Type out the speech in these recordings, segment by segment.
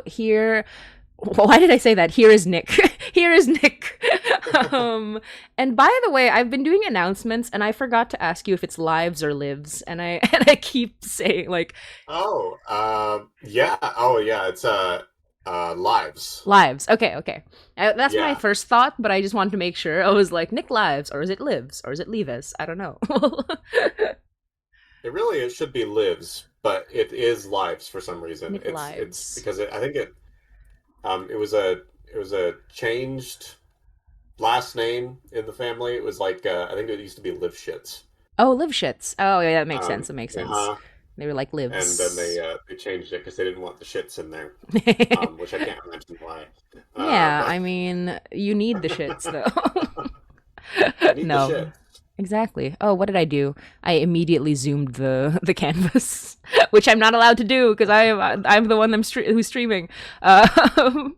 here, why did I say that? Here is Nick. Here is Nick. And by the way, I've been doing announcements, and I forgot to ask you if it's lives or lives, and I and I keep saying like Oh, yeah. Oh, yeah. It's lives. lives. Okay, okay. That's my Yeah. first thought, but I just wanted to make sure. I was like Nick lives, or is it lives, or is it leaves? I don't know. It should be lives, but it is lives for some reason. Nick It's lives. because I think it was a changed last name in the family. It was like I think it used to be Live Shits. Oh, live shits. Oh, yeah, that makes sense. That makes sense. Uh-huh. They were like And then lives. they changed it because they didn't want the shits in there. Which I can't imagine why. Yeah, But I mean, you need the shits though. I need the No, shit. exactly. Oh, what did I do? I immediately zoomed the canvas, which I'm not allowed to do because I'm the one who's streaming. Um,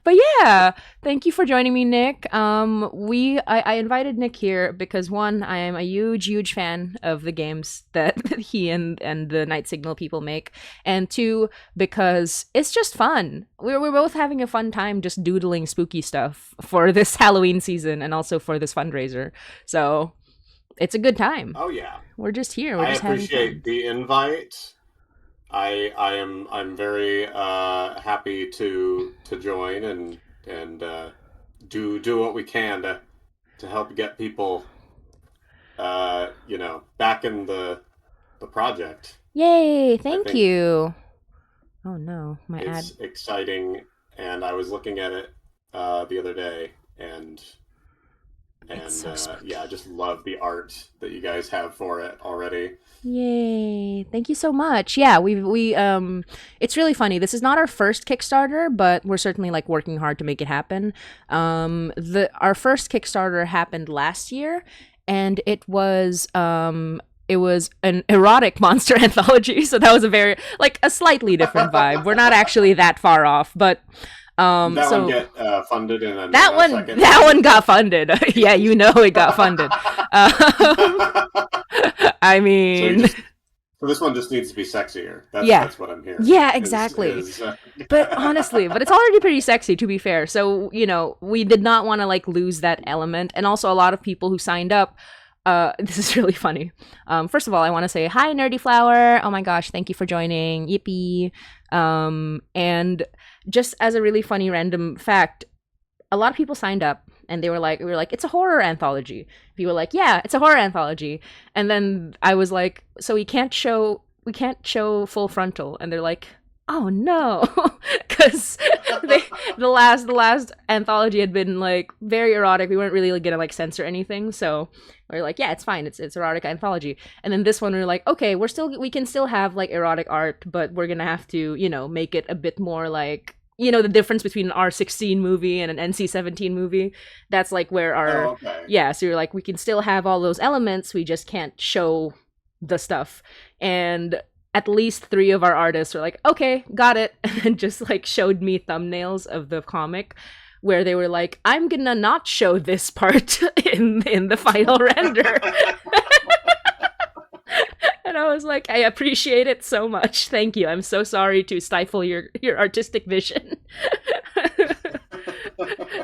but yeah, thank you for joining me, Nick. I invited Nick here because one, I am a huge fan of the games that he and the Night Signal people make, and two, because it's just fun. We're both having a fun time just doodling spooky stuff for this Halloween season and also for this fundraiser. So it's a good time. Oh yeah. We're just here. We're I just having appreciate fun. the invite. I'm very happy to join and do what we can to help get people back in the project. Yay! I Thank think you. Oh no, my ad. it's exciting, and I was looking at it the other day, and It's and so yeah, I spooky. just love the art that you guys have for it already. Yay. Thank you so much. Yeah, we it's really funny. This is not our first Kickstarter, but we're certainly like working hard to make it happen. The Our first Kickstarter happened last year, and it was an erotic monster anthology, so that was a very like a slightly different vibe. We're not actually that far off, but Did that one so get funded in a that one nanosecond that or one got anything? funded. Yeah, you know it got funded. Um, I So you mean, just so this one just needs to be sexier. That's yeah. that's what I'm hearing. Yeah, Is exactly. is But honestly, but it's already pretty sexy to be fair. So, we did not want to like lose that element. And also a lot of people who signed up this is really funny. First of all, I want to say hi Nerdy Flower. Oh my gosh, thank you for joining. Yippee. And just as a really funny random fact, a lot of people signed up and we were like, it's a horror anthology. People were like, yeah, it's a horror anthology. And then I was like, so we can't show full frontal. And they're like, oh no, because they the last anthology had been like very erotic. We weren't really like, gonna like censor anything, so we are like, yeah, it's fine. It's erotic anthology. And then this one we are like, okay, we can still have like erotic art, but we're gonna have to make it a bit more like the difference between an R16 movie and an NC-17 movie. That's like where Oh, our okay. yeah. So you're like, we can still have all those elements. We just can't show the stuff. And at least three of our artists were like, okay, got it, and just like showed me thumbnails of the comic where they were like, I'm gonna not show this part in the final render. And I was like, I appreciate it so much. Thank you. I'm so sorry to stifle your artistic vision.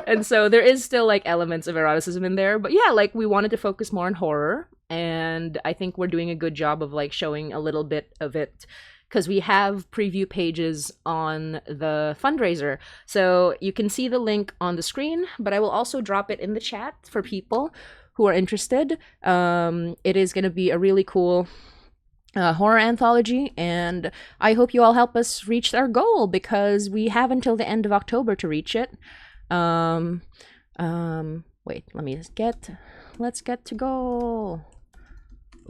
And so there is still like elements of eroticism in there, but yeah, like we wanted to focus more on horror, and I think we're doing a good job of like showing a little bit of it because we have preview pages on the fundraiser. So you can see the link on the screen, but I will also drop it in the chat for people who are interested. It is going to be a really cool horror anthology, and I hope you all help us reach our goal because we have until the end of October to reach it. Um, Wait, let's get to goal.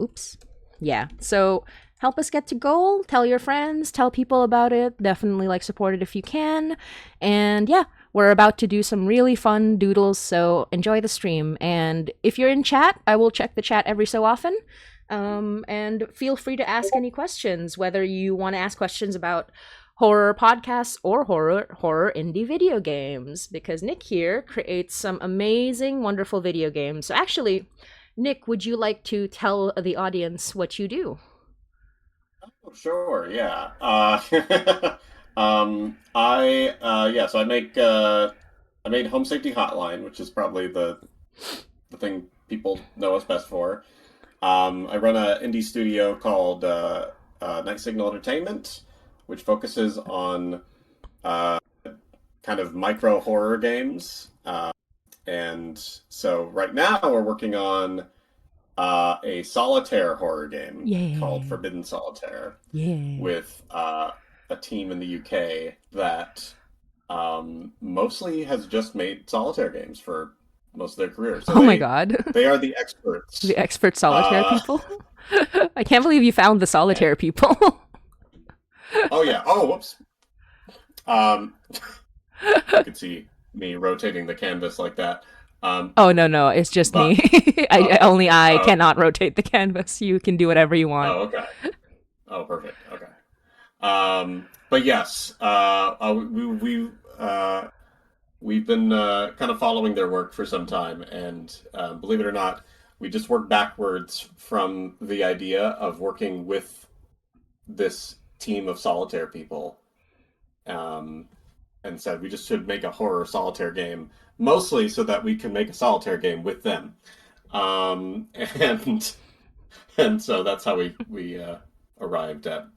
Oops. Yeah. So help us get to goal. Tell your friends. Tell people about it. Definitely like support it if you can. And yeah, we're about to do some really fun doodles. So enjoy the stream. And if you're in chat, I will check the chat every so often. And feel free to ask any questions, whether you want to ask questions about horror podcasts or horror indie video games, because Nick here creates some amazing, wonderful video games. So actually, Nick, would you like to tell the audience what you do? Sure, yeah. So I made Home Safety Hotline, which is probably the thing people know us best for. I run an indie studio called Night Signal Entertainment, which focuses on uh, kind of micro horror games. And so right now we're working on a solitaire horror game called Yeah. Forbidden Solitaire Yeah. with a team in the UK that mostly has just made solitaire games for most of their career. So Oh my god. they are the The experts. expert solitaire Uh, people. I can't believe you found the and, solitaire people. oh yeah. Oh, whoops. Um, you could see me rotating the canvas like that. Um, Oh no, no, it's just me. but Only I oh, cannot rotate the canvas. You can do whatever you want. oh, okay. Oh, perfect. Okay. But yes, we've been kind of following their work for some time, and believe it or not, we just worked backwards from the idea of working with this team of solitaire people, um, and said we just should make a horror solitaire game, mostly so that we can make a solitaire game with them, um, and and so that's how we arrived at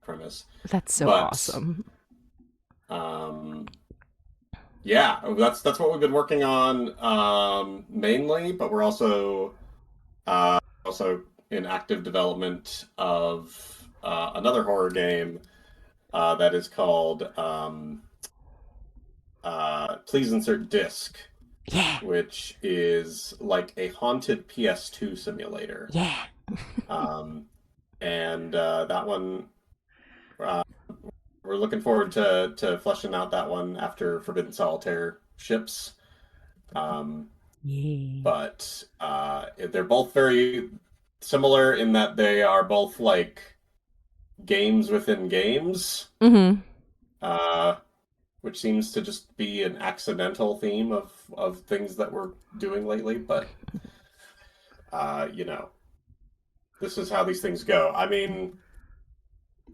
premise. That's so But awesome. um, yeah, that's what we've been working on mainly. But we're also in active development of another horror game that is called Please Insert Disc, Yeah. which is like a haunted PS2 simulator. Yeah. Um, and that one uh, we're looking forward to fleshing out that one after Forbidden Solitaire ships. Um, Yeah. but they're both very similar in that they are both like games within games, Mhm. uh, which seems to just be an accidental theme of things that we're doing lately. But you know, this is how these things go. I mean,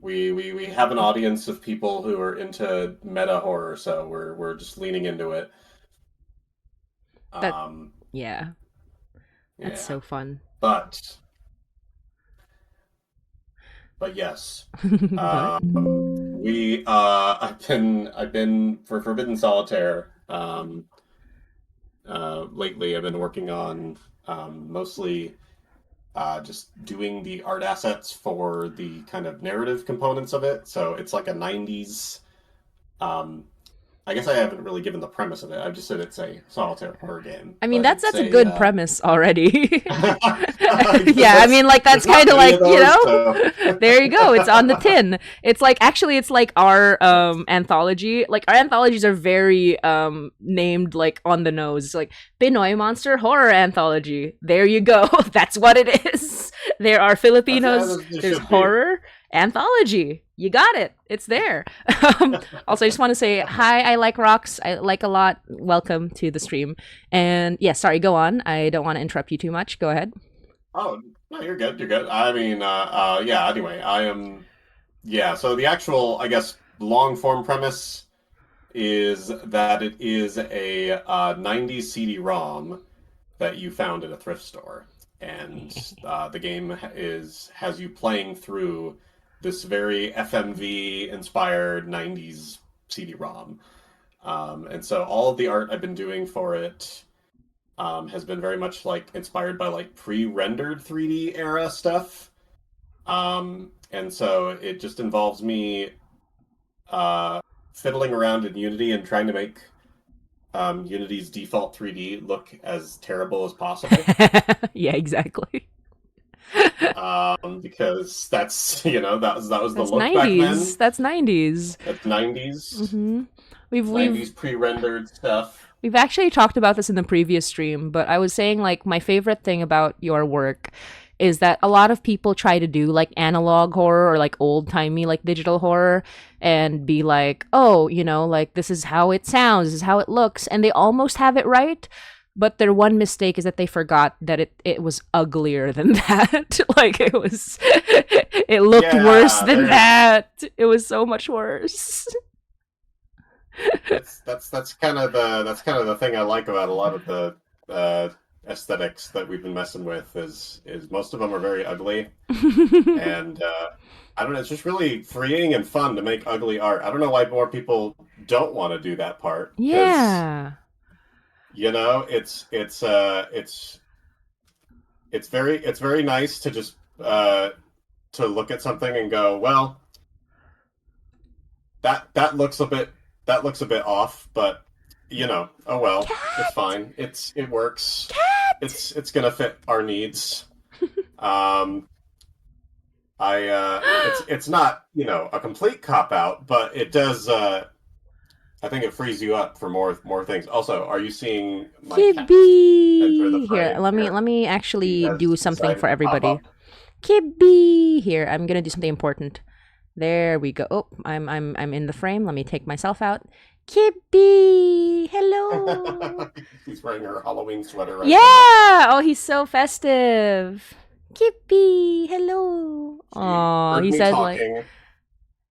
we have an audience of people who are into meta horror, so we're just leaning into it. That Um, yeah. That's yeah, so fun. but but yes, But I've been for Forbidden Solitaire. Lately, I've been working on mostly just doing the art assets for the kind of narrative components of it. So it's like a '90s. Um, I guess I haven't really given the premise of it. I've just said it's a solitaire horror game, I mean but that's it's a a good premise already. Yeah, I that's mean like that's there's not kind of many like, of those, so there you go. It's on the tin. It's like actually it's like our anthology. Like our anthologies are very named like on the nose. It's like Pinoy Monster Horror Anthology. There you go. That's what it is. There are that's Filipinos, as it there's should be. horror anthology. You got it. It's there. Also, I just want to say hi. I like rocks. I like a lot. Welcome to the stream. And yeah, sorry. Go on. I don't want to interrupt you too much. Go ahead. Oh, no, you're good. You're good. I mean, yeah. Anyway, I am. Yeah. So the actual, I guess, long form premise is that it is a 90s CD-ROM that you found at a thrift store, and the game has you playing through this very FMV inspired 90s CD-ROM. And so all of the art I've been doing for it has been very much like inspired by like pre-rendered 3D era stuff. And so it just involves me uh, fiddling around in Unity and trying to make Unity's default 3D look as terrible as possible. Yeah, exactly. Because that's that was the That's look back 90s. then. That's 90s. That's 90s Mm-hmm. We've we've 90s pre-rendered stuff. we've actually talked about this in the previous stream, but I was saying like my favorite thing about your work is that a lot of people try to do like analog horror or like old timey like digital horror and be like, oh, like this is how it sounds, this is how it looks, and they almost have it right. But their one mistake is that they forgot that it was uglier than that. Like it looked worse Yeah, than there's that. It was so much worse. that's kind of the thing I like about a lot of the uh, aesthetics that we've been messing with is most of them are very ugly, and I don't know, it's just really freeing and fun to make ugly art. I don't know why more people don't want to do that part because Yeah. it's very nice to just to look at something and go, well, that looks a bit off, but oh well, it's Cat! fine. It works. Cat! It's gonna fit our needs. Um, it's not a complete cop out, but it does. I think it frees you up for more things. Also, are you seeing my cat enter the Kibby! Here, frame here? let me He actually has do something decided for to pop everybody. up. Kibby! Here, I'm gonna do something important. There we go. Oh, I'm in the frame. Let me take myself out. Kibby! Hello! He's wearing her Halloween sweater right now. Yeah! Oh, he's so festive. Kibby! Hello! He Oh, heard me talking.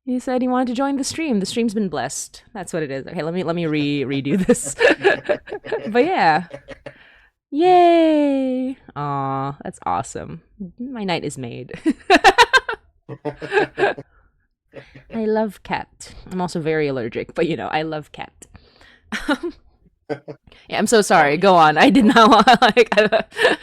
he said he wanted to join the stream. The stream's been blessed. That's what it is. Okay, let me redo this. But yeah. Yay! Aw, that's awesome. My night is made. I love cat. I'm also very allergic, but I love cat. Yeah, I'm so Oh sorry. Go yeah. on. I did not want like.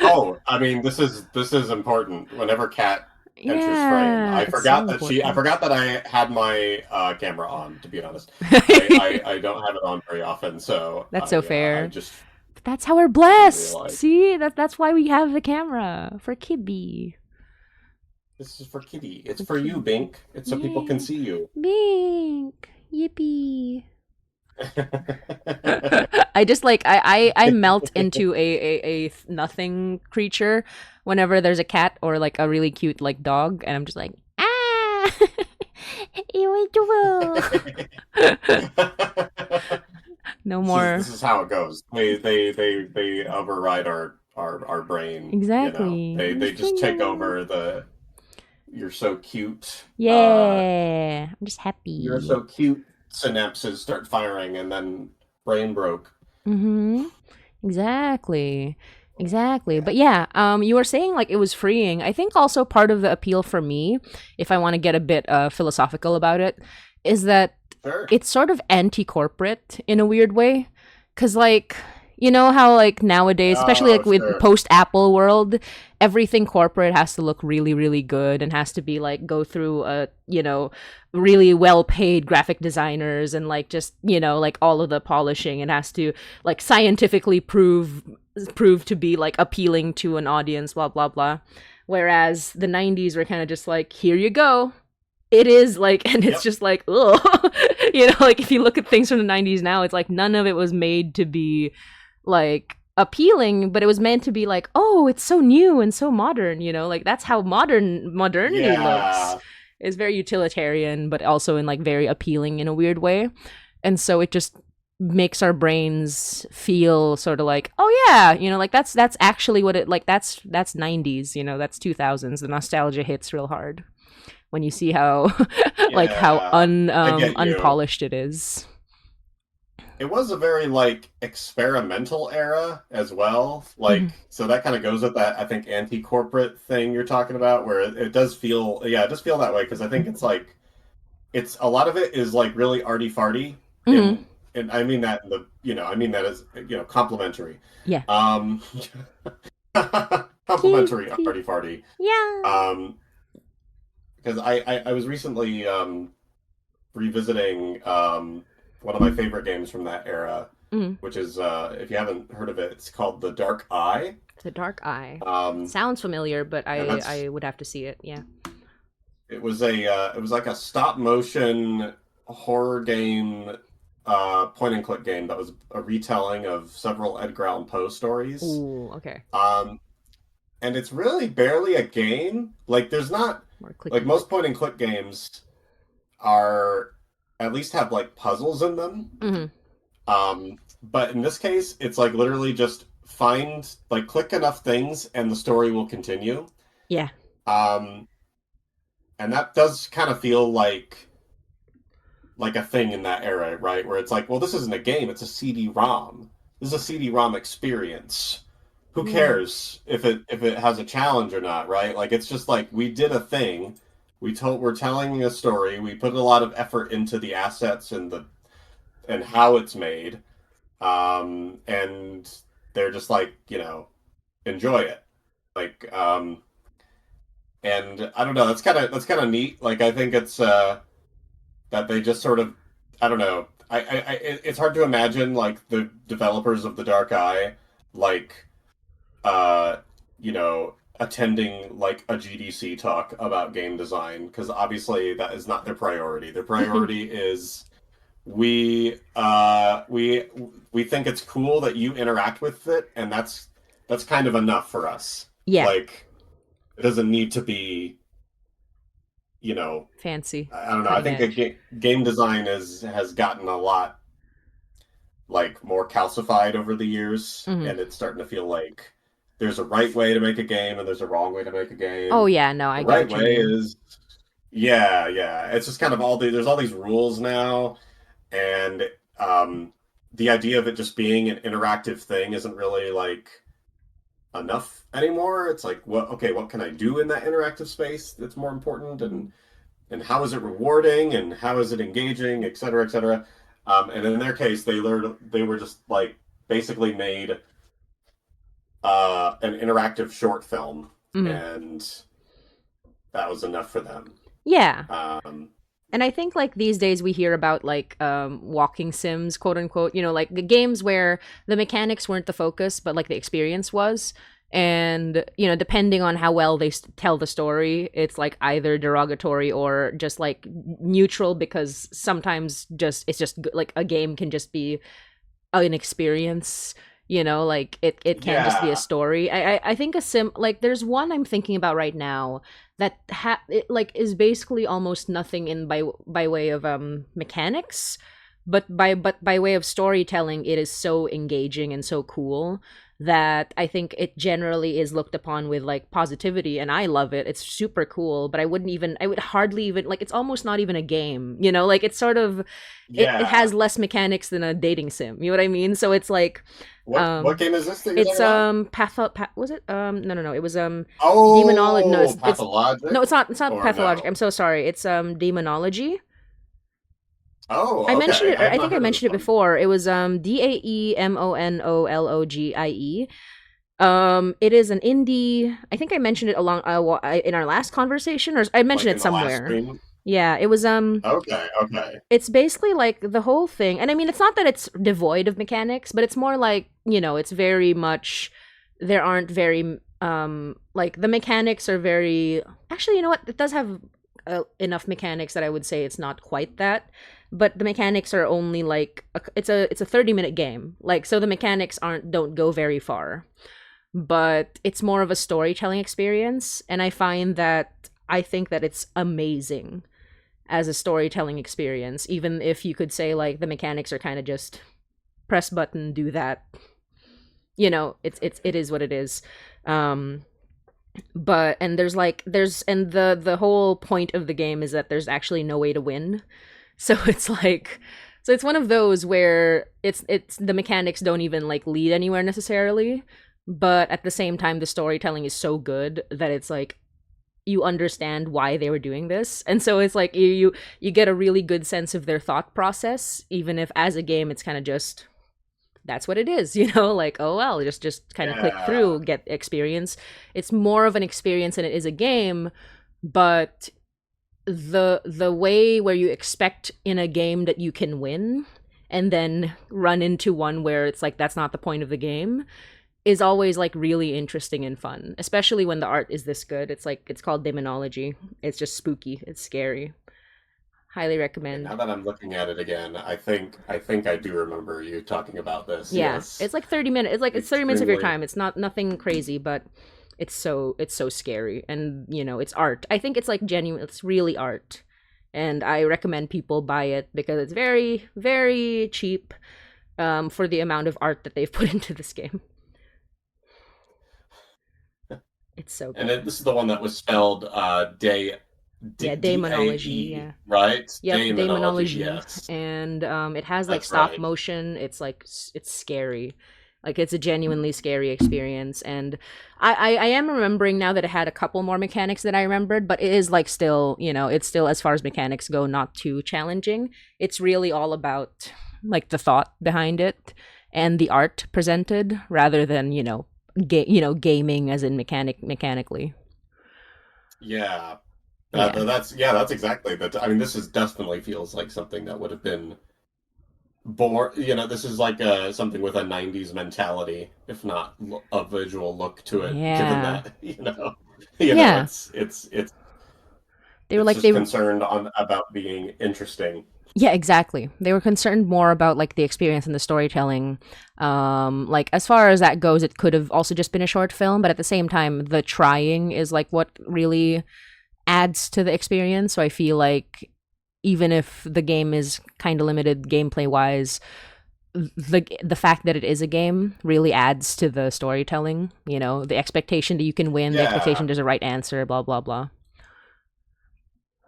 Oh, I mean, this is important. Whenever Kat enters frame, Yeah, it's so I important. forgot that I had my camera on. To be honest, I don't have it on very often, so That's so I fair. just But that's how we're didn't blessed. realize. See, that's why we have the camera for Kibby. This is for Kitty. It's For for you, Kibby. Bink. It's so people can Yeah, see you. Bink. Yippee. I just like I melt into a nothing creature whenever there's a cat or like a really cute like dog, and I'm just like ah, irritable. No This is more. this is how it goes. They override our brain. Exactly. I'm They just just take freaking. over the "you're so cute." Yeah, I'm just You're happy. so cute. Synapses start firing, and then brain broke. Mm-hmm. Exactly. Exactly. Yeah, But yeah, you were saying like it was freeing. I think also part of the appeal for me, if I want to get a bit philosophical about it, is that sure. it's sort of anti-corporate in a weird way. Cause like you know how like nowadays, especially Oh, like with sure. post Apple world, everything corporate has to look really, really good and has to be like go through really well paid graphic designers and like just, like all of the polishing. It has to like scientifically prove to be like appealing to an audience, blah blah blah. Whereas the 90s were kind of just like, here you go, it is like, and it's Yep. just like, ugh. Like if you look at things from the 90s now, it's like none of it was made to be like appealing, but it was meant to be like, oh, it's so new and so modern, like that's how modernity looks. Yeah. It's very utilitarian, but also in like very appealing in a weird way. And so it just makes our brains feel sort of like, oh yeah, like that's actually what it like that's 90s, that's 2000s. The nostalgia hits real hard when you see how like how Yeah. I get you. unpolished it is. It was a very like experimental era as well. Mhm. So that kind of goes with that, I think, anti-corporate thing you're talking about, where it does feel, yeah, it does feel that way because I think it's like it's a lot of it is like really arty farty Mhm. and I mean that in the I mean that as complimentary. Yeah. Um complimentary Kitty. arty farty. Yeah. Um because I was recently revisiting one of my favorite games from that era, Mm. which is if you haven't heard of it, it's called The Dark Eye. The Dark Eye. Um, Sounds familiar, but and I that's would have to see it. Yeah. it was like a stop motion horror game, point and click game that was a retelling of several Edgar Allan Poe stories. Ooh, okay. Um, and it's really barely a game. Like there's not More like clicky most click. point and click games are at least have like puzzles in them. Mhm. But in this case, it's like literally just find like click enough things and the story will continue. Yeah. Um, and that does kind of feel like a thing in that era, right? Where it's like, well, this isn't a game, it's a CD-ROM. This is a CD-ROM experience. Who Yeah. cares if it has a challenge or not, right? Like it's just like we did a thing. We're telling a story. We put a lot of effort into the assets and how it's made. And they're just like, enjoy it. Like and I don't know, that's kind of neat. Like I think it's that they just sort of, I don't know. It's hard to imagine like the developers of the Dark Eye like uh attending like a GDC talk about game design because obviously that is not their priority. Their priority is we think it's cool that you interact with it, and that's kind of enough for us. Yeah. Like it doesn't need to be, you know, Fancy. I don't know. I Cutting think a edge. game design has gotten a lot like more calcified over the years, Hmm. and it's starting to feel like there's a right way to make a game and there's a wrong way to make a Oh game. yeah, no, The I get right what you way mean. is yeah. It's just kind of there's all these rules now, and the idea of it just being an interactive thing isn't really like enough anymore. It's like what can I do in that interactive space that's more important, and how is it rewarding and how is it engaging, et cetera, et cetera. And in their case, they were just like basically made an interactive short film, Hmm. and that was enough for them. Yeah. Um, And I think like these days we hear about like walking sims, quote unquote, like the games where the mechanics weren't the focus, but like the experience was. And depending on how well they tell the story, it's like either derogatory or just like neutral because sometimes just it's just like a game can just be an experience. Like it can just be a yeah, story. I think a sim, like there's one I'm thinking about right now that it like is basically almost nothing in by way of mechanics, but by way of storytelling it is so engaging and so cool that I think it generally is looked upon with like positivity, and I love it. It's super cool, but I would hardly even like, it's almost not even a game, like it's sort of, it yeah. has less mechanics than a dating sim. You know what I mean? So it's like, What game is this that you're it's talking about? was it no, it was demonology. No, Oh, it's Pathologic no, it's not or pathologic. I'm no? so sorry. It's demonology. I Oh, mentioned okay. it, I or have I not think I heard of this mentioned it one. before. It was DAEMONOLOGIE. It is an indie. I think I mentioned it in our last conversation, or I mentioned Like it in the last somewhere. stream? Yeah, it was Okay, okay. it's basically like the whole thing, and I mean it's not that it's devoid of mechanics, but it's more like, it's very much, there aren't very like the mechanics are very, actually, you know what, it does have enough mechanics that I would say it's not quite that, but the mechanics are only like it's a 30-minute game, like, so the mechanics don't go very far, but it's more of a storytelling experience, and I think that it's amazing as a storytelling experience, even if you could say like the mechanics are kind of just press button, do that. It is what it is. Um, but and there's like there's and the whole point of the game is that there's actually no way to win. So it's like, so it's one of those where it's the mechanics don't even like lead anywhere necessarily, but at the same time the storytelling is so good that it's like you understand why they were doing this, and so it's like you get a really good sense of their thought process, even if as a game it's kind of just, that's what it is, like, oh well, just kind of click Yeah. through, get experience. It's more of an experience than it is a game, but the way where you expect in a game that you can win and then run into one where it's like that's not the point of the game is always like really interesting and fun, especially when the art is this good. It's like, it's called demonology. It's just spooky. It's scary. Highly Okay, recommend. now that I'm looking at it again, I think I do remember you talking about this. Yeah, Yes. it's like 30 minutes. It's like it's 30 minutes of your Extremely. time. It's not nothing crazy, but it's so scary, and it's art. I think it's like genuine. It's really art, and I recommend people buy it because it's very very cheap for the amount of art that they've put into this game. It's so And good. this is the one that was spelled Yeah, daemonology. DAE, Yeah. right? Yep, Demonology, demonology, yes. and it has like That's stop right. motion. It's like it's scary, like it's a genuinely scary experience. And I am remembering now that it had a couple more mechanics that I remembered, but it is like still, it's still, as far as mechanics go, not too challenging. It's really all about like the thought behind it and the art presented, rather than gaming as in mechanically. Yeah. Yeah. That's exactly that. I mean, this is definitely feels like something that would have been born. This is like something with a '90s mentality, if not a visual look to it. Given Yeah. that, Yeah. it's They were it's like just they concerned on about being interesting. Yeah, exactly. They were concerned more about like the experience and the storytelling. Like as far as that goes, it could have also just been a short film, but at the same time, the trying is like what really adds to the experience. So I feel like even if the game is kind of limited gameplay wise, the fact that it is a game really adds to the storytelling. The expectation that you can win, the expectation Yeah. there's a right answer, blah blah blah.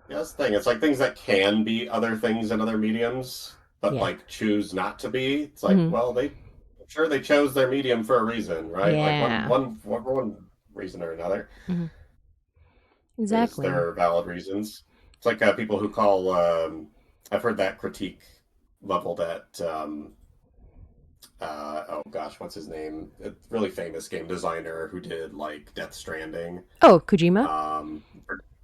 Yeah, that's the thing. It's like things that can be other things in other mediums, but Yeah. like choose not to be. It's like, Hmm. well, I'm sure they chose their medium for a reason, right? Like Yeah. for one reason or another. Hmm. Exactly. There are valid reasons. It's like people who call. I've heard that critique leveled at. Oh gosh, what's his name? A really famous game designer who did like Death Stranding. Oh, Kojima. Um,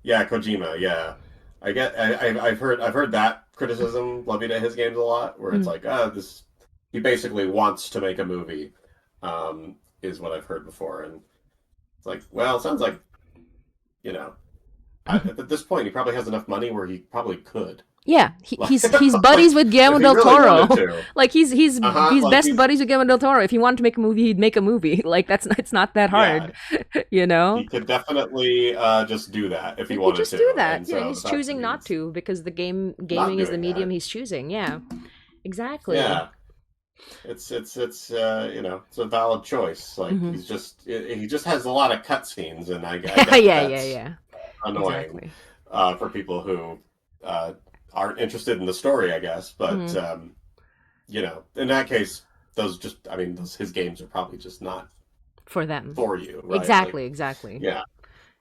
yeah, Kojima. Yeah, I've heard that criticism levied at his games a lot, where it's Mm. like, this he basically wants to make a movie, is what I've heard before, and it's like, well, it sounds like you know, at this point he probably has enough money where he probably could, Yeah, like, he's buddies with if Guillermo he del really wanted Toro. to. Like he's Like best he's buddies with Guillermo del Toro. If he wanted to make a movie, he'd make a movie. Like it's not that yeah, hard, you know. he could definitely just do that if he He could wanted just do to, that. and Yeah, so he's the fact that choosing not he's to because the not gaming is the doing medium that, he's choosing. Yeah, exactly. yeah. It's it's a valid choice. Like Hmm. he just has a lot of cutscenes, and I Yeah, get that yeah, yeah, that's yeah. annoying Exactly. for people who uh, aren't interested in the story, I guess. But Hmm. in that case, those just I mean, his games are probably just not For them. for you, right? Like, Exactly, exactly. yeah,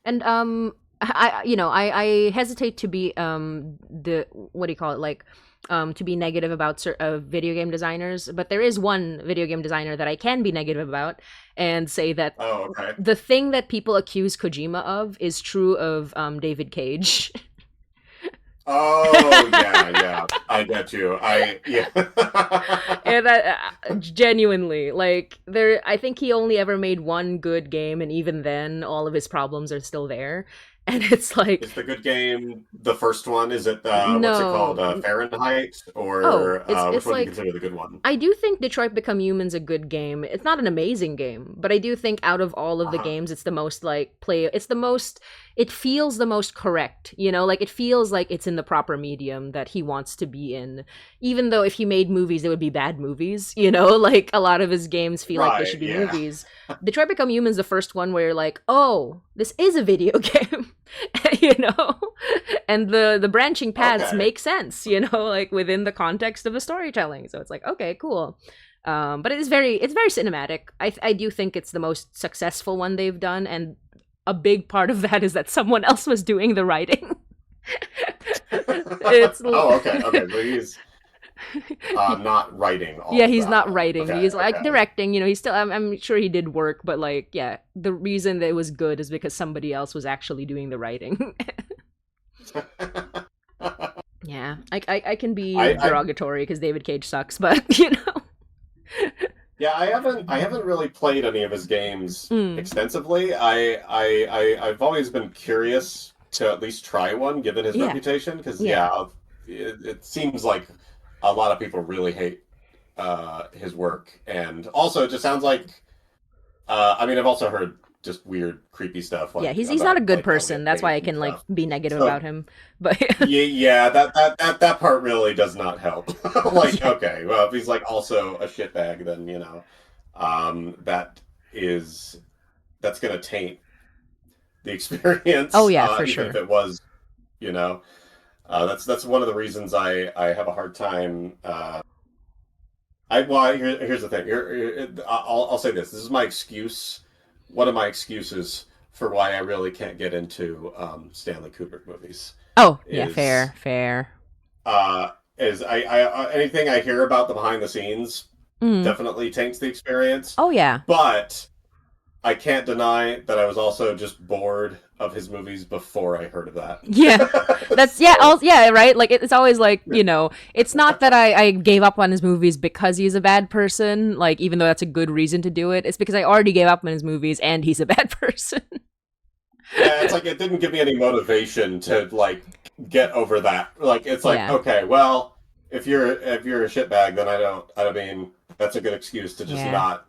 And I hesitate to be the what do you call it, like to be negative about video game designers, but there is one video game designer that I can be negative about and say that oh, okay. the thing that people accuse Kojima of is true of David Cage. Oh, yeah, yeah. I get you. Yeah. And genuinely, like, I think he only ever made one good game, and even then all of his problems are still there. And it's like, Is the good game the first one? Is it what's it called? no. Fahrenheit, Oh, or which it's one do you like, consider the good one? I do think Detroit Become Human's a good game. It's not an amazing game, but I do think out of all of the Uh-huh. games, it's the most like it feels the most correct, Like it feels like it's in the proper medium that he wants to be in. Even though if he made movies, they would be bad movies, Like a lot of his games feel like they Right, should be yeah. movies. Detroit Become Human's the first one where you're like, oh, this is a video game, you know? And the branching paths Okay. make sense, like within the context of the storytelling. So it's like, okay, cool. But it's very cinematic. I do think it's the most successful one they've done, and a big part of that is that someone else was doing the writing. it's Oh, okay, okay. So he's not writing Yeah, all of he's not that. writing. Okay, He's like directing. He's still. I'm sure he did work, but like, yeah, the reason that it was good is because somebody else was actually doing the writing. okay. Yeah, I can be I derogatory because David Cage sucks, but Yeah, I haven't really played any of his games Mm, extensively. I've always been curious to at least try one, given his yeah, reputation, because yeah. yeah, it seems like a lot of people really hate his work, and also it just sounds like I mean I've also heard just weird, creepy stuff Yeah, like he's not a about good like how to person. get That's why paid I and can like stuff. be negative So about him. But yeah, yeah, that part really does not help. Like, yeah, okay, well, if he's like also a shitbag, then that is that's gonna taint. the Oh experience, yeah, for even if sure. it was, you know, that's one of the reasons I have a hard time. Here's the thing. I'll say this. This is my excuse. One of my excuses for why I really can't get into Stanley Kubrick movies Oh yeah, is fair, fair. uh, I anything I hear about the behind the scenes Mm. definitely taints the experience, Oh yeah. but I can't deny that I was also just bored of his movies before I heard of Yeah. that. That's yeah, So yeah, right? Like it's always like, it's not that I gave up on his movies because he's a bad person, like even though that's a good reason to do it. It's because I already gave up on his movies and he's a bad person. yeah, it's like it didn't give me any motivation to like get over that. Like it's like, Yeah. okay, well, if you're a shitbag, then I don't mean that's a good excuse to just Yeah. not,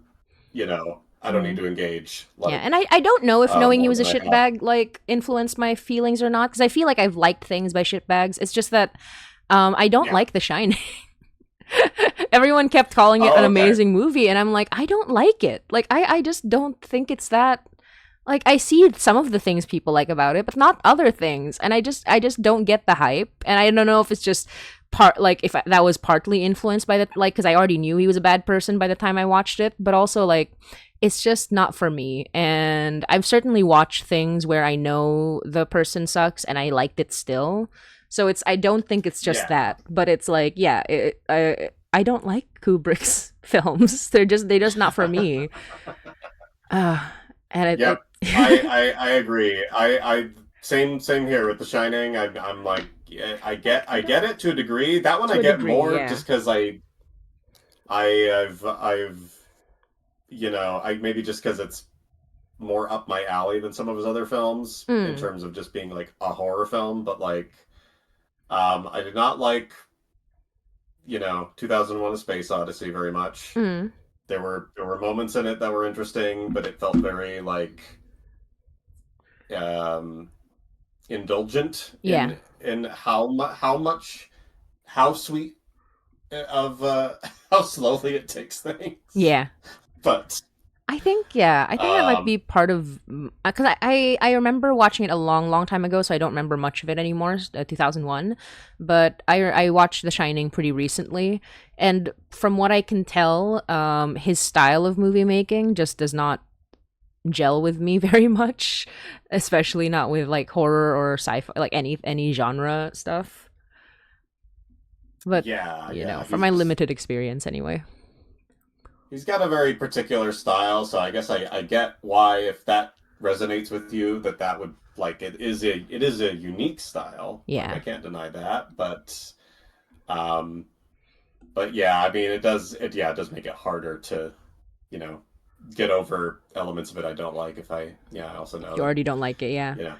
I don't need Mm. to engage Yeah, like and I don't know if knowing he more was a than I have. shitbag like influenced my feelings or not because I feel like I've liked things by shitbags. It's just that I don't Yeah. like The Shining. Everyone kept calling it an Oh, okay. amazing movie, and I'm like, I don't like it. Like, I just don't think it's that. Like, I see some of the things people like about it, but not other things, and I just don't get the hype. And I don't know if it's just like if that was partly influenced by the like because I already knew he was a bad person by the time I watched it, but also like it's just not for me. And I've certainly watched things where I know the person sucks and I liked it still. So I don't think it's just Yeah. that, but it's like, yeah, I don't like Kubrick's films. They're just not for me. Uh, and Yep. I agree. I same here with The Shining. I'm like, yeah, I get it to a degree. That one I to a get degree, more yeah. just because I've I maybe just because it's more up my alley than some of his other films in Mm, terms of just being like a horror film. But like, I did not like 2001: A Space Odyssey very much. mm, There were moments in it that were interesting, but it felt very like um, indulgent yeah, in how sweet of how slowly it takes things. yeah. But I think that might um, be part of because I remember watching it a long, long time ago, so I don't remember much of it anymore. 2001, but I watched The Shining pretty recently, and from what I can tell, his style of movie making just does not gel with me very much, especially not with like horror or sci-fi, like any genre stuff. But yeah, yeah, from my limited experience, anyway. he's got a very particular style, so I guess I get why if that resonates with you that would like it is a unique style. Like I Yeah. can't deny that, um but yeah, I mean it does make it harder to, you know, get over elements of it I don't like if I also know You that, already don't like it, yeah. you know,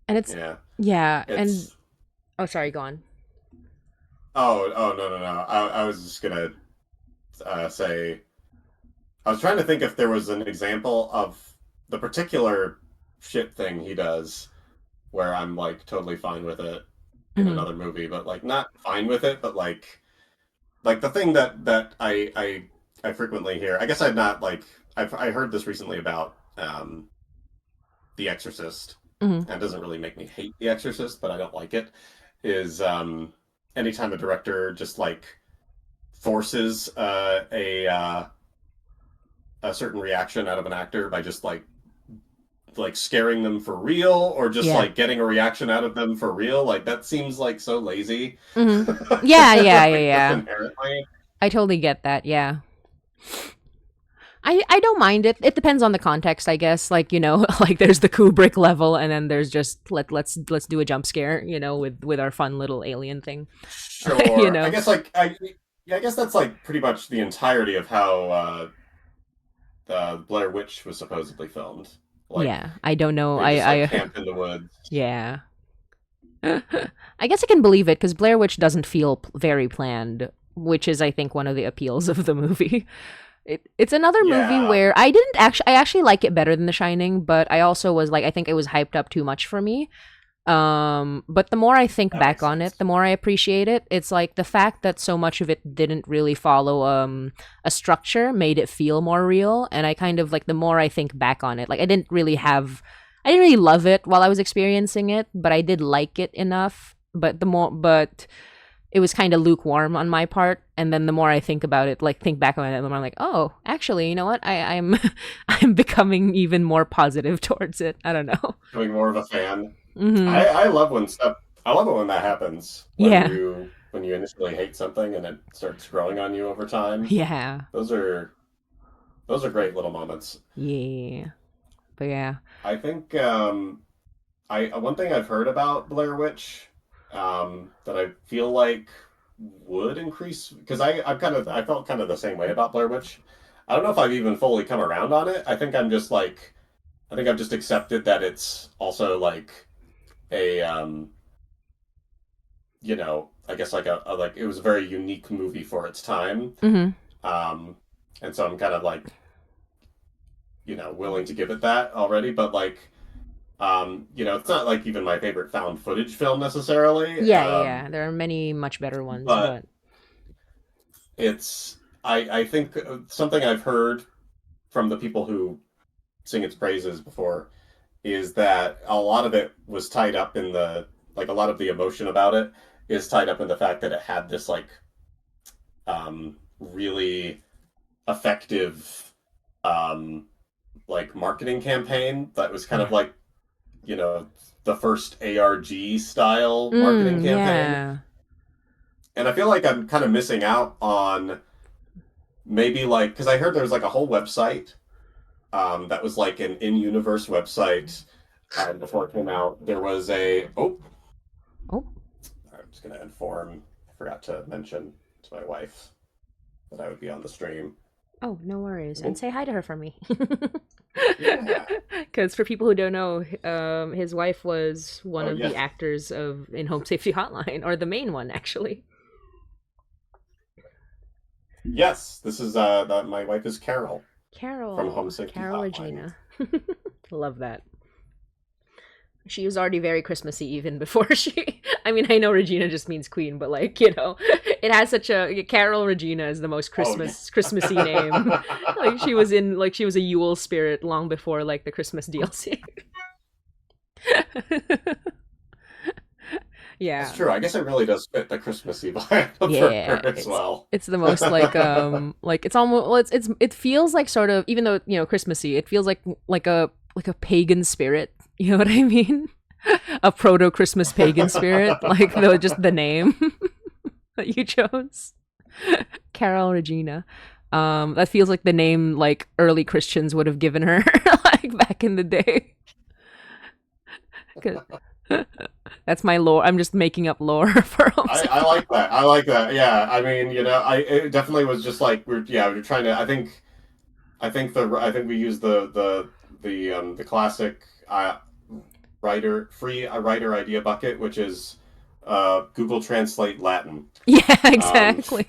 And it's yeah. yeah, and It's oh sorry, go on. oh no no no. I was just gonna say I was trying to think if there was an example of the particular shit thing he does where I'm like totally fine with it in Mhm. another movie, but like not fine with it, but like the thing that I frequently hear. I guess I've not like I heard this recently about The Exorcist, Mhm. and it doesn't really make me hate The Exorcist, but I don't like it. Is anytime a director just like forces a certain reaction out of an actor by just like scaring them for real or just Yeah. like getting a reaction out of them for real, like that seems like so lazy. Mhm. Yeah, yeah, yeah, Like just yeah. inherently. I totally get that. Yeah. I don't mind it. It depends on the context, I guess. Like, like there's the Kubrick level and then there's just let's do a jump scare, with our fun little alien thing. you Sure. I know. guess like I Yeah, I guess that's like pretty much the entirety of how Blair Witch was supposedly filmed. Like Yeah. I don't know. they just like I camped in the woods. yeah. I guess I can believe it cuz Blair Witch doesn't feel very planned, which is I think one of the appeals of the movie. It's another movie Yeah, where I actually like it better than The Shining, but I also was like I think it was hyped up too much for me. But the more I think that back makes on it, sense. the more I appreciate it. It's like the fact that so much of it didn't really follow a structure made it feel more real, and I kind of like the more I think back on it, like I I didn't really love it while I was experiencing it, but I did like it enough. But it was kind of lukewarm on my part. And then the more I think about it, like think back on it, the more I'm like, oh, actually, you know what? I'm I'm becoming even more positive towards it. I don't know. Becoming more of a fan. Mm-hmm. I love when stuff. I love it when that happens. Yeah. When you initially hate something and it starts growing on you over time. Yeah. Those are those are great little moments. Yeah. But yeah. I think I one thing I've heard about Blair Witch that I feel like would increase because I felt kind of the same way about Blair Witch. I don't know if I've even fully come around on it. I think I've just accepted that it's also like a I guess like a like it was a very unique movie for its time. Mm-hmm. Um and so I'm kind of like, willing to give it that already, but like it's not like even my favorite found footage film necessarily. Yeah, yeah, yeah. There are many much better ones, But but it's I think something I've heard from the people who sing its praises before is that a lot of it was tied up in the like a lot of the emotion about it is tied up in the fact that it had this like really effective um like marketing campaign that was kind of yeah. like, you know, the first ARG style marketing campaign. Yeah. And I feel like I'm kind of missing out on maybe like because I heard there was like a whole website that was like an in-universe website before it came out. There was a Oh, I'm just gonna inform. I forgot to mention to my wife that I would be on the stream. oh, no worries. And Oh, say hi to her for me. yeah. Because for people who don't know, his wife was one Oh of yeah. the actors of in Home Safety Hotline, or the main one actually. Yes, this is my wife is Carol from Home Safety Carol Hotline. Regina. Love that. She was already very Christmassy even before she. I mean, I know Regina just means queen, but like it has such a Carol Regina is the most Oh Christmassy name. yeah. Like she was a Yule spirit long before like the Christmas DLC. That's Yeah. true. I guess it really does fit the Christmassy vibe of Yeah, her as well. it's the most like it's almost well it feels like sort of even though Christmassy, it feels like a pagan spirit. You know what I mean? A proto Christmas pagan spirit, like though just the name that you chose, Carol Regina. That feels like the name like early Christians would have given her, like back in the day. 'Cause- That's my lore. I'm just making up lore for Home I Safety. like that. I like that. Yeah. I mean, I it definitely was just like we're trying to. I think we use the classic writer idea bucket, which is Google Translate Latin. Yeah, Um, exactly.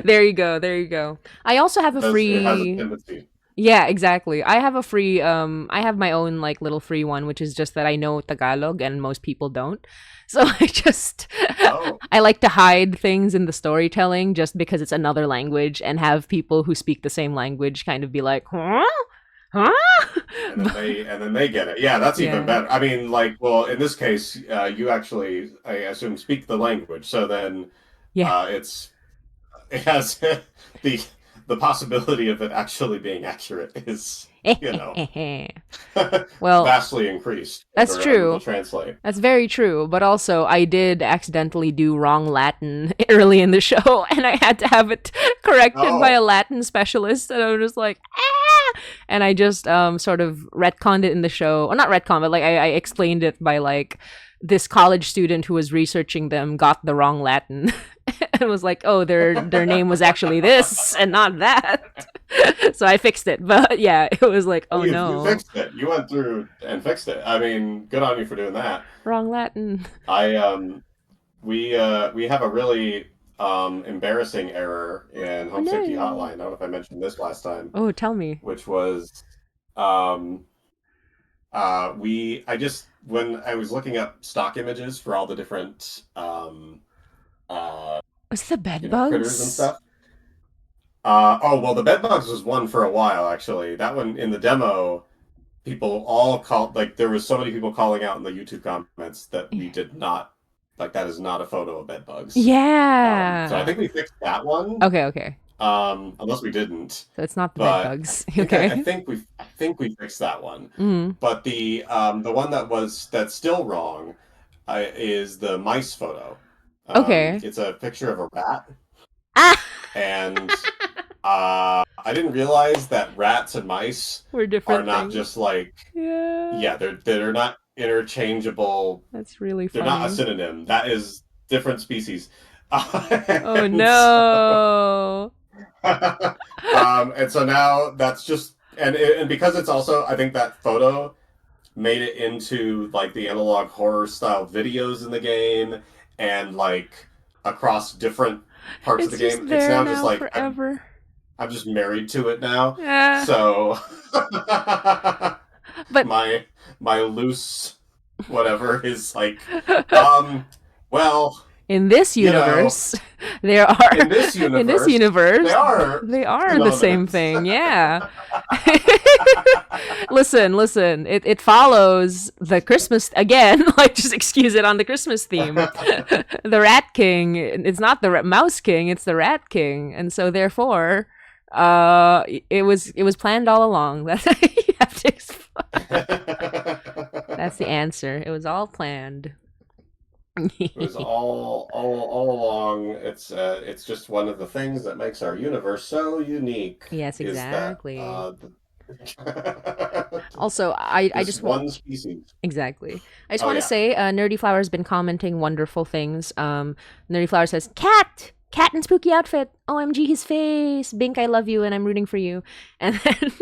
There you go. There you go. I also have a it has a free. tendency. Yeah, exactly. I have a free I have my own like little free one, which is just that I know Tagalog and most people don't. So I just Oh, I like to hide things in the storytelling just because it's another language and have people who speak the same language kind of be like, "Huh? Huh?" and then they get it. Yeah, that's even Yeah. better. I mean, like, well, in this case, you actually, I assume, speak the language, so then Yeah. it's it has the the possibility of it actually being accurate is, you know, Well, vastly increased that's over Google true. Translate. That's very true, but also I did accidentally do wrong Latin early in the show, and I had to have it corrected by a Oh, Latin specialist, and I was just like, ah! And I just sort of retconned it in the show, or not retcon, but like I explained it by like this college student who was researching them got the wrong Latin, and was like, oh, their name was actually this and not that. So I fixed it, but yeah, it was like, oh, oh you no, fixed it. You went through and fixed it. I mean, good on you for doing that. wrong Latin. I we have a really embarrassing error in Oh Home Safety Hotline. no. I don't know if I mentioned this last time, Oh, tell me. which was um we I just when I was looking up stock images for all the different uh Was it the bed critters and bugs? stuff. Oh well, the bedbugs was one for a while actually. That one in the demo people all called, like, there was so many people calling out in the YouTube comments that we did not, like, that is not a photo of bed bugs. So I Yeah. think we fixed that one. Okay, okay. Unless we didn't. So it's not the bed But bugs. I Okay. think we fixed that one. Mm. But the one that's still wrong is the mice photo. Okay. It's a picture of a rat, Ah, and I didn't realize that rats and mice we're are different not things. just like, Yeah. yeah, they're not interchangeable. That's really They're not a funny. synonym. That is different species. Oh And so no. and so now that's just and because it's also, I think that photo made it into like the analog horror style videos in the game, and like across different parts of the It's just game. It's there now just now like forever. I'm just married to it now. Yeah. So But my my loose whatever is like, um well, in this you know, universe, there are in this in this universe they universe are they are the same synonymous. thing. Yeah. Listen. It follows the Christmas again. Like, just excuse it on the Christmas theme. The Rat King. It's not the Mouse King. It's the Rat King, and so therefore, it was planned all along. That's you have to That's the answer. It was all planned. It was all along. It's just one of the things that makes our universe so unique. Yes, Is that exactly. Also, I this just want one species? exactly. I just Oh want to yeah. say, Nerdy Flower has been commenting wonderful things. Nerdy Flower says, "Cat, cat in spooky outfit. OMG, his face. Bink, I love you, and I'm rooting for you." And then,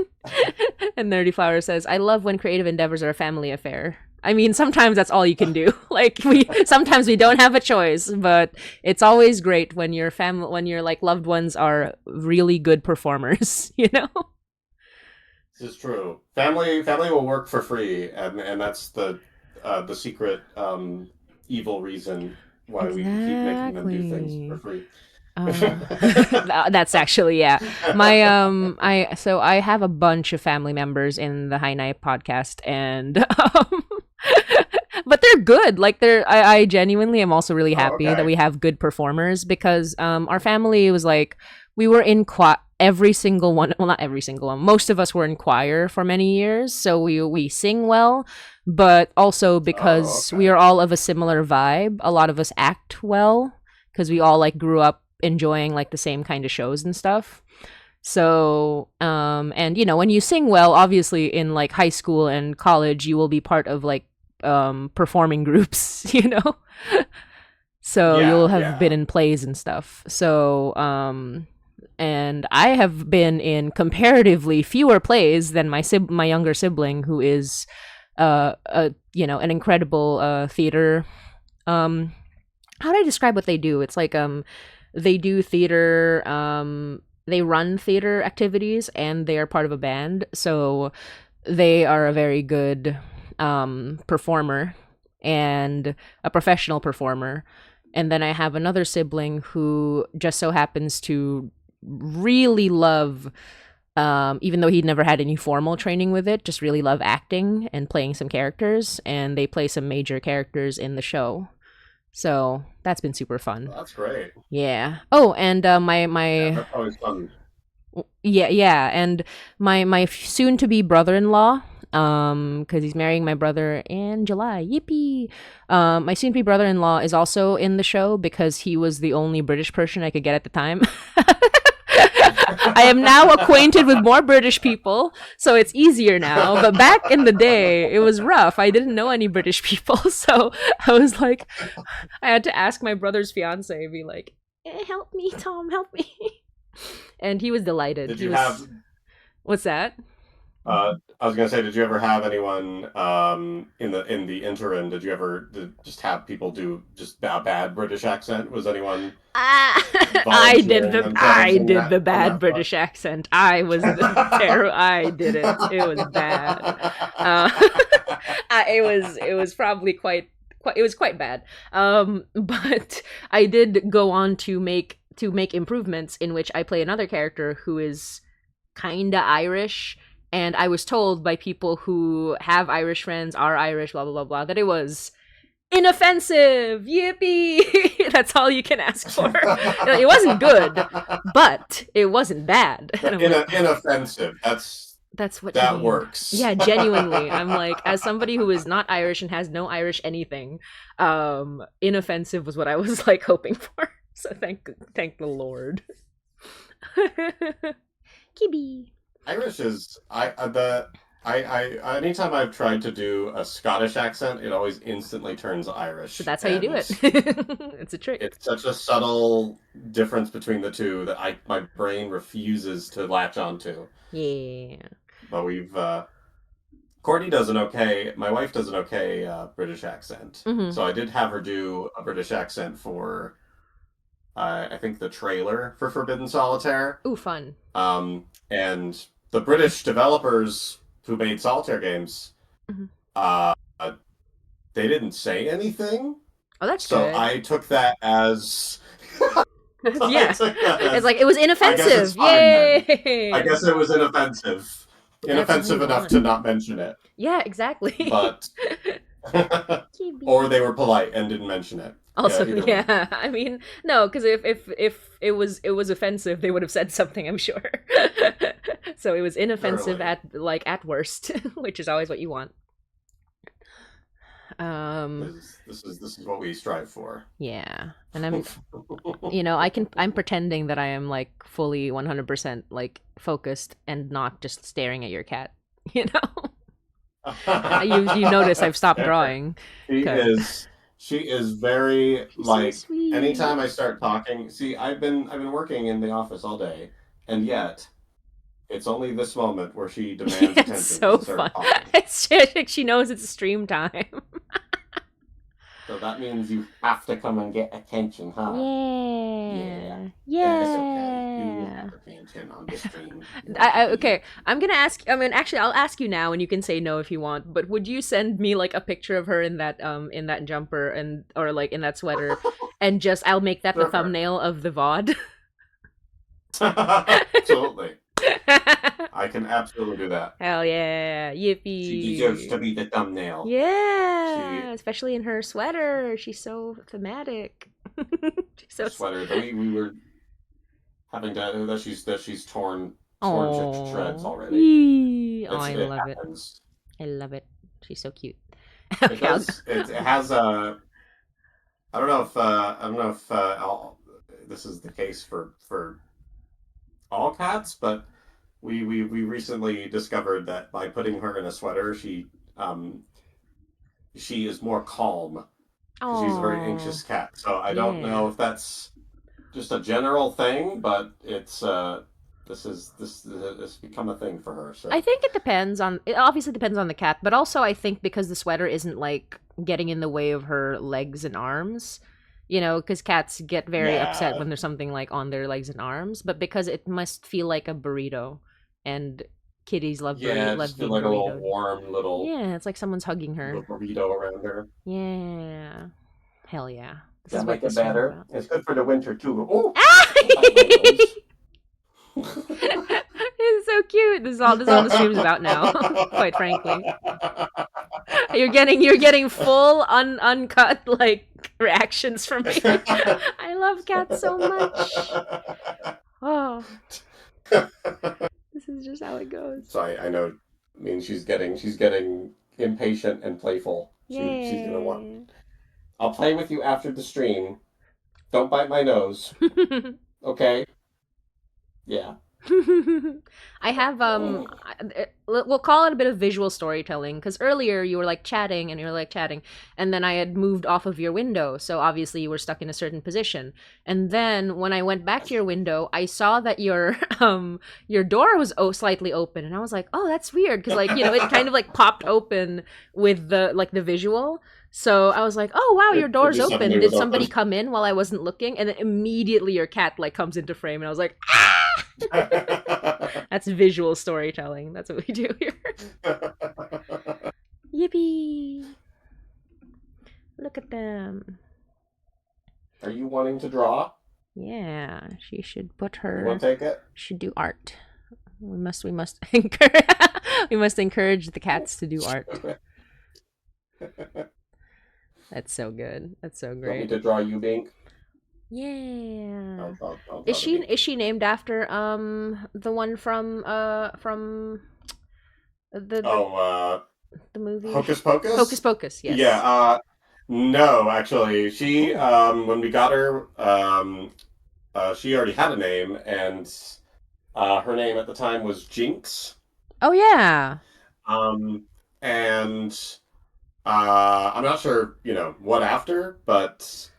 and Nerdy Flower says, "I love when creative endeavors are a family affair." I mean, sometimes that's all you can do. Like sometimes we don't have a choice, but it's always great when your family, when your like loved ones are really good performers. You know. This is true. Family will work for free, and that's the secret evil reason why we keep making them do things for Exactly. free. That's actually, yeah. My I have a bunch of family members in the High Night podcast, and but they're good. Like I genuinely am also really Oh, happy that okay. we have good performers because our family was like we were in every single one, well, not every single one, most of us were in choir for many years, so we sing well, but also Oh, because we okay. are all of a similar vibe, a lot of us act well because we all like grew up enjoying like the same kind of shows and stuff. So, and you know, when you sing well, obviously in like high school and college, you will be part of like performing groups, you know. So you'll Yeah, have been yeah. in plays and stuff. So, and I have been in comparatively fewer plays than my younger sibling, who is, an incredible theater. Um, how do I describe what they do? It's like they do theater. They run theater activities, and they are part of a band. So they are a very good performer and a professional performer. And then I have another sibling who just so happens to really love, even though he'd never had any formal training with it, just really love acting and playing some characters. And they play some major characters in the show. So that's been super fun. That's great. Yeah. Oh, and Yeah, my that's always fun. yeah, and my soon to be brother-in-law, because he's marrying my brother in July. Yippee! My soon to be brother-in-law is also in the show because he was the only British person I could get at the time. I am now acquainted with more British people, so it's easier now. But back in the day, it was rough. I didn't know any British people, so I was like, I had to ask my brother's fiance, be like, "Help me, Tom, help me." And he was delighted. Did He you have was, what's that? I was gonna say, did you ever have anyone in the interim? Just have people do just a bad British accent? Was anyone Ah, volunteering themselves I in did that the on bad that front? British accent. I was the terror. I did it. It was bad. Uh, it was probably it was quite bad. But I did go on to make improvements in which I play another character who is kinda Irish And I was told by people who have Irish friends, are Irish, blah blah blah blah, that it was inoffensive. Yippee! That's all you can ask for. It wasn't good, but it wasn't bad. And I'm like, oh, Inoffensive. that's what you That need. works. Yeah, genuinely. I'm like, as somebody who is not Irish and has no Irish anything, inoffensive was what I was like hoping for. So thank the Lord. Kibi. Irish is I anytime I've tried to do a Scottish accent, it always instantly turns So Irish, that's how you do and it. It's a trick. it's such a subtle difference between the two that my brain refuses to latch onto. Yeah. But we've Courtney does an okay, my wife does an okay British accent. Mm-hmm. So I did have her do a British accent for I think the trailer for Forbidden Solitaire. Ooh, fun. And the British developers who made solitaire games, Mm-hmm. uh, they didn't say anything. Oh, that's So good. I took that as I Yeah. took that It's as like it was I guess it's inoffensive. fine then. I Yay! guess it was inoffensive. That's what we Inoffensive enough want. to not mention it. Yeah, exactly. But or Chibi. they were polite and didn't mention it. Yeah, Also, either way. yeah. I mean, no, because if it was offensive, they would have said something. I'm sure. So it was inoffensive Totally. at worst, which is always what you want. Um, This is what we strive for. yeah, and I'm pretending that I am like fully 100% like focused and not just staring at your cat. You know, you notice I've stopped drawing. She 'Cause is very she's so like sweet. anytime I start talking, see, I've been working in the office all day, and yet it's only this moment where she demands It's attention so to fun. start talking. It's she knows it's stream time. So that means you have to come and get attention, huh? Yeah. Yeah. It's okay. You will Yeah. have attention on the stream. Okay, I'm gonna ask. I mean, actually, I'll ask you now, and you can say no if you want. But would you send me like a picture of her in that jumper and or like in that sweater, and just I'll make that the Sure. thumbnail of the VOD. Absolutely. I can absolutely do that. Hell yeah, She deserves to yippee! be the thumbnail. She Yeah, especially in her sweater. She's so thematic. She's her so. sweater that we were having to that she's torn to shreds Oh, already. oh, I It love it. happens. I love it. She's so cute. It Okay, I'll go. does. It has a. I don't know if this is the case for all cats, but we recently discovered that by putting her in a sweater, um she is more calm because she's a very Oh, anxious cat. So I don't know yeah. if that's just a general thing, but it's this has become a thing for her. I So think it obviously depends on the cat, but also I think because the sweater isn't like getting in the way of her legs and arms, because cats get very upset yeah, when there's something like on their legs and arms, but because it must feel like a burrito and kitties yeah, love just feel being like a little burritoed. warm little Yeah, it's like someone's hugging little her. burrito around her. Yeah. Hell yeah. This Yeah, is what make the it stream's better. about. It's good for the winter too. Oh, Ah! don't bite my nose. It's so cute. This is all the stream's about now, quite frankly. You're getting full uncut like reactions from me. I love cats so much. Oh, this is just how it goes. So I know. I mean, she's getting impatient and playful. She's gonna want. Yay. I'll play with you after the stream. Don't bite my nose, okay? Yeah. I have we'll call it a bit of visual storytelling because earlier you were like chatting and you were like chatting and then I had moved off of your window, so obviously you were stuck in a certain position, and then when I went back to your window I saw that your door was slightly open, and I was like, oh, that's weird because like it kind of like popped open with the visual. So I was like, oh wow, your It door's just open, suddenly did was somebody open. come in while I wasn't looking? And then immediately your cat like comes into frame, and I was like, ah! That's visual storytelling. That's what we do here. Yippee! Look at them. Are you wanting to draw? Yeah, she should put You want her. to take it? Should do art. We must encourage we must encourage the cats to do art. That's so good. That's so Want me great. to draw you, Bink? Yeah. I'll Is draw the she Bink. is she named after the one from the Oh, the movie Hocus Hocus Pocus? Pocus? Yeah, Yes. no, actually. She, Oh. when we got her, she already had a name, and her name at the time was Jinx. Oh yeah. Um, and I'm not sure, what after, but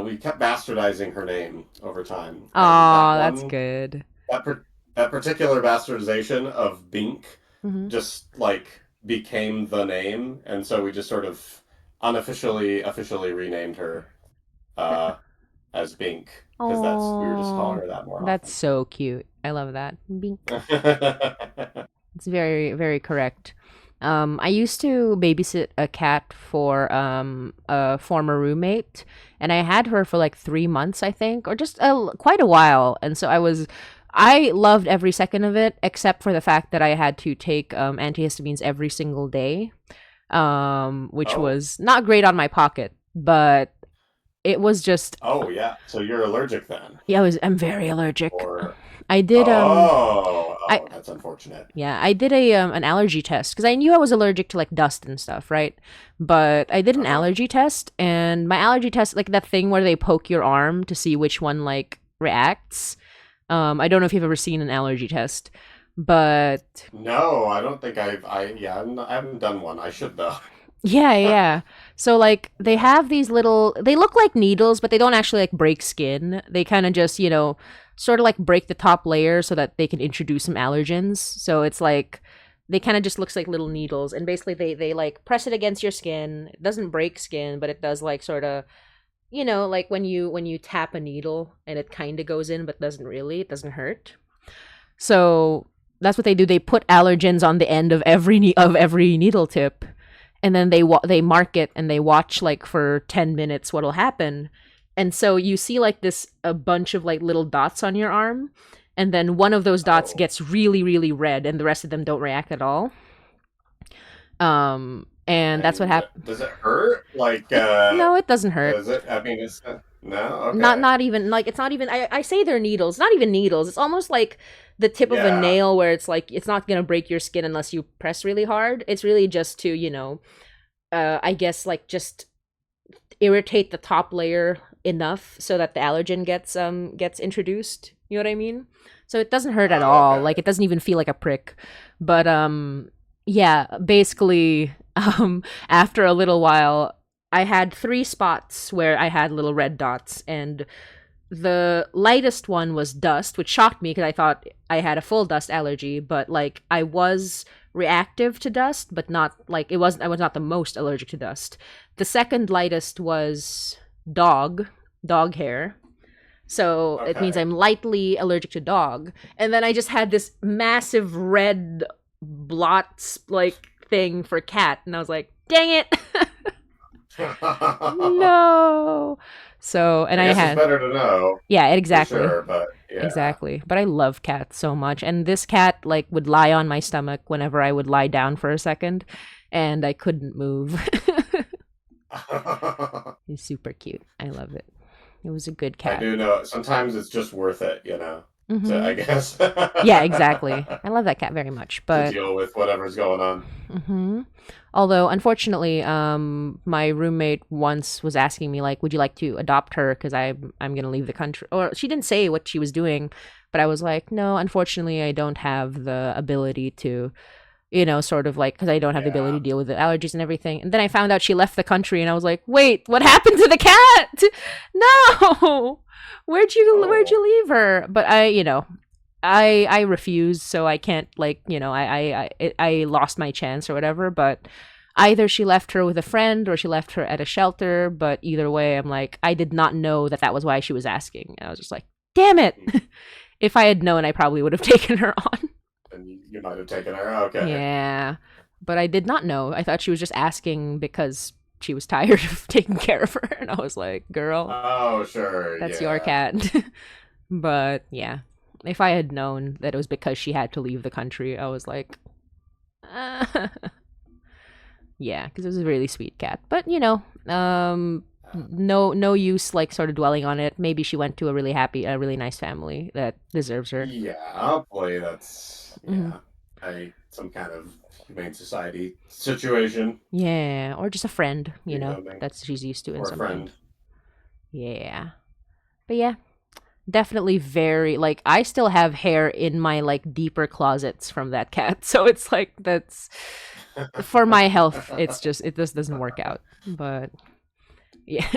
we kept bastardizing her name over time, and Oh, that's good. that per, that particular bastardization of Bink Mm-hmm. just like became the name, and so we just sort of officially renamed her uh, as Bink because that's we were just calling Oh, her that more that's often. so cute. I love that. Bink. It's very, very correct. I used to babysit a cat for a former roommate, and I had her for like 3 months, I think, or just quite a while. And so I loved every second of it, except for the fact that I had to take antihistamines every single day, which Oh, was not great on my pocket, but it was just oh yeah. So you're allergic then, yeah, I'm very allergic. or I did I oh, that's unfortunate. yeah, I did a an allergy test because I knew I was allergic to like dust and stuff, right? But I did an Uh-huh. allergy test, and my allergy test, like that thing where they poke your arm to see which one like reacts. I don't know if you've ever seen an allergy test, but No, I don't think I haven't done one. I should though. yeah, yeah. So like they Yeah. have these little they look like needles, but they don't actually like break skin. They kind of just, sort of like break the top layer so that they can introduce some allergens. So it's like they kind of just looks like little needles and basically they like press it against your skin. It doesn't break skin, but it does like sort of like when you tap a needle and it kind of goes in but doesn't really. It doesn't hurt. So that's what they do. They put allergens on the end of every needle tip, and then they mark it and they watch like for 10 minutes what'll happen. And so you see like this a bunch of like little dots on your arm, and then one of those dots Oh. gets really really red, and the rest of them don't react at all. And that's what And happened. does it hurt? Like, No, it doesn't hurt. does it? I mean, it's no. not Okay. not even like it's not even I say they're needles, not even needles. It's almost like the tip of a Yeah. nail where it's like it's not gonna break your skin unless you press really hard. It's really just to I guess like just irritate the top layer enough so that the allergen gets introduced. You know what I mean? So it doesn't hurt at Oh, all. okay. Like it doesn't even feel like a prick. But yeah, basically after a little while I had 3 spots where I had little red dots, and the lightest one was dust, which shocked me because I thought I had a full dust allergy, but like I was reactive to dust, but not like it wasn't I was not the most allergic to dust. The second lightest was dog, dog hair. So it means Okay. I'm lightly allergic to dog. And then I just had this massive red blots like thing for cat, and I was like, "Dang it." I No. So, and I guess it's had better to know yeah, for exactly. sure, but yeah. Exactly. But I love cats so much. And this cat like would lie on my stomach whenever I would lie down for a second and I couldn't move. He's super cute. I love it. It was a good I cat. do know sometimes it's just worth it, to I Mhm. guess Yeah, exactly. I love that cat very much, to but deal with whatever's going on. mhm. Although unfortunately, my roommate once was asking me like, "Would you like to adopt her cuz I'm going to leave the country." Or she didn't say what she was doing, but I was like, "No, unfortunately, I don't have the ability to sort of like, because I don't have the ability Yeah. to deal with the allergies and everything." And then I found out she left the country, and I was like, wait, what happened to the cat? No, where'd Oh. you leave her? But I refused, so I can't like, I lost my chance or whatever. But either she left her with a friend or she left her at a shelter. But either way, I'm like, I did not know that that was why she was asking. And I was just like, damn it. If I had known, I probably would have taken her on. And you might have taken her. Okay. Yeah. But I did not know. I thought she was just asking because she was tired of taking care of her. And I was like, girl, Oh, sure. that's your Yeah. cat. But yeah. if I had known that it was because she had to leave the country, I was like, uh, yeah, because it was a really sweet cat. But no use like sort of dwelling on it. Maybe she went to a really happy, a really nice family that deserves her. Yeah, hopefully that's Hmm. yeah, a some kind of humane society situation Yeah, or just a friend, reopening that's she's used to and or a something. friend. Yeah, but yeah, definitely very like I still have hair in my like deeper closets from that cat, so it's like that's for my health. It's just it just doesn't work out, but yeah.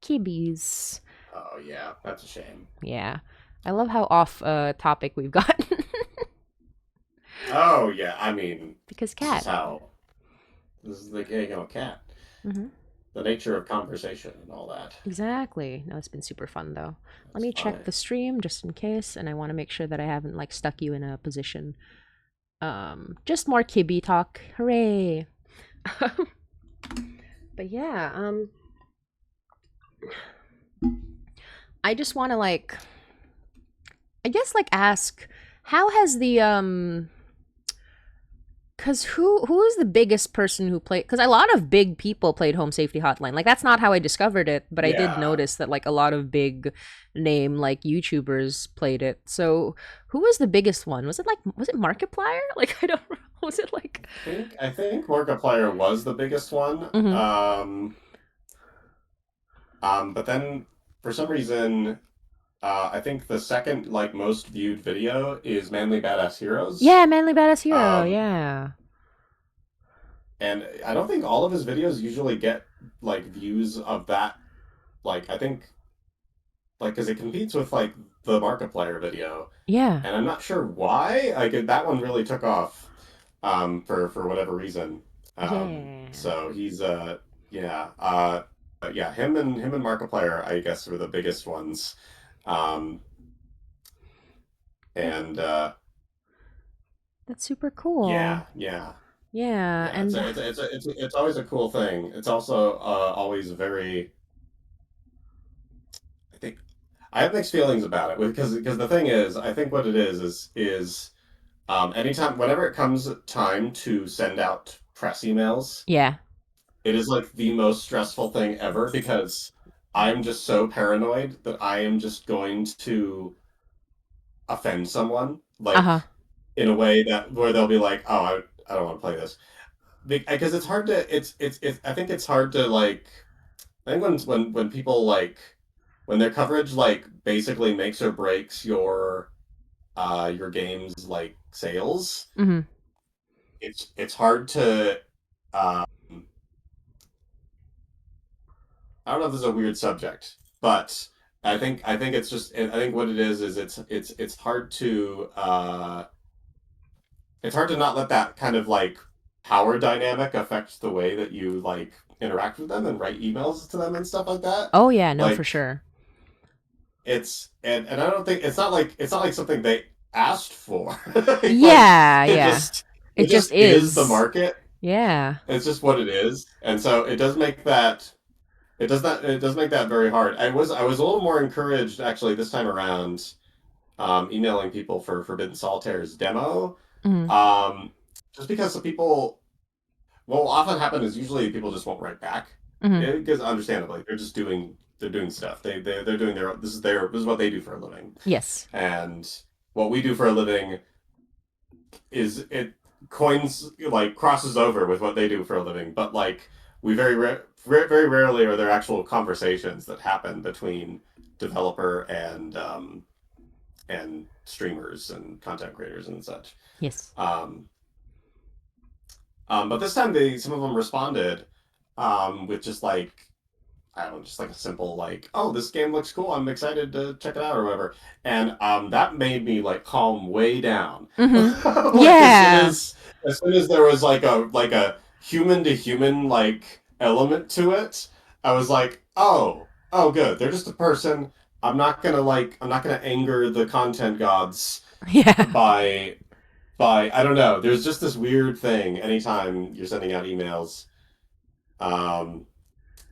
Kibbies. Oh yeah, that's a shame. Yeah. I love how off topic we've gotten. Oh yeah, I mean, Because this is cat. how this is the cat, Hmm. the nature of conversation and all that. Exactly. No, it's been super fun though. Let That's me check fine. the stream just in case, and I want to make sure that I haven't like stuck you in a position. Just more kibby talk. Hooray! But yeah, I just want to like, I guess like ask, how has the cause who is the biggest person who played? Cause a lot of big people played Home Safety Hotline. Like that's not how I discovered it, but I did Yeah, notice that like a lot of big name like YouTubers played it. So who was the biggest one? Was it Markiplier? Like I don't was it like I think Markiplier was the biggest one. Mhm. But then for some reason, I think the second like most viewed video is Manly Badass Heroes. Yeah, Manly Badass Hero. Um, Yeah. and I don't think all of his videos usually get like views of that. Like I think like because it competes with like the Markiplier video, Yeah. and I'm not sure why. Like that one really took off for whatever reason. Yeah. So he's yeah but yeah him and Markiplier I guess were the biggest ones. Um, That and that's super cool. yeah, yeah, Yeah, yeah. and It's always a cool thing. It's also always very. I think I have mixed feelings about it because the thing is, I think what it is anytime whenever it comes time to send out press emails, yeah. it is like the most stressful thing ever because I'm just so paranoid that I am just going to offend someone like Uh-huh. in a way that where they'll be like, oh, I don't want to play this because it's hard to it's I think it's hard to like I think when people like when their coverage like basically makes or breaks your game's like sales, Mhm. it's hard to um I don't know if this is a weird subject, but I think it's just I think what it is it's it's hard to not let that kind of like power dynamic affect the way that you like interact with them and write emails to them and stuff like that. Oh yeah, no for Like sure. and I don't think it's not like something they asked for. Like Yeah, it yeah. just It it just just is the is. market. Yeah. It's just what it is. And so it does make that very hard. I was a little more encouraged actually this time around emailing people for Forbidden Solitaire's demo. Mhm. Um, just because the people what will often happen is usually people just won't write back. Mhm. Because understandably, they're doing stuff. They're doing this is what they do for a living. Yes. And what we do for a living is it coins like crosses over with what they do for a living, but like we very rarely are there actual conversations that happen between developer and streamers and content creators and such. Yes. Um, but this time some of them responded with just like I don't know, just like a simple like, oh, this game looks cool. I'm excited to check it out or whatever. And that made me like calm way down. Mhm. Like Yeah. as soon as there was like a human to human like element to it, I was like, oh, good. They're just a person. I'm not gonna anger the content gods Yeah. by I don't know. There's just this weird thing anytime you're sending out emails. Um,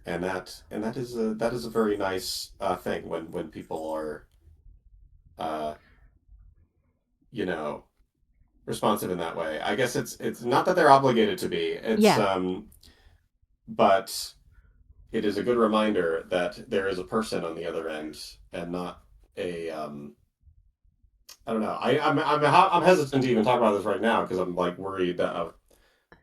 and that is a very nice thing when people are you know, responsive in that way. I guess it's not that they're obligated to be. It's Yeah. but it is a good reminder that there is a person on the other end and not a I don't know. I'm hesitant to even talk about this right now because I'm like worried that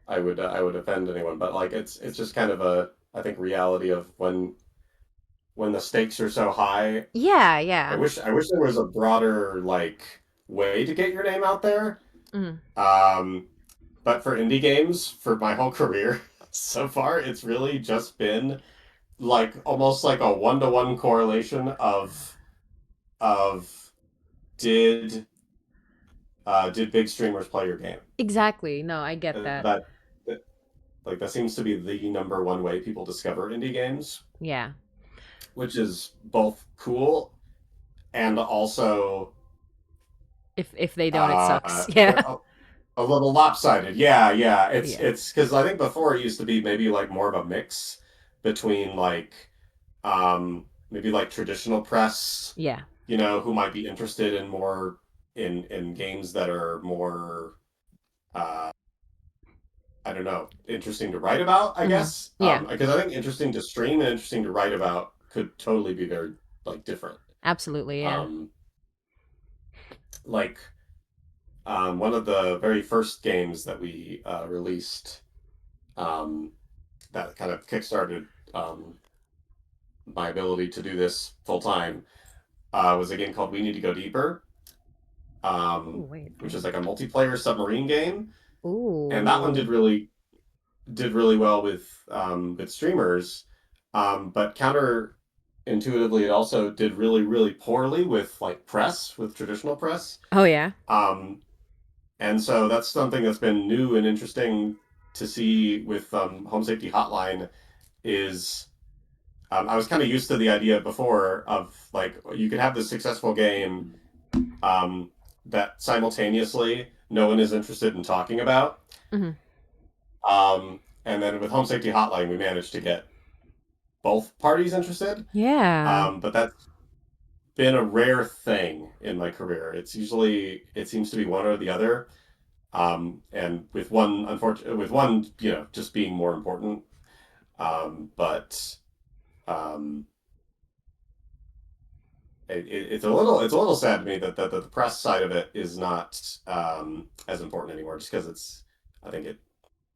I would offend anyone. But like it's just kind of a I think reality of when the stakes are so high. Yeah, yeah. I wish there was a broader like way to get your name out there. Mm. Um, but for indie games, for my whole career so far, it's really just been like almost like a one-to-one correlation of did did big streamers play your game? Exactly. No, I get that. That like that seems to be the number one way people discover indie games, Yeah. which is both cool and also If they don't, it sucks. Yeah. a little lopsided. Yeah, yeah. Yeah. It's because I think before it used to be maybe like more of a mix between like maybe like traditional press, Yeah. you know, who might be interested in more in games that are more uh I don't know, interesting to write about, I Hmm. guess. Yeah. Because I think interesting to stream and interesting to write about could totally be very like different. Absolutely. Yeah. Um, like one of the very first games that we released um, that kind of kickstarted my ability to do this full time was a game called We Need to Go Deeper, Oh wait. which is like a multiplayer submarine game, and that one Ooh. did really well with streamers, but counterintuitively, it also did really poorly with like press, with traditional press. Oh yeah. Um, and so that's something that's been new and interesting to see with Home Safety Hotline is I was kind of used to the idea before of like you could have this successful game um, that simultaneously no one is interested in talking about. Hmm. And then with Home Safety Hotline, we managed to get both parties interested. Yeah. But that's been a rare thing in my career. It's usually it seems to be one or the other. And with one with one, you know, just being more important. But um, it's a little sad to me that the press side of it is not as important anymore, just because it's I think it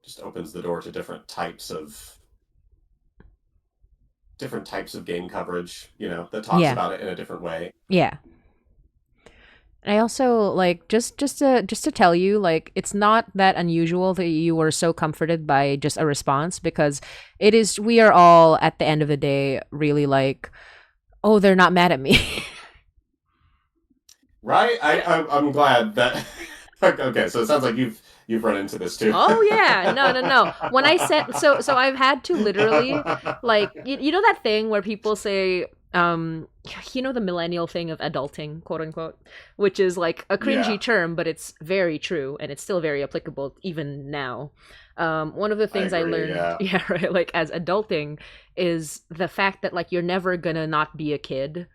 just opens the door to different types of game coverage, you know, that talks Yeah. about it in a different way. Yeah. I also like just to tell you like it's not that unusual that you were so comforted by just a response because it is we are all at the end of the day really like oh they're not mad at me. Right? I'm glad that. Okay, so it sounds like you've run into this too. Oh yeah, no, no, no. When I said so I've had to literally like you know that thing where people say you know the millennial thing of adulting, quote unquote, which is like a cringy Yeah, term, but it's very true and it's still very applicable even now. One of the I things I agree. learned, Yeah, yeah, right, like as adulting, is the fact that like you're never gonna not be a kid,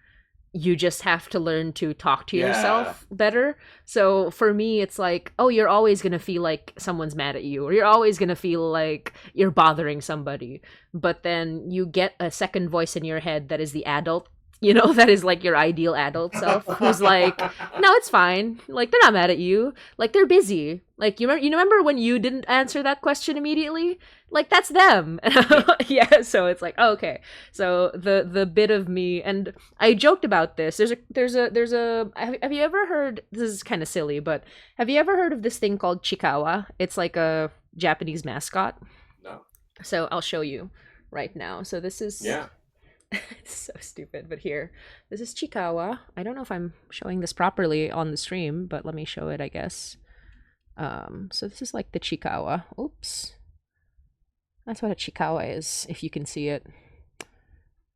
you just have to learn to talk to yeah, yourself better. So for me, it's like, oh, you're always going to feel like someone's mad at you, or you're always going to feel like you're bothering somebody. But then you get a second voice in your head that is the adult, that is like your ideal adult self, who's like, no, it's fine. Like, they're not mad at you. Like, they're busy. Like, you remember when you didn't answer that question immediately? Like, that's them. yep. Yeah, so it's like, oh, okay. So the bit of me, and I joked about this. There's a have you ever heard, this is kind of silly, but have you ever heard of this thing called Chikawa? It's like a Japanese mascot. No, So I'll show you right now. So this is yeah. it's so stupid, but here. This is Chikawa. I don't know if I'm showing this properly on the stream, but let me show it, I guess. So this is like the Chikawa. Oops. That's what a Chikawa is, if you can see it.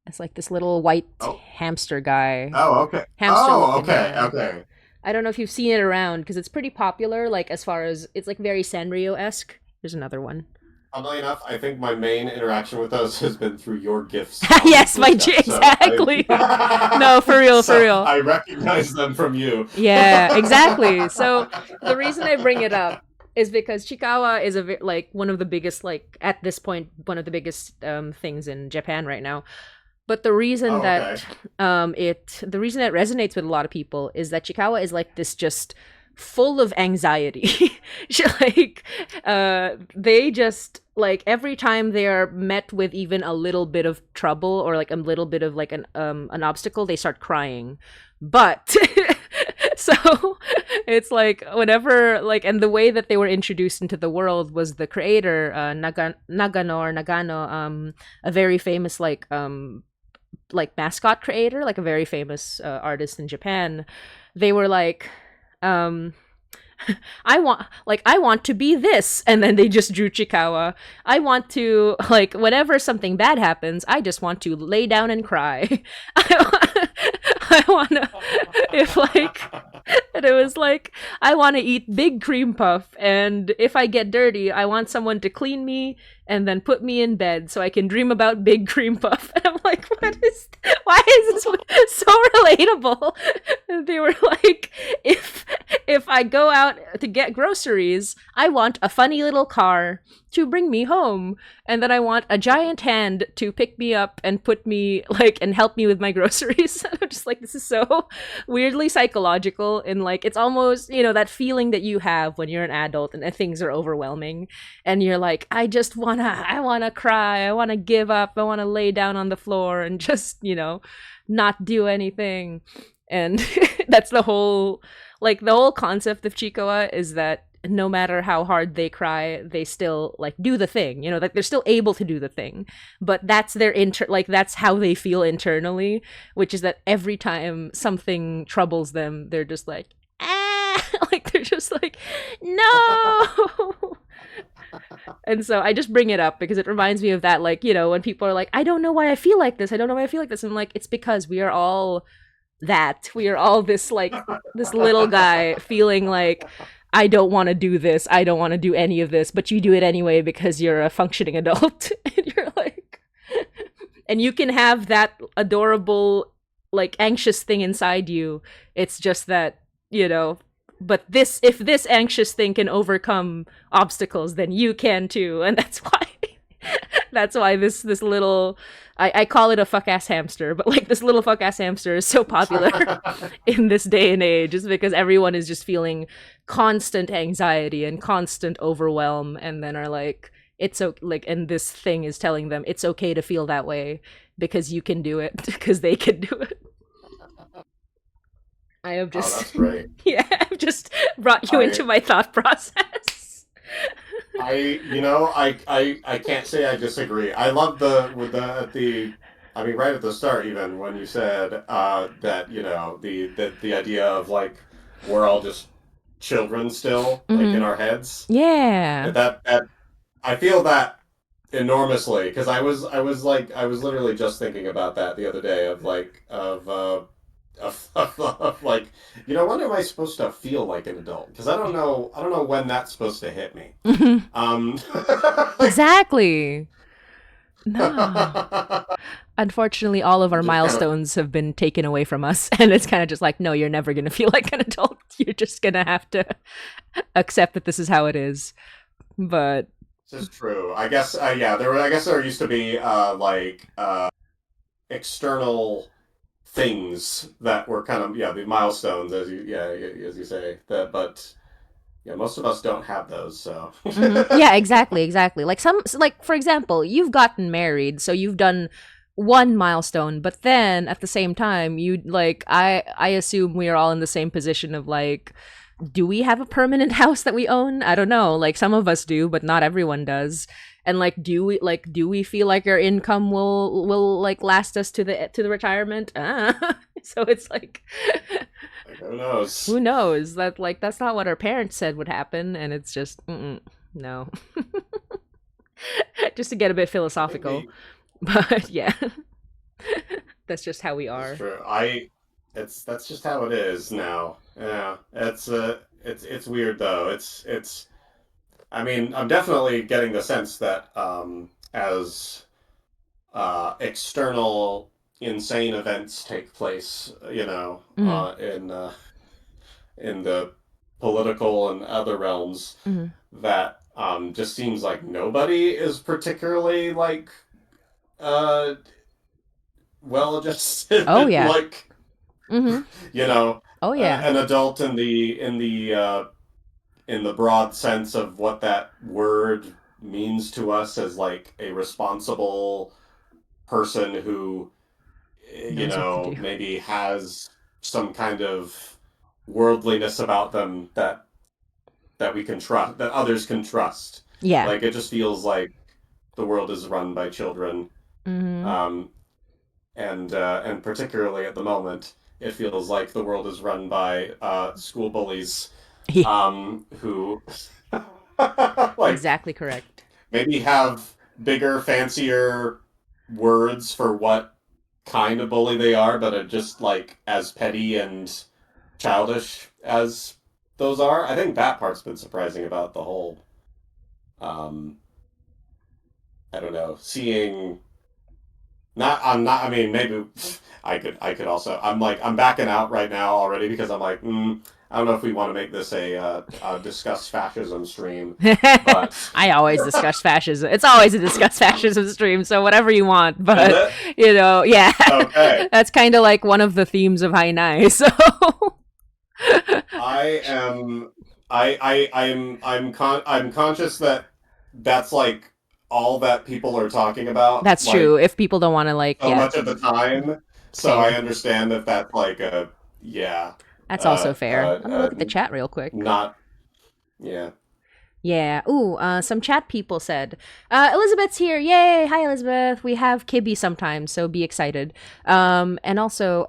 It's like this little white Oh, hamster guy. oh, okay. Hamster Oh, looking, okay, yeah. okay. I don't know if you've seen it around because it's pretty popular. Like as far as it's like very Sanrio esque. Here's another one. Funnily enough, I think my main interaction with those has been through your gifts on Yes, Blue Sky. exactly. No, for real, for So real. I recognize them from you. Yeah, exactly. So the reason I bring it up is because Chikawa is like one of the biggest, like at this point, one of the biggest things in Japan right now. But the reason Oh, okay. that the reason it resonates with a lot of people is that Chikawa is like this just full of anxiety. Like they just like every time they are met with even a little bit of trouble or like a little bit of like an obstacle, they start crying. But so it's like whenever like and the way that they were introduced into the world was the creator Nagano or Nagano, a very famous like mascot creator, like a very famous artist in Japan. They were like, um, I want to be this, and then they just drew Chikawa. I want to like whenever something bad happens, I just want to lay down and cry. I want to if like and it was like, I want to eat big cream puff, and if I get dirty, I want someone to clean me and then put me in bed so I can dream about big cream puff. And I'm like, why is this so relatable? And they were like, if I go out to get groceries, I want a funny little car to bring me home, and then I want a giant hand to pick me up and put me like and help me with my groceries. I'm just like, this is so weirdly psychological, and like it's almost, you know, that feeling that you have when you're an adult and things are overwhelming and you're like, I wanna cry, I wanna give up, I wanna lay down on the floor and just, you know, not do anything. And that's the whole concept of Chikoa is that no matter how hard they cry, they still like do the thing. You know, like they're still able to do the thing. But that's their like that's how they feel internally, which is that every time something troubles them, they're just like, ah, like they're just like, no. And so I just bring it up because it reminds me of that, like, you know, when people are like, I don't know why I feel like this. I don't know why I feel like this. And I'm like, it's because we are all that. We are all this like this little guy feeling like I don't want to do this. I don't want to do any of this, but you do it anyway because you're a functioning adult. And you're like and you can have that adorable like anxious thing inside you. It's just that, you know, but this if this anxious thing can overcome obstacles, then you can too. And that's why that's why this little I call it a fuck ass hamster, but like this little fuck ass hamster is so popular in this day and age is because everyone is just feeling constant anxiety and constant overwhelm, and then are like, it's so like, and this thing is telling them it's okay to feel that way because you can do it because they can do it. I have Oh, just that's great. yeah, I've just brought you into I my thought process. I can't say I disagree. I love the with the at the I mean right at the start even when you said that you know the idea of like we're all just children still like in Mm-hmm. our heads. Yeah. That I feel that enormously because I was literally just thinking about that the other day of like of like you know when am I supposed to feel like an adult because I don't know when that's supposed to hit me. Um, Exactly. No. just Unfortunately, all of our kind of milestones have been taken away from us. And it's kind of just like, no, you're never going to feel like an adult. You're just going to have to accept that this is how it is. But just true. I guess yeah, I guess there used to be external things that were kind of yeah the milestones as you yeah as you say that but yeah most of us don't have those so yeah, exactly, exactly. Like like for example, you've gotten married, so you've done one milestone, but then at the same time, you like I assume we are all in the same position of like, do we have a permanent house that we own? I don't know. Like some of us do, but not everyone does. And like, do we feel like our income will like last us to the retirement? So it's like, like who knows who knows? That like that's not what our parents said would happen, and it's just no. Just to get a bit philosophical, maybe but yeah, that's just how we it's are. true I it's that's just how it is now yeah it's weird though it's I mean, I'm definitely getting the sense that as external insane events take place, Mm-hmm. in the political and other realms, Mm-hmm. that just seems like nobody is particularly like uh, well Oh adjusted, yeah. like Mm-hmm. Oh yeah. an adult in the broad sense of what that word means to us as like a responsible person who Knows what to do. maybe has some kind of worldliness about them that we can trust, that others can trust. Yeah. Like it just feels like the world is run by children, Mm-hmm. um, and particularly at the moment, it feels like the world is run by school bullies, Yeah. who like Exactly correct. maybe have bigger, fancier words for what kind of bully they are, but are just like as petty and childish as those are. I think that part's been surprising about the whole. Um, I don't know, seeing not. I'm not. I mean, maybe I could also. I'm backing out right now already because I'm like, I don't know if we want to make this a discuss fascism stream, but I always discuss fascism. It's always a discuss fascism stream, so whatever you want. is But it yeah, okay? that's kind of like one of the themes of High Nai. So I am. I'm conscious that that's like all that people are talking about, that's true. like If people don't want to, like, so yeah, much of the time. So I fair. understand that that's like a yeah, That's also fair. Let me look at the n- chat real quick. not yeah. Yeah. Ooh, some chat people said, Elizabeth's here. Yay. Hi, Elizabeth. We have Kibby sometimes, so be excited. And also,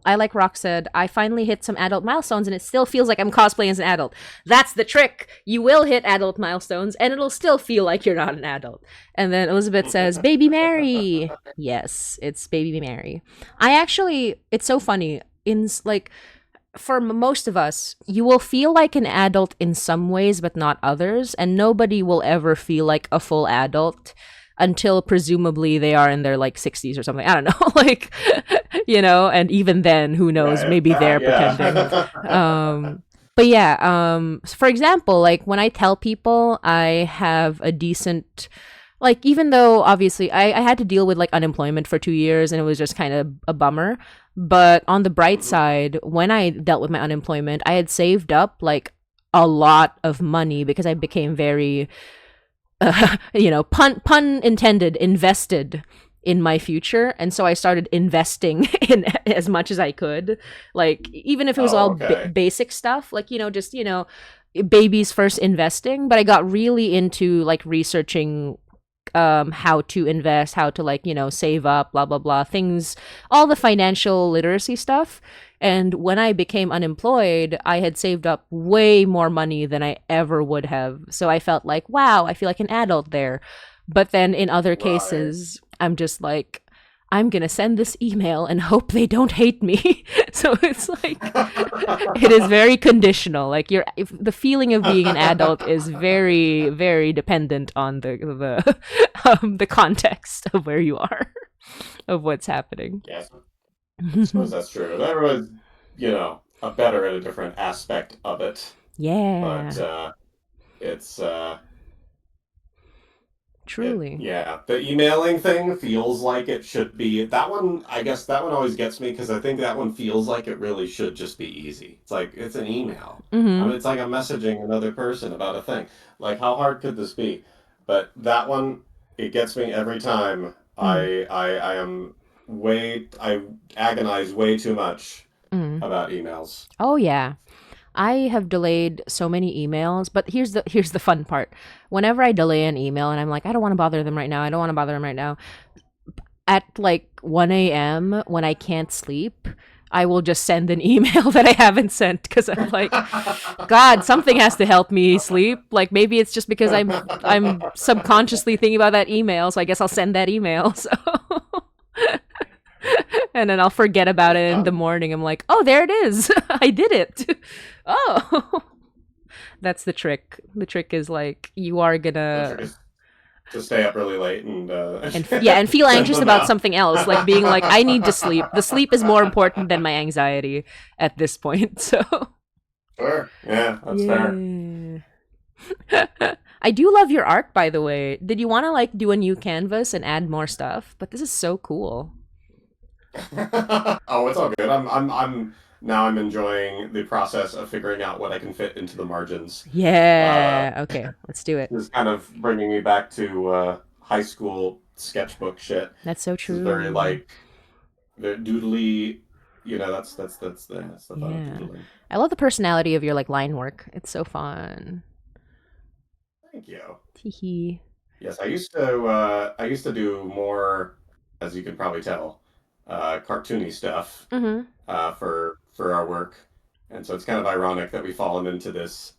I like Rock said, I finally hit some adult milestones and it still feels like I'm cosplaying as an adult. That's the trick. You will hit adult milestones and it'll still feel like you're not an adult. And then Elizabeth says, Baby Mary. Yes, it's Baby Mary. It's so funny. Like, for most of us, you will feel like an adult in some ways, but not others. And nobody will ever feel like a full adult until presumably they are in their like 60s or something. I don't know. Like, and even then, who knows? Right. Maybe they're pretending. Yeah. But yeah, for example, like when I tell people I have a decent, like, even though obviously I had to deal with like unemployment for 2 years and it was just kind of a bummer. But on the bright Mhm. side, when I dealt with my unemployment, I had saved up like a lot of money because I became very, pun intended, invested in my future. And so I started investing in as much as I could. Like, even if it was Oh, all okay. basic stuff, like, just, babies first investing. But I got really into like researching how to invest, how to, like, save up, blah blah blah, things, all the financial literacy stuff. And when I became unemployed, I had saved up way more money than I ever would have. So I felt like, wow, I feel like an adult there. But then in other Right. cases, I'm just like, I'm going to send this email and hope they don't hate me. So it's like, it is very conditional. Like, if the feeling of being an adult is very, very dependent on the context of where you are, of what's happening. Yes, I suppose that's true. There was, a better and a different aspect of it, but Yeah, it's truly. yeah, the emailing thing feels like it should be that one. I guess that one always gets me because I think that one feels like it really should just be easy. It's like it's an email. I Mm-hmm. mean, it's like I'm messaging another person about a thing. Like, how hard could this be? But that one, it gets me every time. Mm. I am I agonize way too much Mm. about emails. Oh yeah. I have delayed so many emails, but here's the fun part. Whenever I delay an email and I'm like, I don't want to bother them right now. I don't want to bother them right now. At like 1 a.m. when I can't sleep, I will just send an email that I haven't sent because I'm like, God, something has to help me sleep. Like, maybe it's just because I'm subconsciously thinking about that email, so I guess I'll send that email. So and then I'll forget about it in the morning. I'm like, oh, there it is. I did it. Oh. That's the trick. The trick is like you are The trick gonna is to stay up really late and yeah, and feel send anxious them about out. something else, like being like, I need to sleep. The sleep is more important than my anxiety at this point. So Sure. Yeah, that's fair. yeah. I do love your art, by the way. Did you want to like do a new canvas and add more stuff? But this is so cool. Oh, it's all good. I'm now I'm enjoying the process of figuring out what I can fit into the margins. Uh, Yeah. Okay, let's do it. this is kind of bringing me back to high school sketchbook shit. That's so This is very true. like the doodly. That's the fun of Yeah. doodling. I love the personality of your like line work. It's so fun. Thank you. Teehee. Yes, I used to do more, as you can probably tell, cartoony stuff Mm-hmm. for our work, and so it's kind of ironic that we've fallen into this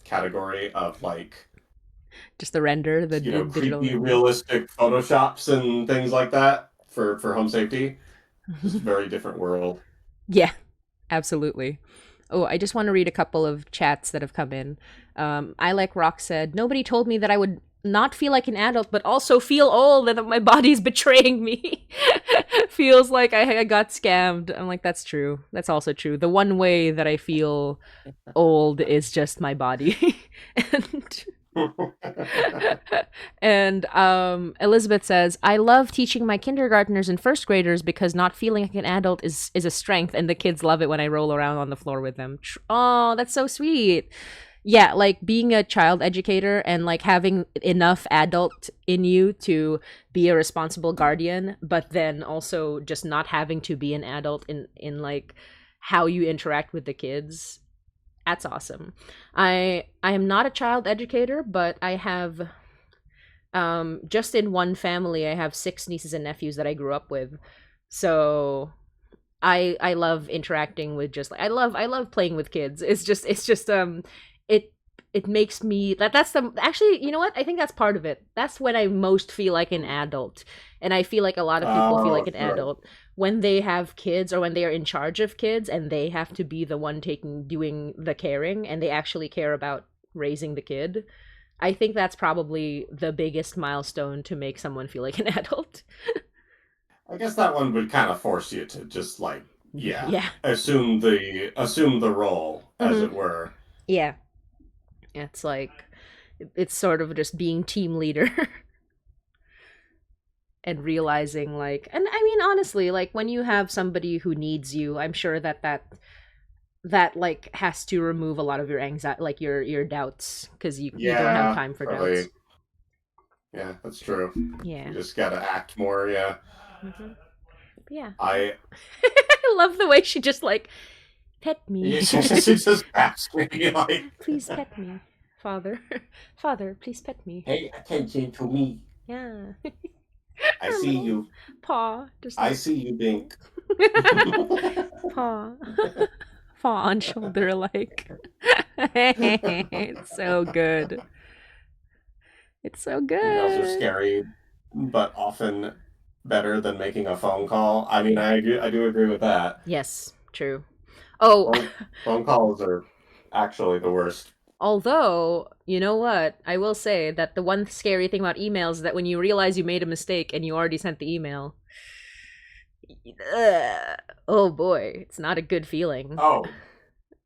category of like Just the render, the digital creepy, render. realistic photoshops and things like that for home safety. Just a very different world. Yeah, absolutely. Oh, I just want to read a couple of chats that have come in. I Like Rock said, nobody told me that I would not feel like an adult, but also feel old and that my body's betraying me. Feels like I got scammed. I'm like, that's true. That's also true. The one way that I feel old is just my body. and and Elizabeth says, I love teaching my kindergartners and first graders because not feeling like an adult is a strength, and the kids love it when I roll around on the floor with them. Oh, that's so sweet. Yeah, like being a child educator and like having enough adult in you to be a responsible guardian, but then also just not having to be an adult in like how you interact with the kids. That's awesome. I am not a child educator, but I have just in one family I have six nieces and nephews that I grew up with. So I love interacting with just like I love playing with kids. It's just it it makes me that's the actually, you know what? I think that's part of it. That's when I most feel like an adult. And I feel like a lot of people feel Oh, like an sure. adult when they have kids or when they are in charge of kids and they have to be the one taking doing the caring and they actually care about raising the kid. I think that's probably the biggest milestone to make someone feel like an adult. I guess that one would kind of force you to just like, yeah, Yeah. assume the role, as Hmm. it were. Yeah. It's like it's sort of just being team leader and realizing like, and I mean honestly, like when you have somebody who needs you, I'm sure that like has to remove a lot of your anxiety, like your doubts, because you don't have Yeah, time for doubts. probably. Yeah, that's true. You Yeah. just gotta act more. Yeah, Hmm. Yeah. I. I love the way she just like pet me. She just grabs me like, Please pet me, father. Father, please pet me. "Pay attention to me. Yeah. I Her see little you. paw, just I like see you, Bink." paw, paw on shoulder, like. It's so good. It's so Emails are good. scary, but often better than making a phone call. I mean, I do agree with that. Yes, true. Oh, Phone calls are actually the worst. although, you know what? I will say that the one scary thing about emails is that when you realize you made a mistake and you already sent the email, ugh, oh boy, it's not a good feeling. Oh,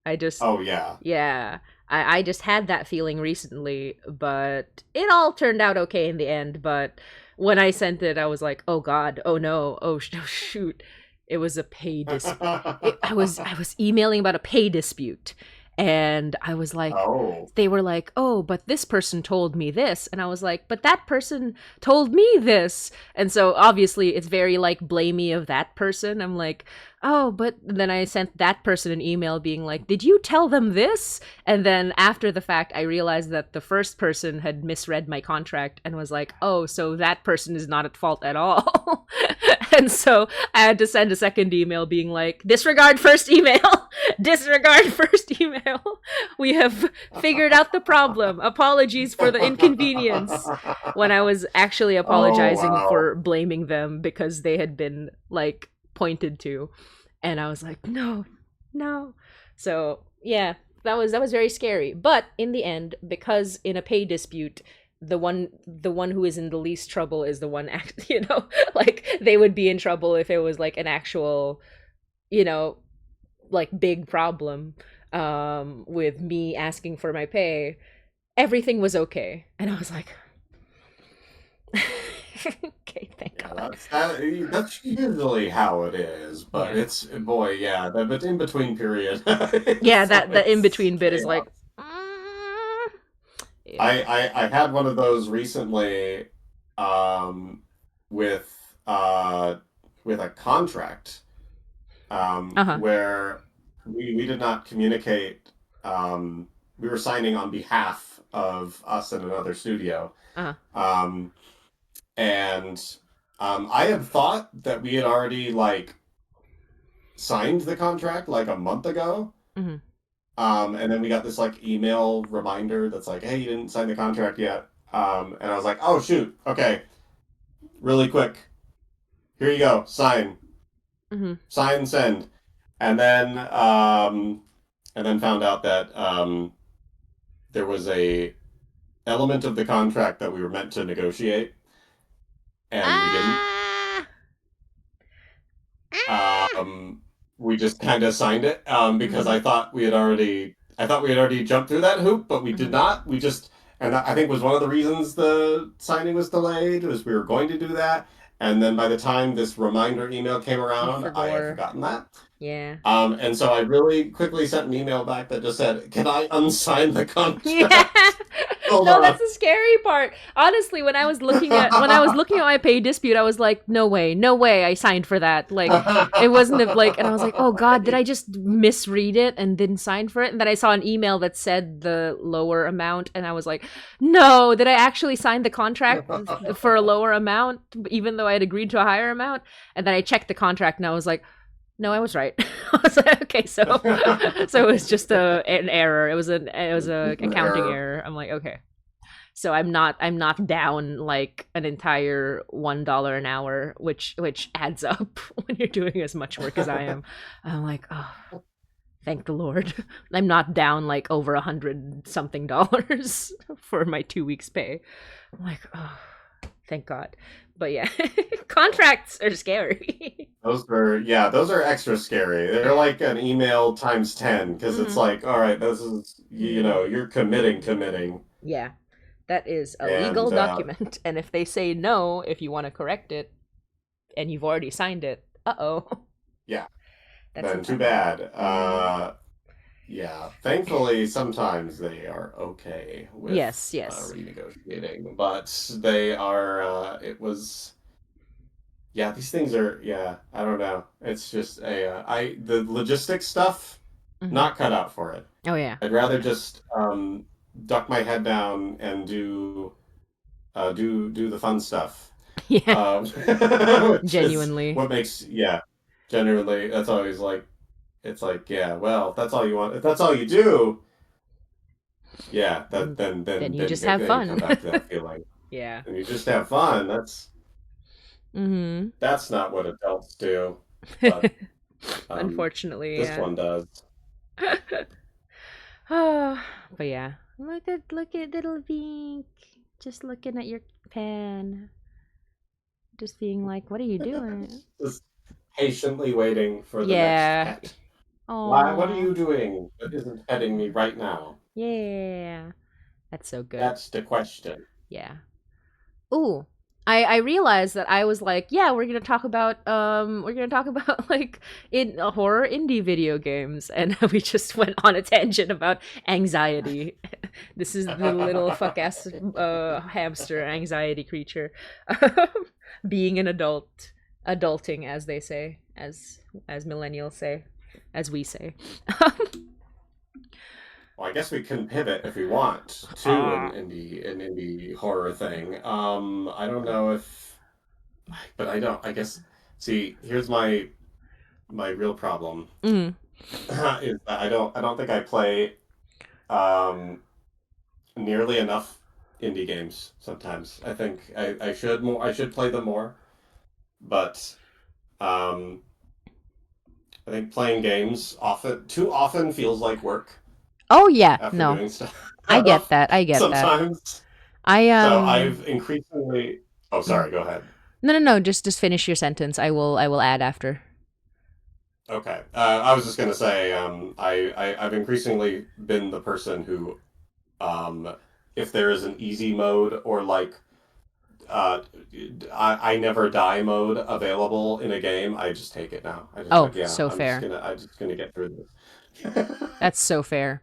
I just, oh yeah. yeah, I just had that feeling recently, but it all turned out okay in the end. But when I sent it, I was like, oh god, oh no, oh, oh shoot, it was a pay I was emailing about a pay dispute, and I was like, Oh. they were like, oh, but this person told me this, and I was like, but that person told me this, and so obviously it's very like blamey of that person. I'm like, oh, but then I sent that person an email being like, did you tell them this? And then after the fact, I realized that the first person had misread my contract and was like, oh, so that person is not at fault at all. And so I had to send a second email being like, disregard first email, disregard first email. We have figured out the problem. Apologies for the inconvenience. When I was actually Oh apologizing wow. for blaming them because they had been like pointed to. And I was like, no, no. So, yeah. that was very scary. But in the end, because in a pay dispute, the one who is in the least trouble is the one like they would be in trouble if it was like an actual, you know, like big problem with me asking for my pay. Everything was okay. And I was like, okay, thank Yeah, God. that's usually how it is, but Yeah. it's boy, yeah, the but in between period, Yeah, it's that the in always between bit is like, chaos. mm, yeah. I had one of those recently, um, with uh with a contract, Uh-huh. where we did not communicate. We were signing on behalf of us and another studio, Uh-huh. um, and I had thought that we had already like signed the contract like a month ago. Hmm. And then we got this like email reminder that's like, hey, you didn't sign the contract yet. And I was like, oh shoot, okay, really quick. Here you go, sign, Hmm. sign, send. And then found out that there was a element of the contract that we were meant to negotiate, and we didn't. Ah! Ah! Um, we just kind of signed it because Hmm. I thought we had already jumped through that hoop, but we did Hmm. not. We just and I think was one of the reasons the signing was delayed was we were going to do that, and then by the time this reminder email came You around, I had forgot. forgotten that. Yeah. And so I really quickly sent an email back that just said, "Can I unsign the Yeah. contract? Hold No, on." that's the scary part. Honestly, when I was looking at my pay dispute, I was like, no way, no way I signed for that. Like it wasn't like, and I was like, oh God, did I just misread it and didn't sign for it? And then I saw an email that said the lower amount, and I was like, no, did I actually sign the contract for a lower amount, even though I had agreed to a higher amount? And then I checked the contract, and I was like, no, I was right. I was like, okay, so it was just an error. It was a accounting Error. error. I'm like, okay. So I'm not down like an entire $1 an hour, which adds up when you're doing as much work as I am. I'm like, oh, thank the Lord. I'm not down like over 100 something dollars for my 2 weeks pay. I'm like, oh, thank God. But yeah, contracts are scary. Those are extra scary. They're like an email times 10 because it's Hmm. like, all right, this is, Hmm. you're committing. Yeah, that is a legal And document. And if they say no, if you want to correct it and you've already signed it, uh-oh, yeah, that's a then too problem. bad. Hmm. Yeah, thankfully, sometimes they are okay with Yes, yes. renegotiating, but they are, yeah, these things are, yeah, I don't know. It's just the logistics stuff, Hmm. not cut out for it. Oh yeah. I'd rather just duck my head down and do the fun stuff, Yeah, which is genuinely. what makes yeah. Generally, that's always like it's like yeah. Well, if that's all you want. If that's all you do, yeah. That then then then then you then just have then you come fun. back to that feeling, Yeah. and you just have fun. Hmm. That's not what adults do, but um, Unfortunately, this yeah. one does. Oh, but yeah. Look at little Vink. Just looking at your pen. Just being like, what are you doing? Just patiently waiting for the next Yeah. pet. Why? What are Oh, you doing that isn't petting me right now? yeah. That's so good. That's the question. Yeah. Ooh. I realized that I was like, yeah, we're gonna talk about like in horror indie video games, and we just went on a tangent about anxiety. This is the little fuck ass hamster anxiety creature, being an adult, adulting as they say, as millennials say, as we say. Well, I guess we can pivot if we want to Ah. an indie horror thing. I don't know if, but I don't. I guess. See, here's my real problem Mm. is that I don't think I play um nearly enough indie games. Sometimes I think I should more. I should play them more, but um I think playing games often too often feels like work. Oh yeah, after no. doing stuff I get that. I get that. sometimes. I So I've increasingly. Oh, mhm. sorry. Go ahead. No, no, no, just finish your sentence. I will add after. Okay. I was just gonna say, I've increasingly been the person who, if there is an easy mode or like, uh, I never die mode available in a game, I just take it now. I just Oh, like, yeah, so fair. I'm just gonna get through this. That's so fair.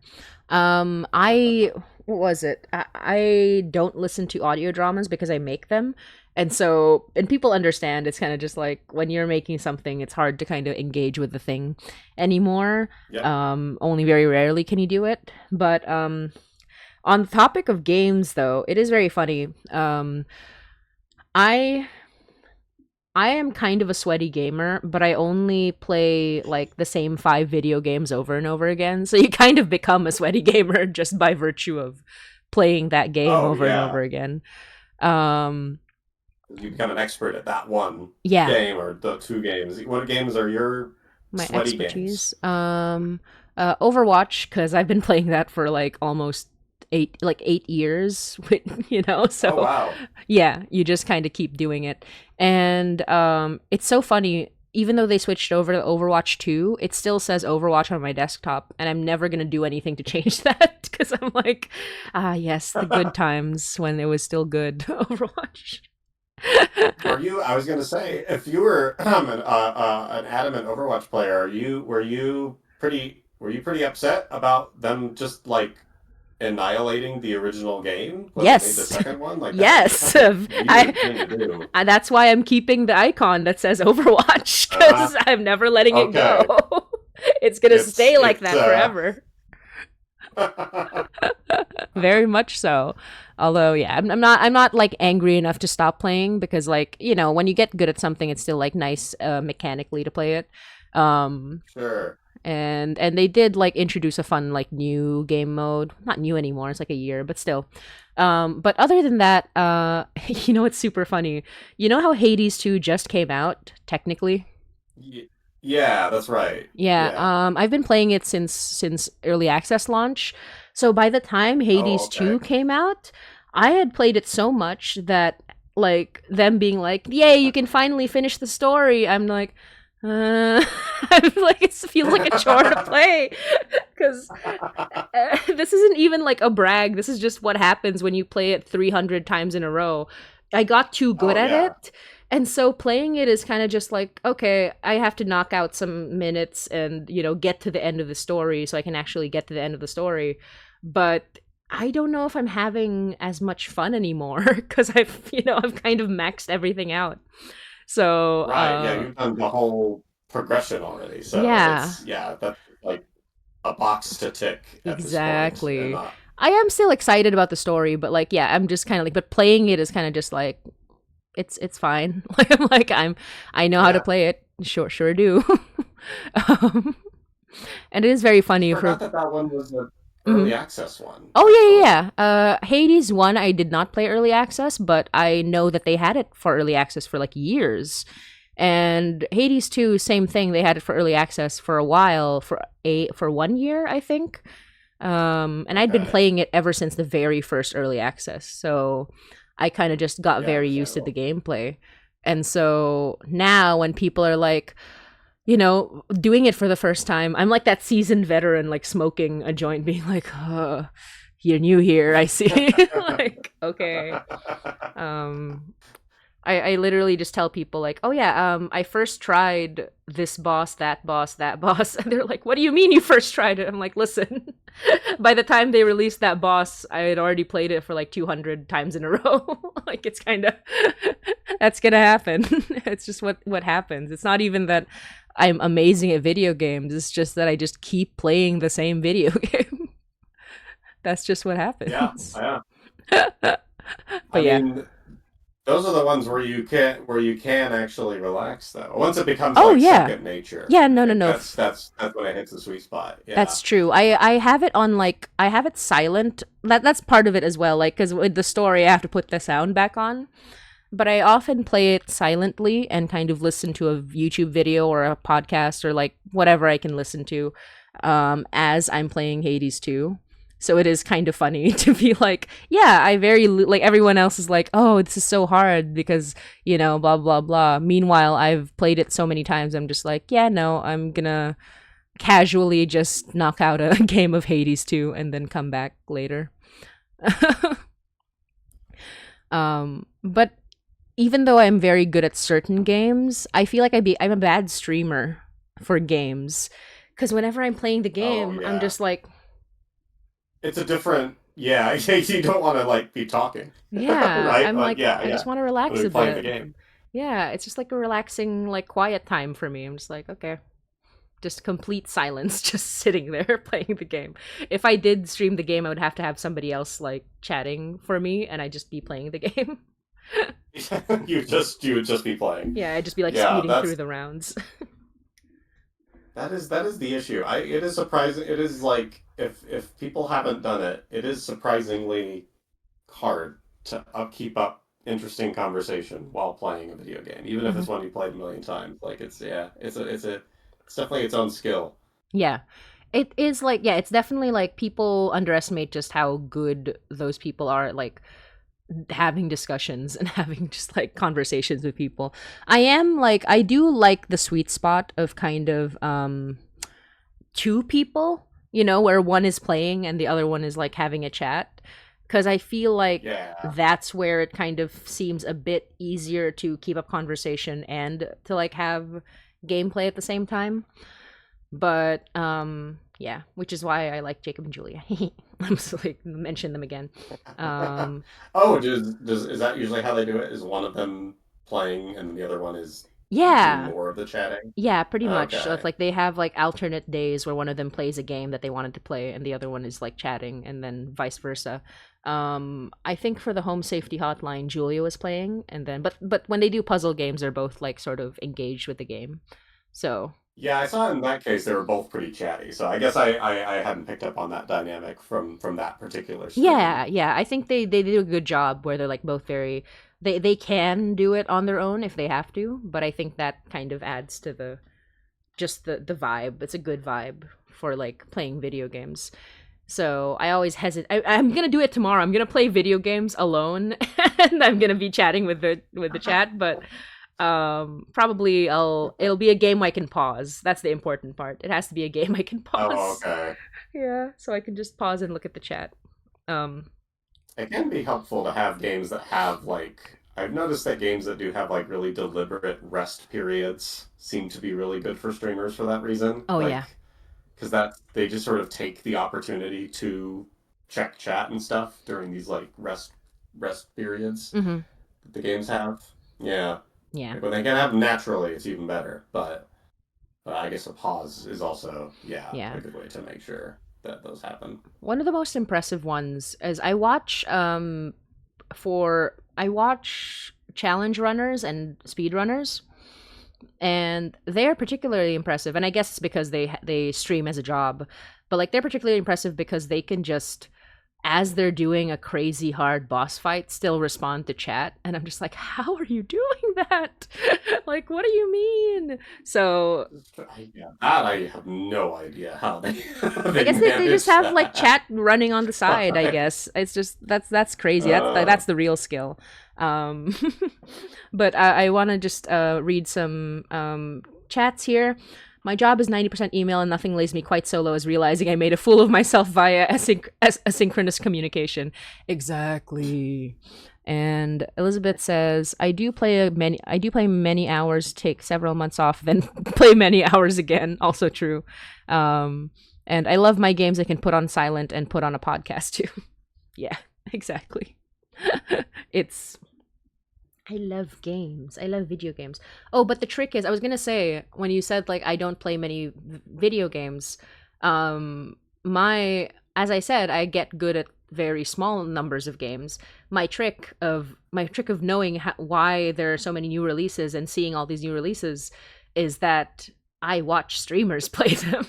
I what was it? I don't listen to audio dramas because I make them. And so, and people understand it's kind of just like when you're making something, it's hard to kind of engage with the thing anymore. Yep. Only very rarely can you do it. But on the topic of games, though, it is very funny. I I am kind of a sweaty gamer, but I only play like the same 5 video games over and over again. So you kind of become a sweaty gamer just by virtue of playing that game Oh over and yeah. over again. Um, You become an expert at that one yeah, game or the two games. What games are your my sweaty games? expertise. Overwatch because I've been playing that for like almost 8 years. Oh So wow. yeah, you just kind of keep doing it. And it's so funny. Even though they switched over to Overwatch 2, it still says Overwatch on my desktop, and I'm never going to do anything to change that because I'm like, ah, yes, the good times when it was still good Overwatch. Were you? I was going to say, if you were an adamant Overwatch player, were you pretty upset about them just like annihilating the original game when they made the Yes. second one? Like Yes. that's a weird thing to do. That's why I'm keeping the icon that says Overwatch Uh, because I'm never letting it go. okay, It's going to stay like it's that forever. uh Very much so. Although, yeah, I'm not like angry enough to stop playing because, like, when you get good at something, it's still like nice mechanically to play it. Um, sure. and they did like introduce a fun like new game mode. Not new anymore; it's like a year, but still. But other than that, it's super funny. You know how Hades 2 just came out technically? Y- yeah, that's right. Yeah, Yeah. I've been playing it since early access launch. So by the time Oh, Hades okay. 2 came out, I had played it so much that like them being like, "Yay, you can finally finish the story." I'm like, I'm like it feels like a chore to play cuz this isn't even like a brag. This is just what happens when you play it 300 times in a row. I got too good Oh at yeah. it. And so playing it is kind of just like, okay, I have to knock out some minutes and, get to the end of the story so I can actually get to the end of the story. But I don't know if I'm having as much fun anymore because I've kind of maxed everything out. So, Right. Yeah, you've done the whole progression already. So yeah, it's yeah, that's like a box to tick at this point. And exactly. I am still excited about the story, but like, yeah, I'm just kind of like, but playing it is kind of just like, it's fine. Like I know how to yeah, play it. Sure do. um, and it is very I funny for. forgot that that one was the early Mhm. access one, Oh yeah, actually. yeah, yeah. Hades 1 I did not play early access, but I know that they had it for early access for like years. And Hades 2 same thing, they had it for early access for a while for 1 year, I think. And I'd been Okay. playing it ever since the very first early access. So I kind of just got Yeah, very used to the understandable. gameplay. And so now when people are like, doing it for the first time, I'm like that seasoned veteran, like smoking a joint, being like, you're new here, I see. Like, okay. Um, I literally just tell people like, oh yeah, I first tried this boss, that boss, that boss, and they're like, what do you mean you first tried it? I'm like, listen, by the time they released that boss, I had already played it for like 200 times in a row. Like it's kind of that's gonna happen. It's just what happens. It's not even that I'm amazing at video games. It's just that I just keep playing the same video game. That's just what Yeah, happens. yeah. But I yeah. mean, those are the ones where you can actually relax though. Once it becomes Oh like yeah. second nature, Yeah, I no, no, think no. that's when it hits the sweet spot. Yeah. That's true. I have it on like I have it silent. That's part of it as well. Like because with the story, I have to put the sound back on. but I often play it silently and kind of listen to a YouTube video or a podcast or like whatever I can listen to as I'm playing Hades 2. So it is kind of funny to be like, yeah, like everyone else is like, oh, this is so hard because, blah, blah, blah. Meanwhile, I've played it so many times. I'm just like, yeah, no, I'm gonna casually just knock out a game of Hades 2 and then come back later. But even though I'm very good at certain games, I feel like I'm a bad streamer for games because whenever I'm playing the Oh game, I'm yeah, just like, it's a different. Yeah, you don't want to like be talking, yeah, right? I'm But like, yeah, I yeah, just want to when relax a you're playing the bit. game. Yeah, it's just like a relaxing, like quiet time for me. I'm just like, okay, just complete silence, just sitting there playing the game. If I did stream the game, I would have to have somebody else like chatting for me, and I'd just be playing the game. You would just be playing. Yeah, I'd just be like Yeah, speeding through the rounds. that is the issue. It is surprising. It is like if people haven't done it, it is surprisingly hard to keep up interesting conversation while playing a video game, even if Hmm. it's one you played a million times. Like it's definitely its own skill. Yeah. It is like, yeah, it's definitely like people underestimate just how good those people are at like having discussions and having just like conversations with people. I do like the sweet spot of kind of two people, where one is playing and the other one is like having a chat. Because I feel like Yeah. that's where it kind of seems a bit easier to keep up conversation and to like have gameplay at the same time. But yeah, which is why I like Jacob and Julia. I'm just like mention them again. Um Oh, is that usually how they do it? Is one of them playing and the other one is doing yeah, more of the chatting? yeah, pretty much. So it's Okay. like they have like alternate days where one of them plays a game that they wanted to play and the other one is like chatting and then vice versa. I think for the home safety hotline Julia was playing and then but when they do puzzle games they're both like sort of engaged with the game. So Yeah, I saw in that case they were both pretty chatty, so I guess I hadn't picked up on that dynamic from that particular stream. yeah, yeah. I think they do a good job where they're like both very they can do it on their own if they have to, but I think that kind of adds to the just the vibe. It's a good vibe for like playing video games. So I always hesitate. I'm gonna do it tomorrow. I'm gonna play video games alone, and I'm gonna be chatting with the chat. But probably it'll be a game I can pause. That's the important part. It has to be a game I can Oh, pause. okay. Yeah, so I can just pause and look at the chat. Um, It can be helpful to have games that have like I've noticed that games that do have like really deliberate rest periods seem to be really good for streamers for that reason. oh yeah. Like because that they just sort of take the opportunity to check chat and stuff during these like rest periods Mm-hmm. that the games have. Yeah. Yeah. Like when they can happen naturally, it's even better. But I guess a pause is also yeah Yeah. a good way to make sure that those happen. One of the most impressive ones is I watch challenge runners and speed runners, and they're particularly impressive. And I guess it's because they stream as a job, but like they're particularly impressive because they can just as they're doing a crazy hard boss fight still respond to chat, and I'm just like, how are you doing that? Like, what do you mean? So Yeah, that I have no idea how they I they guess they just manage have like that. chat running on the side, I guess. It's just that's crazy. That's Uh, the real skill. Um but I want to just read some chats here. My job is 90% email and nothing lays me quite so low as realizing I made a fool of myself via asynchronous communication. Exactly. And Elizabeth says, I do play many hours, take several months off, then play many hours again. Also true. And I love my games I can put on silent and put on a podcast too. Yeah, exactly. it's I love games. I love video games. Oh, but the trick is, I was gonna say when you said like I don't play many video games, my as I said, I get good at very small numbers of games. My trick of knowing why there are so many new releases and seeing all these new releases is that I watch streamers play them.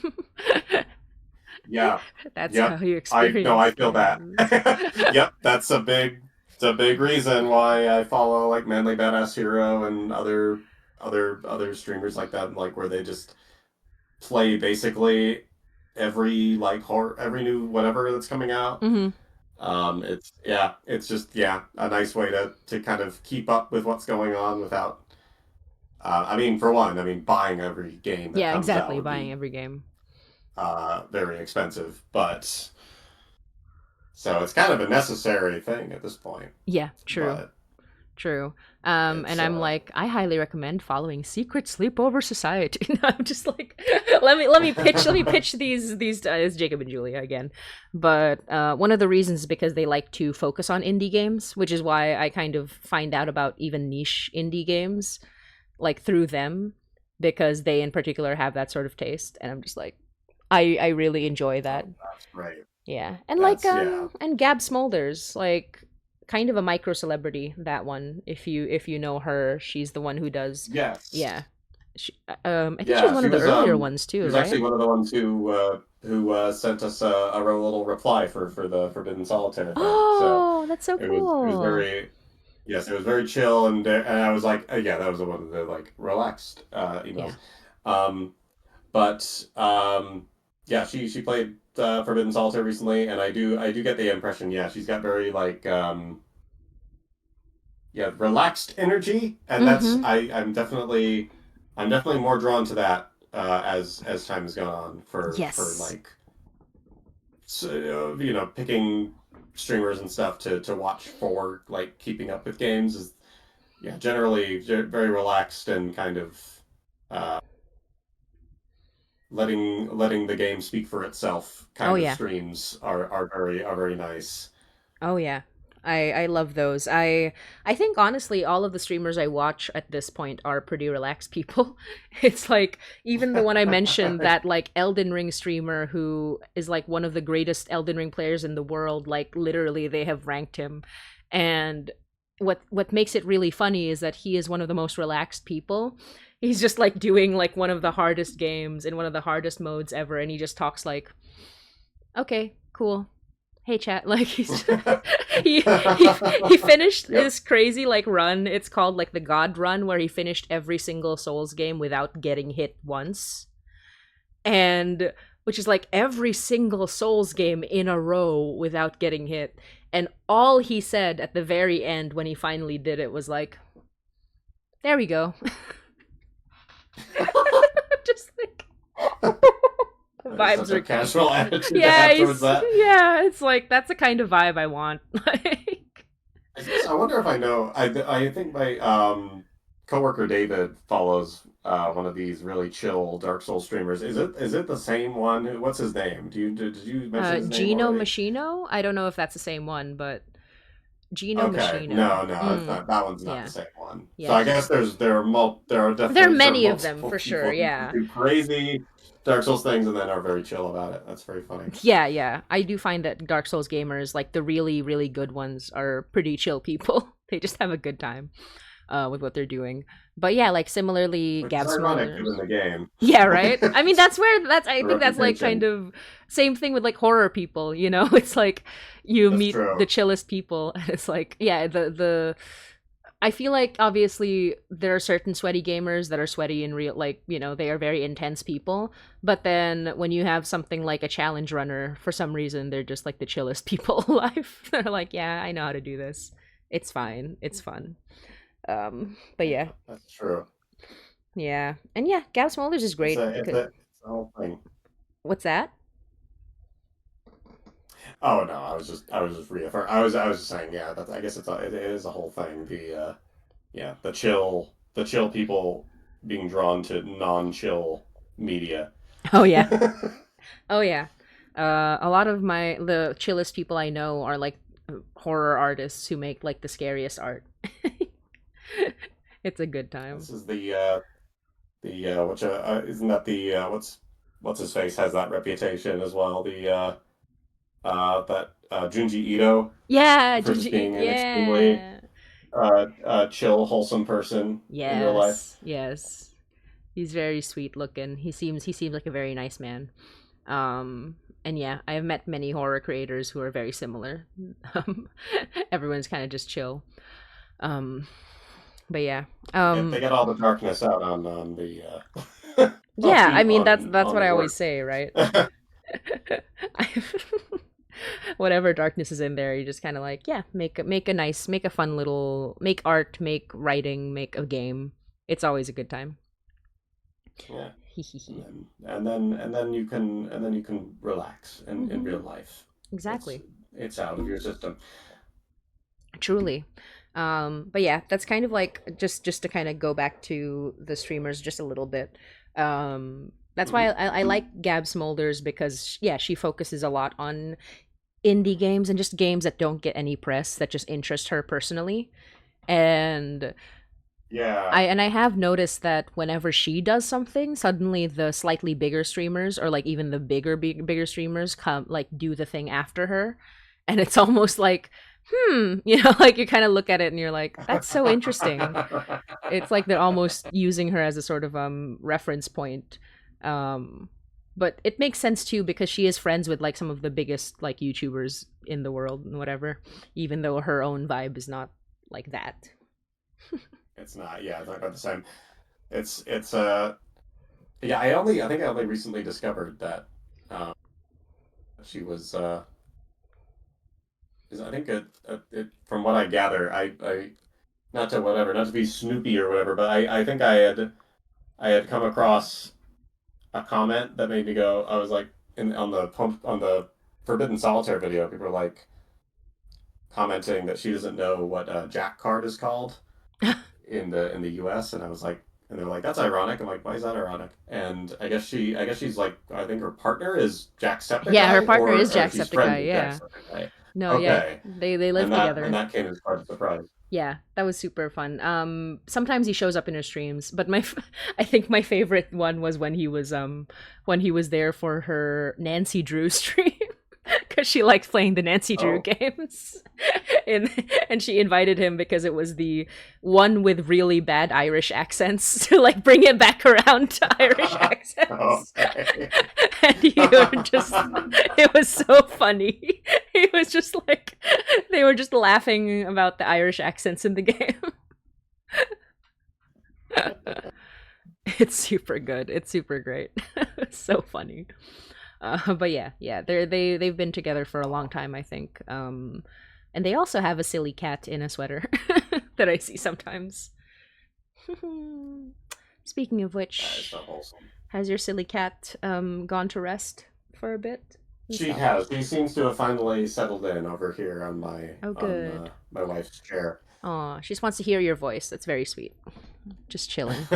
yeah, That's how yep. you I no, experience I feel that. games. Yep, that's a big. it's a big reason why I follow like Manly Badass Hero and other streamers like that, like where they just play basically every like horror, every new whatever that's coming out. Hmm. It's yeah, it's just yeah, a nice way to kind of keep up with what's going on without. I mean, for one, I mean, buying every game that Yeah, comes out exactly. would Buying be every game. very expensive, but so it's kind of a necessary thing at this point. Yeah, true. But True. it's And I'm like, I highly recommend following Secret Sleepover Society. And I'm just like, let me pitch these it's Jacob and Julia again. But one of the reasons is because they like to focus on indie games, which is why I kind of find out about even niche indie games like through them because they in particular have that sort of taste, and I'm just like, I really enjoy that. oh, that's great. Yeah. And like That's yeah. and Gab Smolders, like kind of a micro celebrity, that one. If you know her, she's the one who does, Yes. yeah. She, I think she was Yeah, one of the earlier ones she too, was actually right? one of the ones who sent us a little reply for the Forbidden Solitaire thing. So Oh, that's so it was cool. very yes, it was very chill and I was like yeah, that was the one of the like relaxed Yeah. emails. Um, but yeah, she played Forbidden Solitaire recently, and I do get the impression yeah, she's got very like yeah, relaxed energy, and that's Mm-hmm. I'm definitely more drawn to that as time has gone on for Yes. like so, picking streamers and stuff to watch for like keeping up with games is yeah generally very relaxed and kind of uh, letting the game speak for itself Oh kind of yeah. streams are very nice. Oh yeah. I love those. I think honestly all of the streamers I watch at this point are pretty relaxed people. It's like even the one I mentioned, that like Elden Ring streamer who is like one of the greatest Elden Ring players in the world, like literally they have ranked him. And what makes it really funny is that he is one of the most relaxed people. He's just like doing like one of the hardest games in one of the hardest modes ever, and he just talks like, "Okay, cool. Hey chat." Like he he finished Yep. this crazy like run. It's called like the God run, where he finished every single Souls game without getting hit once. And which is like every single Souls game in a row without getting hit. And all he said at the very end when he finally did it was like, "There we go." Just like There's vibes such a are casual attitude to yeah, have towards that. yeah, it's like that's the kind of vibe I want. Like I wonder if I know. I think my coworker David follows one of these really chill Dark Souls streamers. Is it the same one? What's his name? Did you mention his name Gino already? Machino. I don't know if that's the same one, but Gino Okay, Machino. no, it's not. That one's not the Yeah, same one. So yeah. I guess There are there are many of them multiple for sure. people who Yeah, do crazy Dark Souls things and then are very chill about it. That's very funny. yeah, yeah. I do find that Dark Souls gamers, like the really, really good ones, are pretty chill people. They just have a good time with what they're doing. But yeah, like similarly, Which is Gab ironic given Smolders. the game. Yeah, right. I mean, that's where that's. I The think that's like kind reputation. of same thing with like horror people. You know, it's like you That's meet the true. chillest people, and it's like yeah, the. I feel like obviously there are certain sweaty gamers that are sweaty in real, like they are very intense people. But then when you have something like a challenge runner, for some reason they're just like the chillest people alive. They're like, yeah, I know how to do this. It's fine. It's fun. But Yeah, yeah, that's true. yeah, and yeah, Gab Smolders is It's great. a it's a it's a whole thing. What's that? Oh no, I was just reaffirming. I was just saying, yeah. That's I guess it is a whole thing. Yeah, the chill people being drawn to non-chill media. Oh yeah. Oh yeah. A lot of the chillest people I know are like horror artists who make like the scariest art. It's a good time. This is the which isn't that the what's his face has that reputation as well. The that Junji Ito Yeah, for just Junji. being an extremely Yeah. chill, wholesome person in real life. Yes. Yes. He's very sweet looking. He seems like a very nice man. Um And yeah, I have met many horror creators who are very similar. Um, everyone's kind of just chill. Um, but yeah, They get all the darkness out on the yeah. I mean, that's on what the I always work. say, right? Whatever darkness is in there, you just kind of like, yeah, make a nice, make a fun little, make art, make writing, make a game. It's always a good time. Yeah. And then you can relax in Hmm. real life. It's Exactly. it's out of your system. Truly. But yeah, that's kind of like just to kind of go back to the streamers just a little bit. That's why Hmm. I like Gab Smolders because yeah, she focuses a lot on indie games and just games that don't get any press that just interest her personally. And Yeah. I have noticed that whenever she does something, suddenly the slightly bigger streamers or like even the bigger streamers come like do the thing after her, and it's almost like like you kind of look at it and you're like, that's so interesting. It's like they're almost using her as a sort of reference point. Um, but it makes sense too because she is friends with like some of the biggest like YouTubers in the world and whatever, even though her own vibe is not like that. It's not. Yeah, it's not quite the same. It's yeah. I think I only recently discovered that um, she was is I think from what I gather, I not to be Snoopy or whatever, but I think I had come across a comment that made me go. I was like in on the Forbidden Solitaire video. People were like commenting that she doesn't know what a Jack card is called in the U.S. and I was like, and they're like, that's ironic. I'm like, why is that ironic? And I guess she's like, I think her partner is Yeah, her Jacksepticeye, partner is or she's friends Jacksepticeye. with Yeah. Jacksepticeye. No, yeah, Okay, they live and together. that came as quite a surprise. Yeah, that was super fun. Sometimes he shows up in her streams, but I think my favorite one was when he was there for her Nancy Drew stream because she likes playing the Nancy Drew Oh, games, and she invited him because it was the one with really bad Irish accents to like bring it back around to Irish accents. okay. And you were just it was so funny. He was just like they were just laughing about the Irish accents in the game. It's super good. It's super great. It's so funny. But yeah, yeah, they've been together for a long time, I think. And they also have a silly cat in a sweater that I see sometimes. Speaking of That is which, so wholesome. has your silly cat gone to rest for a bit and She stuff? has. She seems to have finally settled in over here Oh, good. my wife's chair. Aw, she just wants to hear your voice. That's very sweet. Just chilling.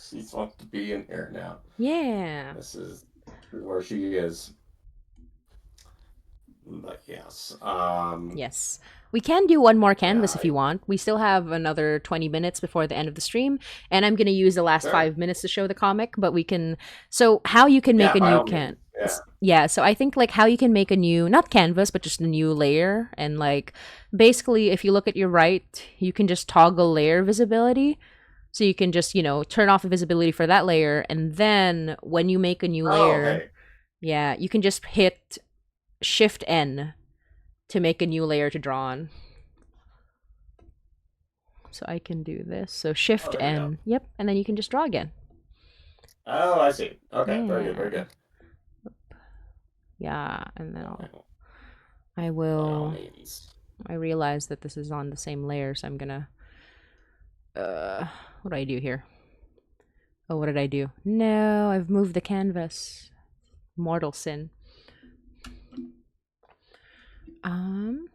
She wants to be in here now. Yeah. This is where she is. But yes, Yes. We can do one more yeah, canvas if you want. We still have another 20 minutes before the end of the stream, and I'm going to use the last sure, 5 minutes to show the comic, but we can. So, how you can make yeah, a by new all means, can. yeah. Yeah, so I think like how you can make a new, not canvas, but just a new layer. And like basically, if you look at your right, you can just toggle layer visibility. So you can just, turn off the visibility for that layer. And then when you make a new Oh, layer, okay, yeah, you can just hit Shift N to make a new layer to draw on. So I can do this. So oh, Shift there we go. N. Yep. And then you can just draw again. Oh, I see. Okay, very good, very Yeah. good. Yeah. And then Okay, I by all will. means. I realize that this is on the same layer, so I'm gonna. What do I do here? Oh, what did I do? No, I've moved the canvas. Mortal sin. I'm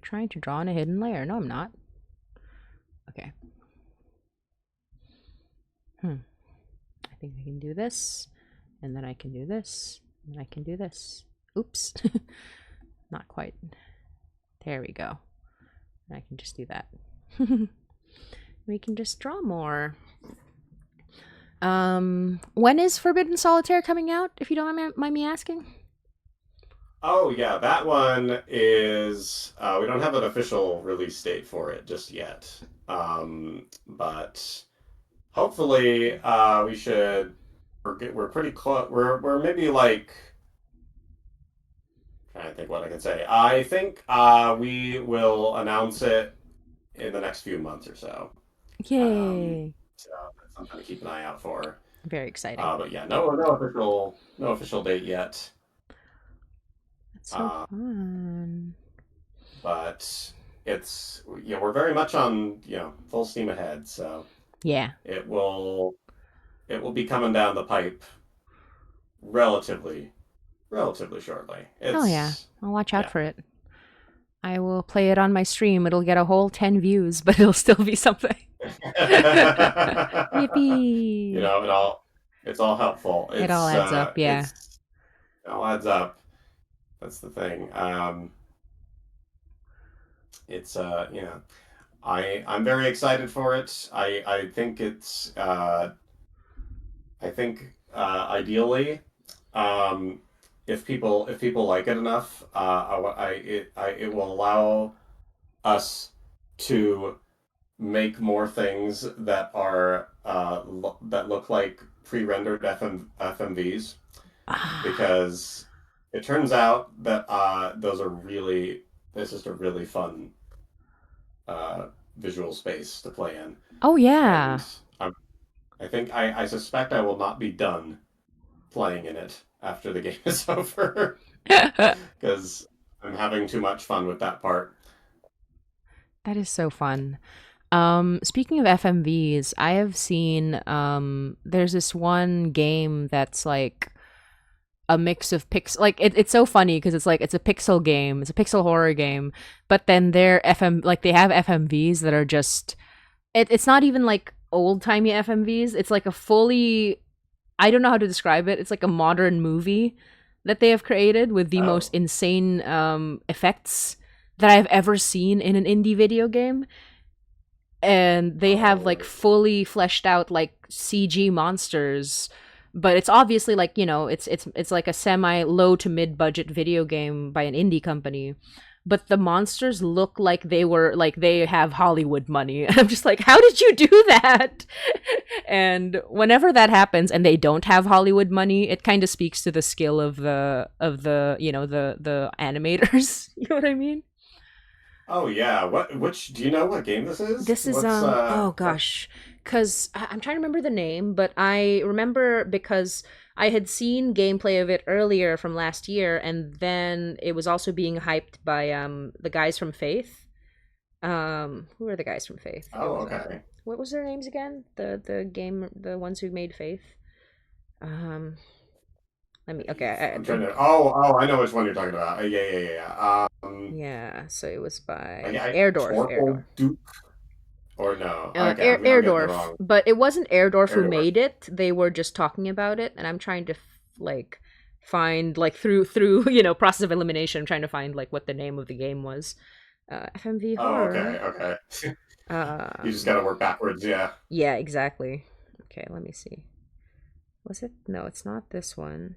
trying to draw on a hidden layer. No, I'm not. Okay. I think I can do this, and then I can do this, and then I can do this. Oops. Not quite. There we go. I can just do that. We can just draw more. When is Forbidden Solitaire coming out, if you don't mind me asking? Oh yeah, that one is. We don't have an official release date for it just yet, but hopefully we should. we're pretty close. We're maybe like trying to think what I can say. I think we will announce it in the next few months or so. Yay. So that's something to keep an eye out for. Very exciting. But yeah, no official date yet. That's so Uh, fun. but it's we're very much on full steam ahead. So Yeah. it will it will be coming down the pipe relatively relatively shortly. Hell yeah. It's I'll watch out yeah. for it. I will play it on my stream. It'll get a whole 10 views, but it'll still be something. You Yippee! know, it's all helpful. It all adds up, yeah. It all adds up. That's the thing. It's I'm very excited for it. I think ideally, um, if people like it enough, it will allow us to make more things that look like pre-rendered FMVs, Ah, because it turns out that those are really it's just a really fun uh, visual space to play in, oh yeah. and I suspect I will not be done playing in it after the game is over That because I'm having too much fun with that part. is so fun. Speaking of FMVs, I have seen there's this one game that's like a mix of it's so funny because it's like it's a pixel game, it's a pixel horror game, but then they have FMVs that are just it's not even like old timey FMVs. It's like a fully I don't know how to describe it. It's like a modern movie that they have created with the most Oh, insane effects that I've ever seen in an indie video game. And they have like oh, fully fleshed out like CG monsters, but it's obviously like it's like a semi low to mid budget video game by an indie company, but the monsters look like they have Hollywood money. I'm just like, how did you do that? And whenever that happens and they don't have Hollywood money, it kind of speaks to the skill of the the animators. You know what I mean? oh yeah. Which do you know what game this is? This is What's oh gosh, cuz I'm trying to remember the name, but I remember because I had seen gameplay of it earlier from last year, and then it was also being hyped by the guys from Faith. Who are the guys from Faith? It Oh, was okay. what was their names again? The ones who made Faith. Um let me okay, I I'm trying to. think Oh, I know which one you're talking about. Yeah, yeah, yeah, yeah. yeah, so it was by I Erdorf. Torkel Duke or no? Okay, I'm getting the Airdorf, wrong but it wasn't Airdorf who Erdorf. made it. They were just talking about it, and I'm trying to like find like through process of elimination. I'm trying to find like what the name of the game was. FMV Oh, horror. okay, okay. You just got Um, to work backwards. Yeah. yeah, exactly. Okay, let me see. Was it? No, it's not this one.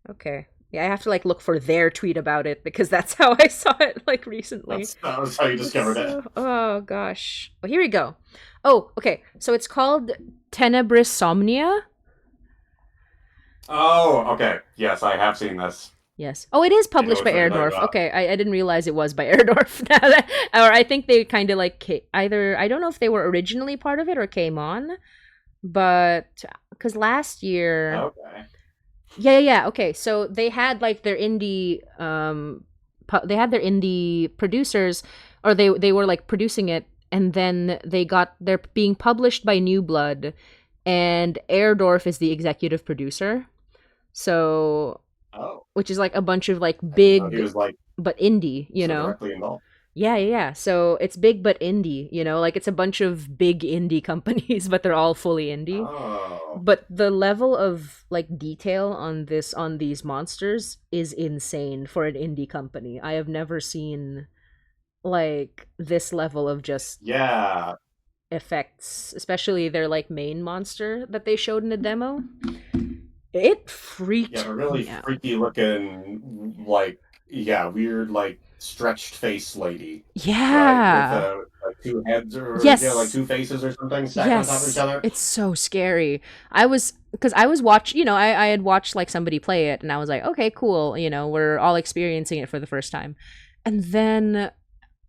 Okay. Yeah, I have to like look for their tweet about it because that's how I saw it like recently. That was how you It's discovered it. so oh gosh. Well, here we go. Oh, okay. So it's called Tenebris Somnia. Oh, okay. Yes, I have seen this. Yes. Oh, it is I know published by which one you're talking Airdorf. about. Okay, I didn't realize it was by Airdorf. Or I think they kind of like either I don't know if they were originally part of it or came on, but because last year, Okay. yeah. Okay, so they had like their indie they had their indie producers, or they were like producing it, and then they're being published by New Blood, and Airdorf is the executive producer. So, Oh, which is like a bunch of like I didn't know he big was like but indie, so directly involved. Yeah. So it's big but indie, like it's a bunch of big indie companies, but they're all fully indie. Oh, But the level of like detail on these monsters is insane for an indie company. I have never seen like this level of just yeah, effects, especially their like main monster that they showed in the demo. It yeah. freaked A really me out. freaky looking, weird, like stretched face lady, right? With Yeah. a like two heads or yeah, like Yes. two faces or something stacked on top of each Yes. other. It's so scary. Because I was I had watched like somebody play it and I was like, okay, cool. We're all experiencing it for the first time. And then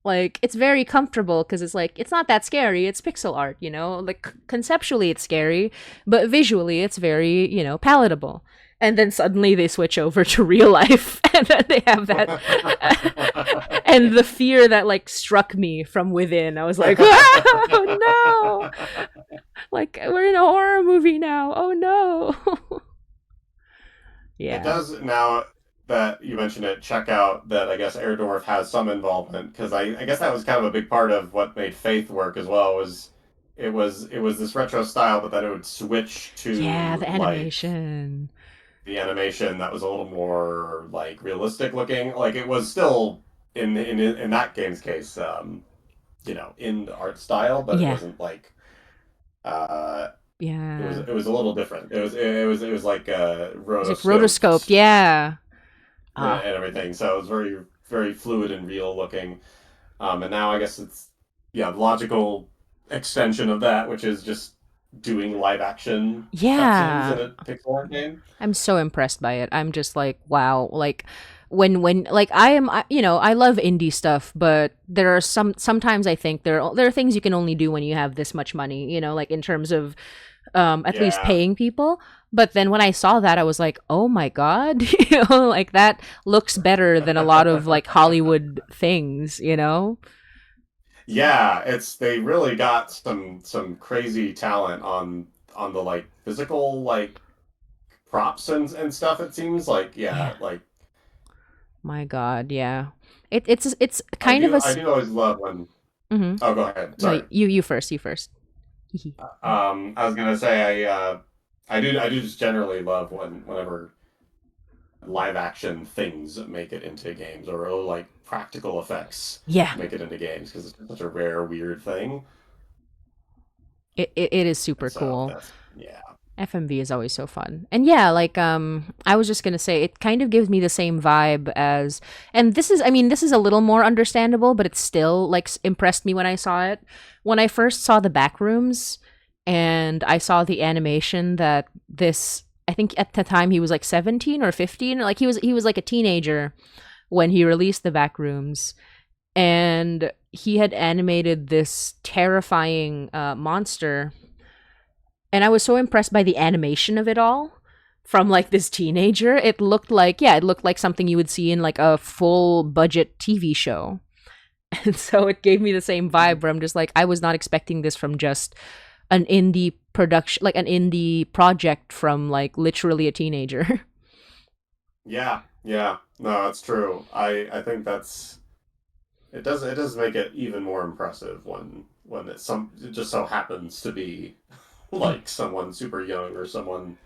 like it's very comfortable because it's like it's not that scary. It's pixel art, like conceptually it's scary, but visually it's very palatable. And then suddenly they switch over to real life, and then they have that, and the fear that like struck me from within. I was like, oh no, like we're in a horror movie now. Oh no. It Yeah. does now that you mentioned it. Check out that I guess Erdorf has some involvement because I guess that was kind of a big part of what made Faith work as well. Was it was this retro style, but then it would switch Yeah, the to like animation. the animation that was a little more like realistic looking. Like it was still in that game's case, in the art style, but it Yeah. wasn't like uh, Yeah. it was a little different. It was like It's like rotoscoped. rotoscoped Yeah. and Ah. everything. So it was very very fluid and real looking. And now I guess it's yeah logical extension of that, which is just doing live action cutscenes in Yeah. a pixel art game. I'm so impressed by it. I'm just like, wow. Like when like I love indie stuff, but there are sometimes I think there are things you can only do when you have this much money, like in terms of at least Yeah, paying people. But then when I saw that, I was like, oh my god, like that looks better than a lot of like Hollywood things. yeah. It's they really got some crazy talent on the like physical like props and stuff. It seems like Yeah. yeah, like My god, yeah. It's kind of a I do always love when. mm-hmm. Oh, go ahead. No, Sorry. you first, you first. I was gonna say I do just generally love whenever live action things make it into games or like practical effects Yeah, make it into games because it's such a rare weird thing. it is super So cool. that's yeah. FMV is always so fun. And yeah, like I was just going to say it kind of gives me the same vibe as, and this is a little more understandable, but it still like impressed me when I saw it. When I first saw the back rooms and I saw the animation that this, I think at the time he was like 17 or 15, like he was like a teenager when he released the back rooms, and he had animated this terrifying monster, and I was so impressed by the animation of it all from like this teenager. It looked like something you would see in like a full budget TV show. And so it gave me the same vibe where I'm just like, I was not expecting this from just an indie production, like an indie project from like literally a teenager. Yeah, yeah. No, that's true. I think that's it does make it even more impressive when it just so happens to be like someone super young or someone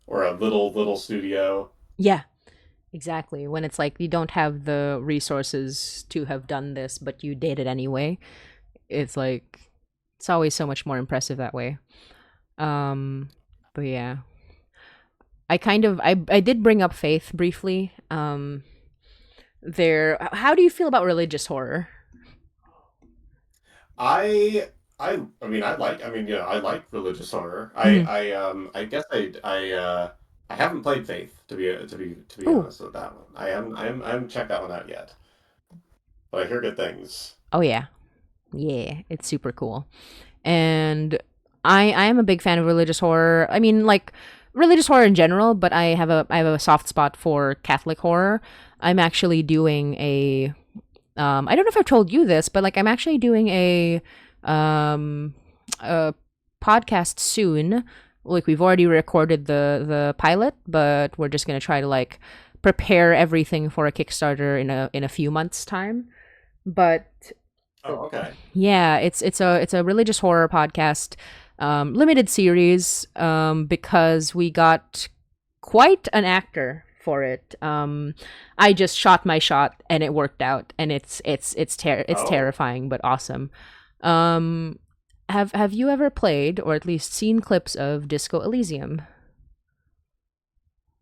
or a little studio. Yeah, exactly. When it's like you don't have the resources to have done this, but you did it anyway. It's like it's always so much more impressive that way. Um, but yeah, I did bring up Faith briefly. How do you feel about religious horror? I like religious horror. Hmm. I guess I haven't played Faith to be Oh, honest with that one. I haven't checked that one out yet, but I hear good things. oh yeah, yeah, it's super cool. And I am a big fan of religious horror. I mean, like religious horror in general, but I have a soft spot for Catholic horror. I'm actually doing a I don't know if I've told you this, but like I'm actually doing um a podcast soon. Like we've already recorded the pilot, but we're just gonna try to like prepare everything for a Kickstarter in a few months time. But Oh, okay. yeah, it's a religious horror podcast, limited series, because we got quite an actor for it. I just shot my shot and it worked out, and it's Oh, terrifying but awesome. Um, have you ever played or at least seen clips of Disco Elysium?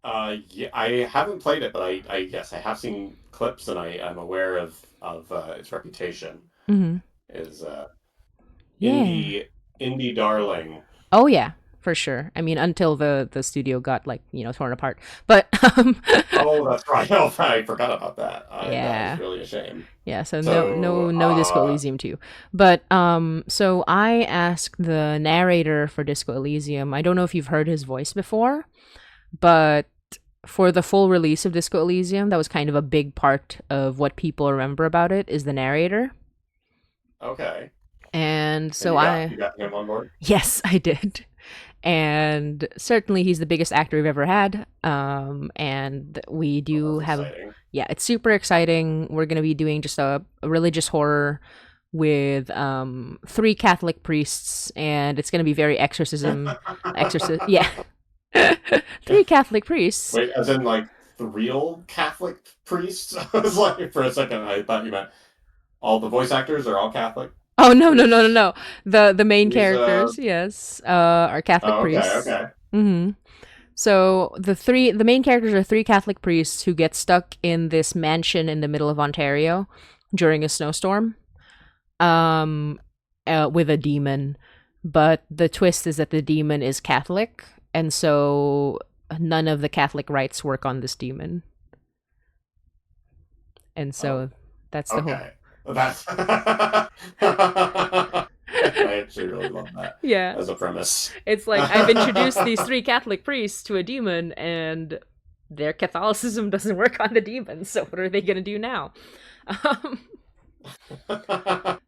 yeah, I haven't played it, but I yes, I have seen clips and I'm aware of its reputation. Mm-hmm. is Yeah. indie darling. Oh yeah, for sure. I mean, until the studio got like torn apart, but Oh, that's right. Oh, I forgot about that. That is yeah. really a shame. Yeah, so So, no Disco Elysium too. But so I asked the narrator for Disco Elysium. I don't know if you've heard his voice before, but for the full release of Disco Elysium, that was kind of a big part of what people remember about it is the narrator. okay. And And so I you got him on board? yes, I did. And certainly he's the biggest actor we've ever had. And we Oh, do that's have, exciting. yeah, it's super exciting. We're going to be doing just a religious horror with three Catholic priests, and it's going to be very exorcist, yeah. Three Catholic priests. Wait, as in like the real Catholic priests? I was like, for a second, I thought you meant all the voice actors are all Catholic Oh no no no no priests. no! The main These, characters, yes, are Catholic oh, okay, priests. okay. Mm-hmm. So the main characters are three Catholic priests who get stuck in this mansion in the middle of Ontario during a snowstorm, um, with a demon. But the twist is that the demon is Catholic, and so none of the Catholic rites work on this demon, and Oh, so that's the whole. okay. That's I actually really love that Yeah, as a premise. it's like I've introduced these three Catholic priests to a demon, and their Catholicism doesn't work on the demon. So what are they gonna do now? Um,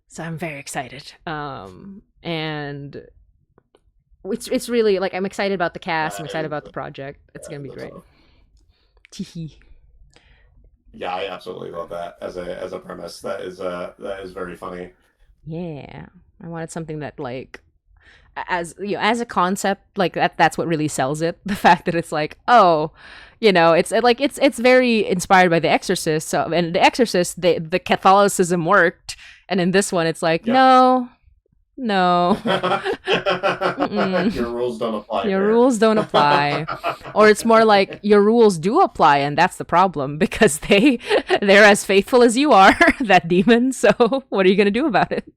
so I'm very excited. And it's really like I'm excited about the cast. I'm That excited is, about the project. It's yeah, gonna be that's great. a, Teehee. yeah, I absolutely love that as a premise. That is very funny. Yeah, I wanted something that like as as a concept like that's what really sells it. The fact that it's like it's like it's very inspired by The Exorcist. So and The Exorcist, the Catholicism worked, and in this one, it's like Yep. no, Your mm-mm. rules don't apply Your here. rules don't apply. Or it's more like your rules do apply, and that's the problem because they're as faithful as you are, that demon. So what are you gonna do about it?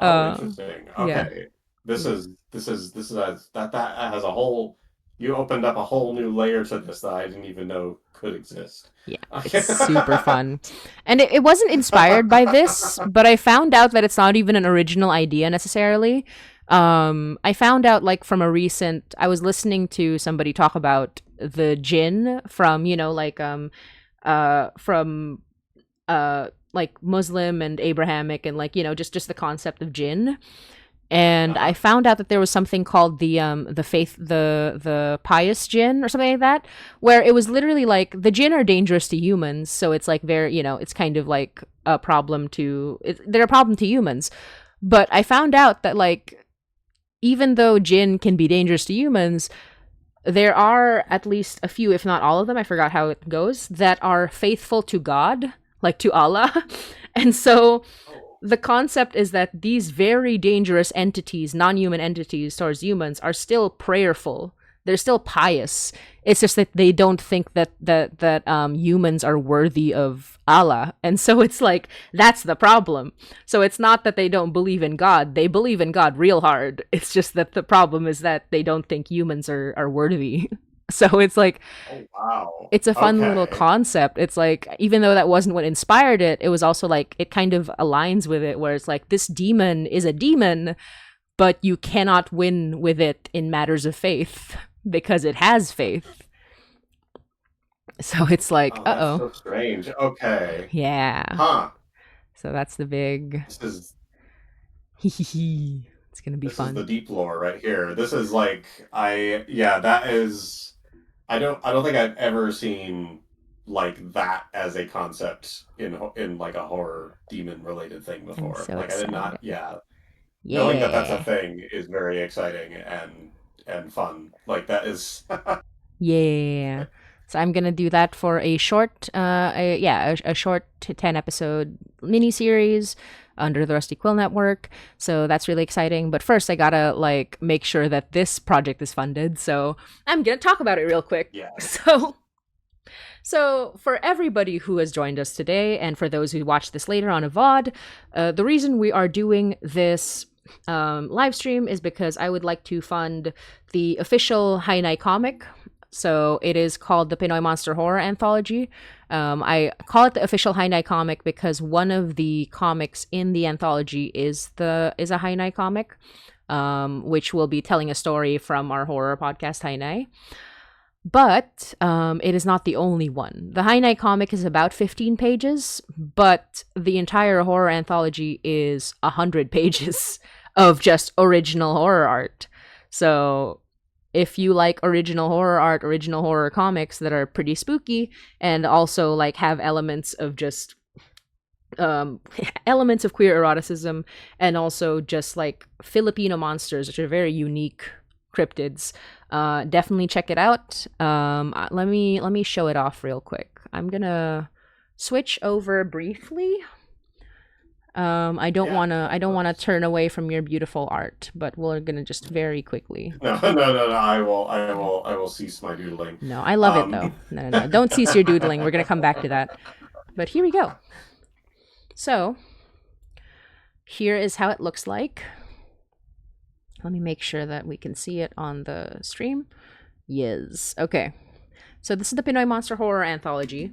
Oh, Uh, interesting. yeah, Okay. This is that has a whole you opened up a whole new layer to this that I didn't even know could exist. yeah, it's Okay. super fun, and it wasn't inspired by this, but I found out that it's not even an original idea necessarily. I found out like from a recent. I was listening to somebody talk about the jinn from from like Muslim and Abrahamic and like just the concept of jinn. And I Uh-huh. found out that there was something called the faith the pious jinn or something like that, where it was literally like the jinn are dangerous to humans, so it's like very it's kind of like a problem to they're a problem to humans. But I found out that like even though jinn can be dangerous to humans, there are at least a few, if not all of them, I forgot how it goes, that are faithful to God, like to Allah. And so Oh. the concept is that these very dangerous entities, non-human entities towards humans, are still prayerful. They're still pious. It's just that they don't think that humans are worthy of Allah, and so it's like that's the problem. So it's not that they don't believe in God; they believe in God real hard. It's just that the problem is that they don't think humans are worthy. So it's like Oh, wow. it's a fun little Okay. concept. It's like even though that wasn't what inspired it, it was also like it kind of aligns with it where it's like this demon is a demon, but you cannot win with it in matters of faith because it has faith. So it's like, Oh, that's uh-oh. so strange. Okay. Yeah. Huh. So that's the big This is hee hee hee. It's going to be this is fun. the deep lore right here. This is like I yeah, that is I don't think I've ever seen like that as a concept in like a horror demon related thing I'm before. so Like I did not, excited. yeah. Knowing that that's a Yeah. thing is very exciting and fun. Like that is Yeah. So I'm gonna do that for a short, a short 10 episode mini series under the Rusty Quill Network. So that's really exciting. But first, I gotta like make sure that this project is funded. So I'm gonna talk about it real quick. yeah. So So, for everybody who has joined us today, and for those who watch this later on a VOD, the reason we are doing this live stream is because I would like to fund the official Hainai comic. So, it is called the Pinoy Monster Horror Anthology. I call it the official Hainai comic because one of the comics in the anthology is a Hainai comic, which will be telling a story from our horror podcast, Hainai. But it is not the only one. The Hainai comic is about 15 pages, but the entire horror anthology is 100 pages of just original horror art. So if you like original horror art, original horror comics that are pretty spooky and also like have elements of just elements of queer eroticism and also just like Filipino monsters, which are very unique cryptids, definitely check it out. Let me show it off real quick. I'm gonna switch over briefly. I don't wanna turn away from your beautiful art, but we're gonna just very quickly. No. I will cease my doodling. No, I love it though. No. Don't cease your doodling. We're gonna come back to that. But here we go. So here is how it looks like. Let me make sure that we can see it on the stream. Yes. Okay. So this is the Pinoy Monster Horror Anthology.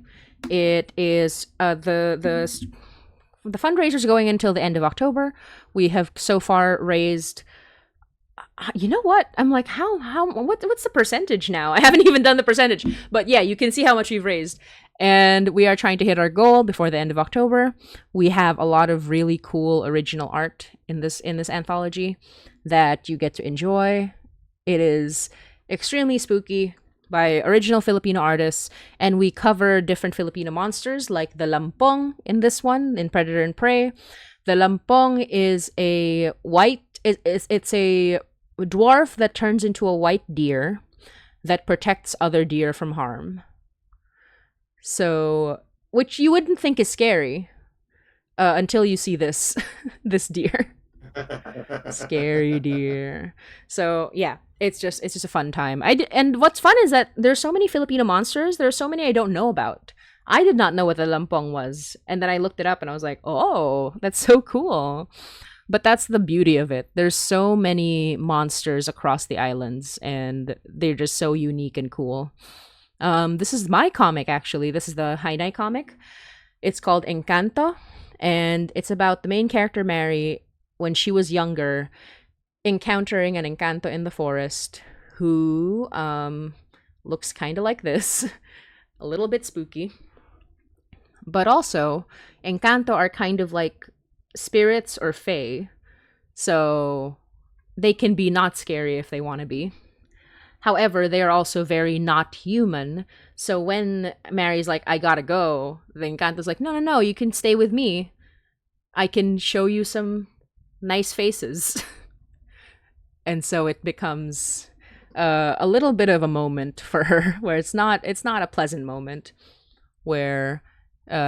It is the fundraiser's going until the end of October. We have so far raised. You know what? I'm like, what's the percentage now? I haven't even done the percentage, but yeah, you can see how much we've raised, and we are trying to hit our goal before the end of October. We have a lot of really cool original art in this anthology that you get to enjoy. It is extremely spooky by original Filipino artists, and we cover different Filipino monsters like the lampong in this one, in Predator and Prey. The lampong is a it's a dwarf that turns into a white deer that protects other deer from harm. So, which you wouldn't think is scary until you see this this deer. Scary deer. So yeah, it's just a fun time. And what's fun is that there's so many Filipino monsters. There are so many I don't know about. I did not know what the lampong was, and then I looked it up and I was like, oh, that's so cool. But that's the beauty of it. There's so many monsters across the islands, and they're just so unique and cool. This is my comic, actually. This is the Hainai comic. It's called Encanto, and it's about the main character, Mary, when she was younger, encountering an Encanto in the forest who looks kind of like this, a little bit spooky. But also, Encanto are kind of like spirits or fae, so they can be not scary if they want to be. However, they are also very not human. So when Mary's like, I gotta go, the Encanto's like, no, you can stay with me. I can show you some nice faces. And so it becomes a little bit of a moment for her where it's not a pleasant moment, where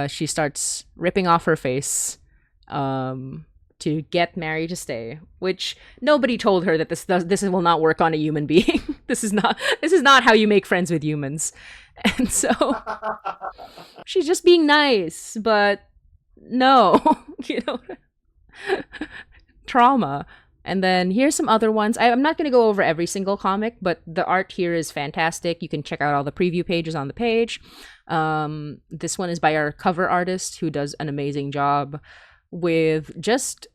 she starts ripping off her face to get Mary to stay, which nobody told her that this will not work on a human being. This is not how you make friends with humans. And so she's just being nice, but no, trauma. And then here's some other ones. I'm not going to go over every single comic, but the art here is fantastic. You can check out all the preview pages on the page. This one is by our cover artist, who does an amazing job with just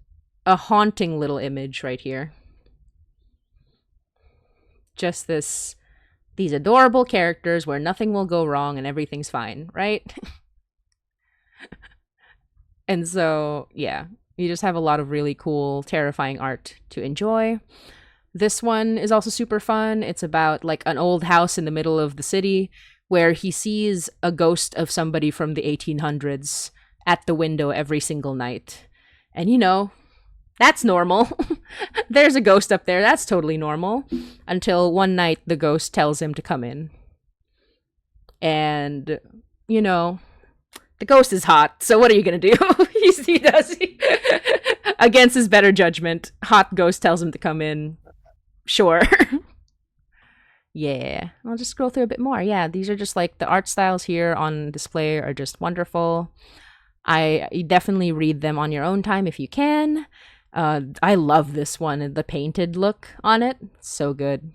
a haunting little image right here. Just these adorable characters where nothing will go wrong and everything's fine, right? And so, yeah, you just have a lot of really cool, terrifying art to enjoy. This one is also super fun. It's about like an old house in the middle of the city where he sees a ghost of somebody from the 1800s at the window every single night. And that's normal. There's a ghost up there. That's totally normal. Until one night the ghost tells him to come in. And, the ghost is hot. So what are you going to do? he does. Against his better judgment, hot ghost tells him to come in. Sure. Yeah, I'll just scroll through a bit more. Yeah, these are just like the art styles here on display are just wonderful. I you definitely read them on your own time if you can. I love this one, the painted look on it. So good.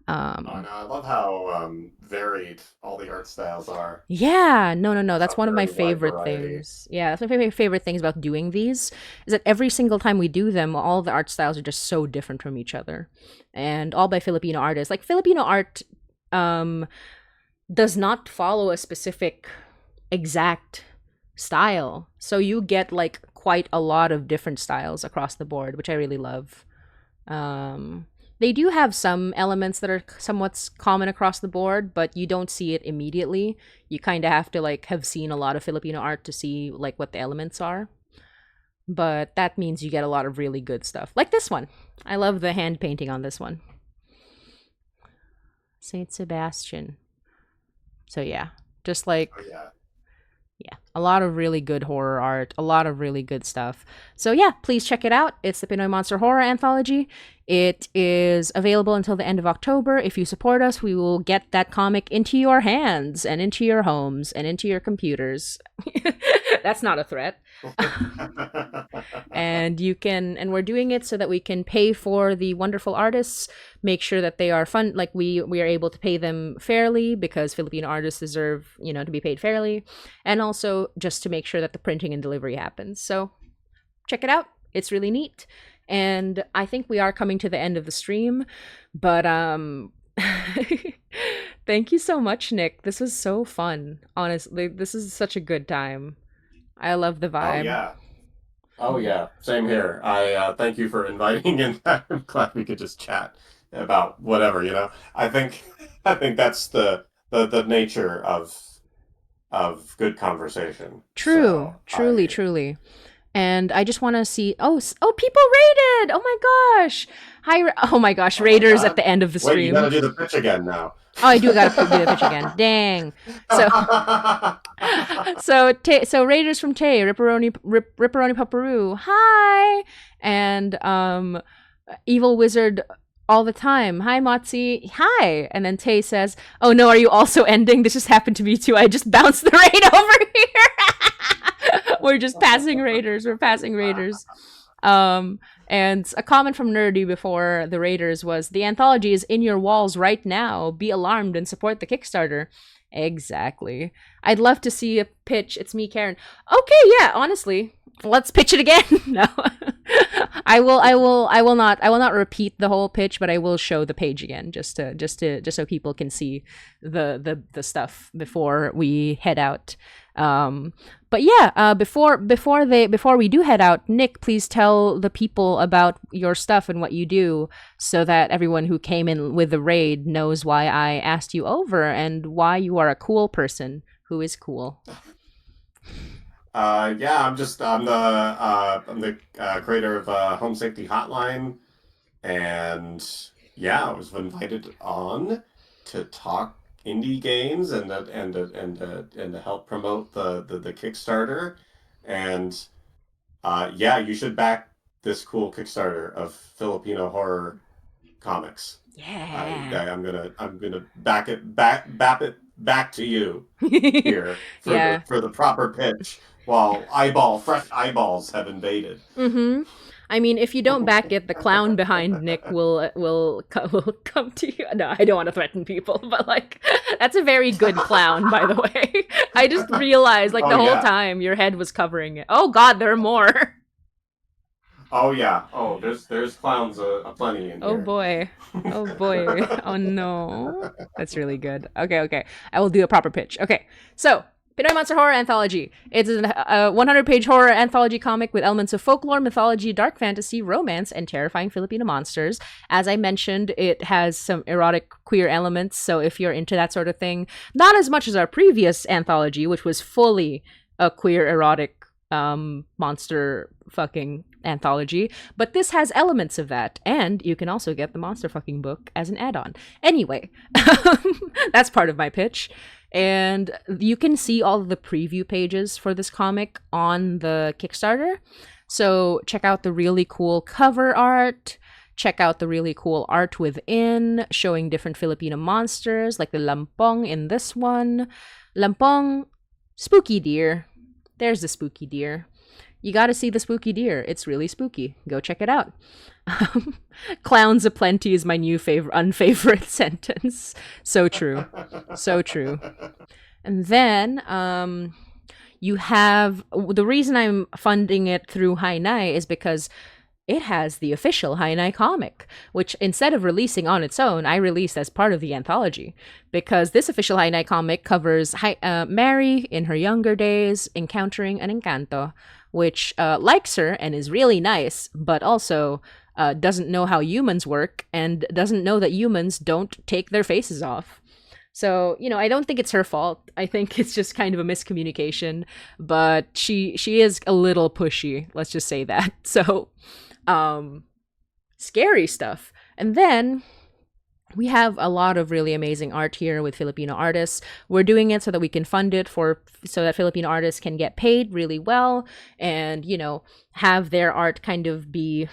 Oh, Um, no, I love how varied all the art styles are. yeah, no, no, no. It's That's a one of my very wide favorite variety. things. Yeah, that's my favorite things about doing these is that every single time we do them, all the art styles are just so different from each other, and all by Filipino artists. Like Filipino art, um, does not follow a specific exact style. So you get like quite a lot of different styles across the board, which I really love. Um, they do have some elements that are somewhat common across the board, but you don't see it immediately. You kind of have to like have seen a lot of Filipino art to see like what the elements are. But that means you get a lot of really good stuff. Like this one. I love the hand painting on this one. Saint Sebastian. So yeah, just Oh, like yeah. yeah, a lot of really good horror art, a lot of really good stuff. So yeah, please check it out. It's the Pinoy Monster Horror Anthology. It is available until the end of October. If you support us, we will get that comic into your hands and into your homes and into your computers. That's not a threat. And you can and we're doing it so that we can pay for the wonderful artists, make sure that they are fun, like we are able to pay them fairly because Filipino artists deserve, to be paid fairly, and also just to make sure that the printing and delivery happens. So check it out, it's really neat. And I think we are coming to the end of the stream, but thank you so much, Nick. This was so fun. Honestly, this is such a good time. I love the Oh, vibe. yeah. Oh, yeah. Same here. I thank you for inviting in. I'm glad we could just chat about whatever, you know. I think that's the nature of good conversation. True, So truly, I truly. And I just want to see. Oh, oh, people rated. Oh my gosh. Hi. Oh my gosh. Oh my Raiders at God. the end of the Wait, you got stream. to do the pitch again now. Oh, I do gotta do the pitch again. Dang. So, so Raiders from Tay, Ripperoni Paparoo. Hi. And Evil Wizard all the time. Hi, Motzi. Hi. And then Tay says, "Oh no, are you also ending? This just happened to me too. I just bounced the raid over here." We're just passing Raiders. We're passing Raiders. And a comment from Nerdy before the Raiders was the anthology is in your walls right now. Be alarmed and support the Kickstarter. Exactly. I'd love to see a pitch. It's me, Karen. Okay, yeah, honestly. Let's pitch it again. No. I will not repeat the whole pitch, but I will show the page again just so people can see the stuff before we head out. But yeah, before we do head out, Nick, please tell the people about your stuff and what you do, so that everyone who came in with the raid knows why I asked you over and why you are a cool person who is cool. Yeah, I'm the creator of Home Safety Hotline, and yeah, I was invited on to talk indie games and to help promote the Kickstarter, and yeah, you should back this cool Kickstarter of Filipino horror comics. Yeah. I'm gonna back it back to you here Yeah. for the proper pitch while fresh eyeballs have invaded. Mm-hmm. I mean, if you don't back it, the clown behind Nick will come to you. No, I don't want to threaten people, but like, that's a very good clown, by the way. I just realized, like, Oh the whole yeah. time your head was covering it. Oh God, there are more. Oh yeah. Oh, there's clowns aplenty in Oh here. boy. Oh boy. Oh no. That's really good. Okay, okay. I will do a proper pitch. Okay. So, Pinoy Monster Horror Anthology. It's a 100-page horror anthology comic with elements of folklore, mythology, dark fantasy, romance, and terrifying Filipino monsters. As I mentioned, it has some erotic queer elements, so if you're into that sort of thing, not as much as our previous anthology, which was fully a queer erotic monster fucking anthology, but this has elements of that, and you can also get the monster fucking book as an add-on. Anyway, that's part of my pitch. And you can see all of the preview pages for this comic on the Kickstarter. So check out the really cool cover art. check out the really cool art within, showing different Filipino monsters, like the lampong in this one. Lampong, spooky deer. There's the spooky deer. You gotta see the spooky deer. It's really spooky. Go check it out. Clowns aplenty is my new unfavorite sentence. So true. So true. And then you have the reason I'm funding it through Hainai is because it has the official Hainai comic, which instead of releasing on its own, I released as part of the anthology. Because this official Hainai comic covers Mary in her younger days encountering an Encanto, which likes her and is really nice, but also doesn't know how humans work and doesn't know that humans don't take their faces off. So, I don't think it's her fault. I think it's just kind of a miscommunication, but she is a little pushy, let's just say that. So, scary stuff. And then we have a lot of really amazing art here with Filipino artists. We're doing it so that we can fund it so that Filipino artists can get paid really well and, have their art kind of be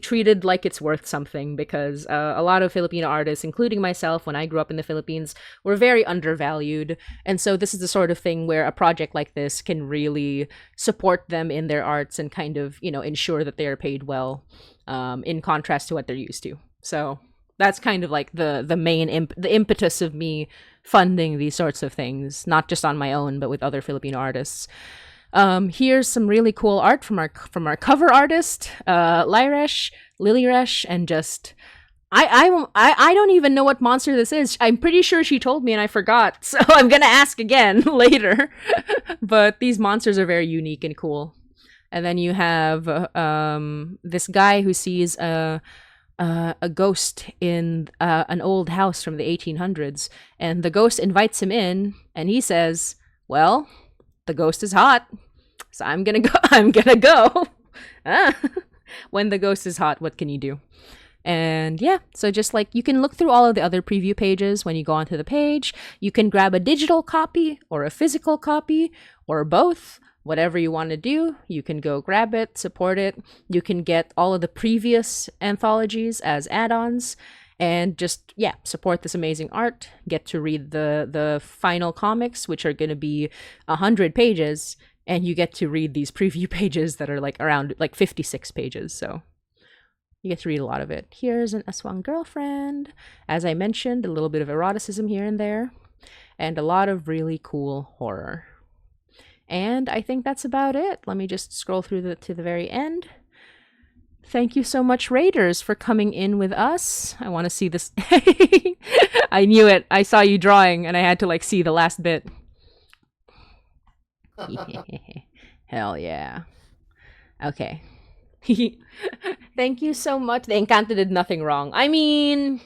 treated like it's worth something, because a lot of Filipino artists, including myself when I grew up in the Philippines, were very undervalued. And so this is the sort of thing where a project like this can really support them in their arts and kind of, ensure that they are paid well, in contrast to what they're used to. So that's kind of like the main the impetus of me funding these sorts of things, not just on my own, but with other Filipino artists. Here's some really cool art from our cover artist, Lilyresh, and just I don't even know what monster this is. I'm pretty sure she told me and I forgot, so I'm gonna ask again later. But these monsters are very unique and cool. And then you have this guy who sees a ghost in an old house from the 1800s, and the ghost invites him in, and he says, "Well, the ghost is hot, so I'm gonna go." I'm gonna go. When the ghost is hot, what can you do? And yeah, so just like you can look through all of the other preview pages when you go onto the page. You can grab a digital copy or a physical copy or both. Whatever you want to do, you can go grab it, support it. You can get all of the previous anthologies as add-ons and just, yeah, support this amazing art. Get to read the final comics, which are going to be 100 pages, and you get to read these preview pages that are like around like 56 pages. So you get to read a lot of it. Here's an Aswang girlfriend. As I mentioned, a little bit of eroticism here and there, and a lot of really cool horror. And I think that's about it. Let me just scroll through to the very end. Thank you so much, Raiders, for coming in with us. I want to see this. I knew it. I saw you drawing, and I had to like see the last bit. Hell yeah. Okay. Thank you so much. The Encanto did nothing wrong. I mean,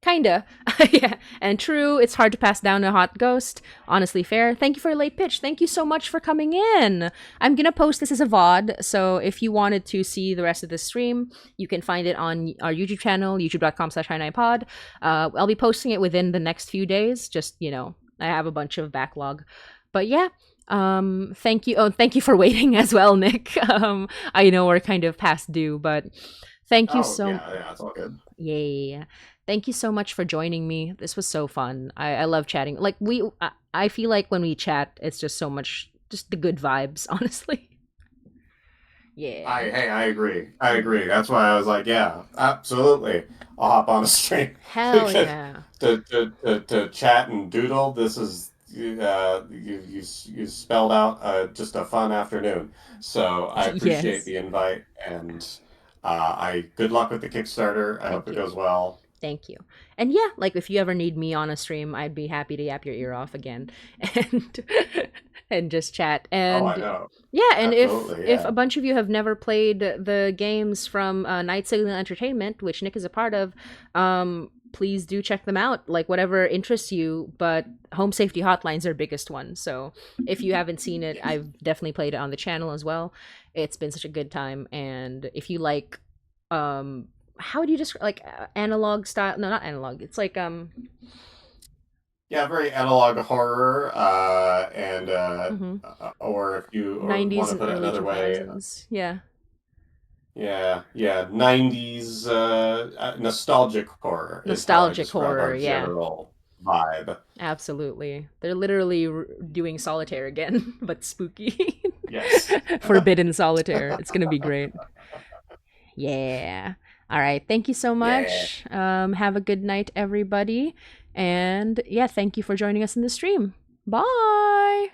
kinda. Yeah. And true, it's hard to pass down a hot ghost. Honestly fair. Thank you for a late pitch. Thank you so much for coming in. I'm gonna post this as a VOD, so if you wanted to see the rest of the stream, you can find it on our YouTube channel, youtube.com/HiNiPod. I'll be posting it within the next few days. Just, I have a bunch of backlog. But yeah, thank you. Oh, thank you for waiting as well, Nick. I know we're kind of past due, but thank you so much. Yeah, it's all good. Yay. Thank you so much for joining me. This was so fun. I love chatting. Like I feel like when we chat, it's just so much, just the good vibes, honestly. Yeah. I agree. That's why I was like, yeah, absolutely. I'll hop on a stream. Hell yeah. To chat and doodle. This is you spelled out just a fun afternoon. So I appreciate Yes. the invite, and I good luck with the Kickstarter. I hope it goes well. Thank you. And yeah, like if you ever need me on a stream, I'd be happy to yap your ear off again and and just chat. And I know. Yeah, and Absolutely, if a bunch of you have never played the games from Night Signal Entertainment, which Nick is a part of, please do check them out. Like whatever interests you, but Home Safety Hotline's our biggest one. So if you haven't seen it, I've definitely played it on the channel as well. It's been such a good time, and if you like how do you describe like analog style? No, not analog. It's like yeah, very analog horror, and or if you 90s want to and put it early another way, 2000s. Yeah. Yeah. 90s nostalgic horror is how I Nostalgic describe horror, our yeah. general vibe. Absolutely. They're literally doing solitaire again, but spooky. Yes. Forbidden solitaire. It's gonna be great. Yeah. All right. Thank you so Yeah. much. Have a good night, everybody. And yeah, thank you for joining us in the stream. Bye.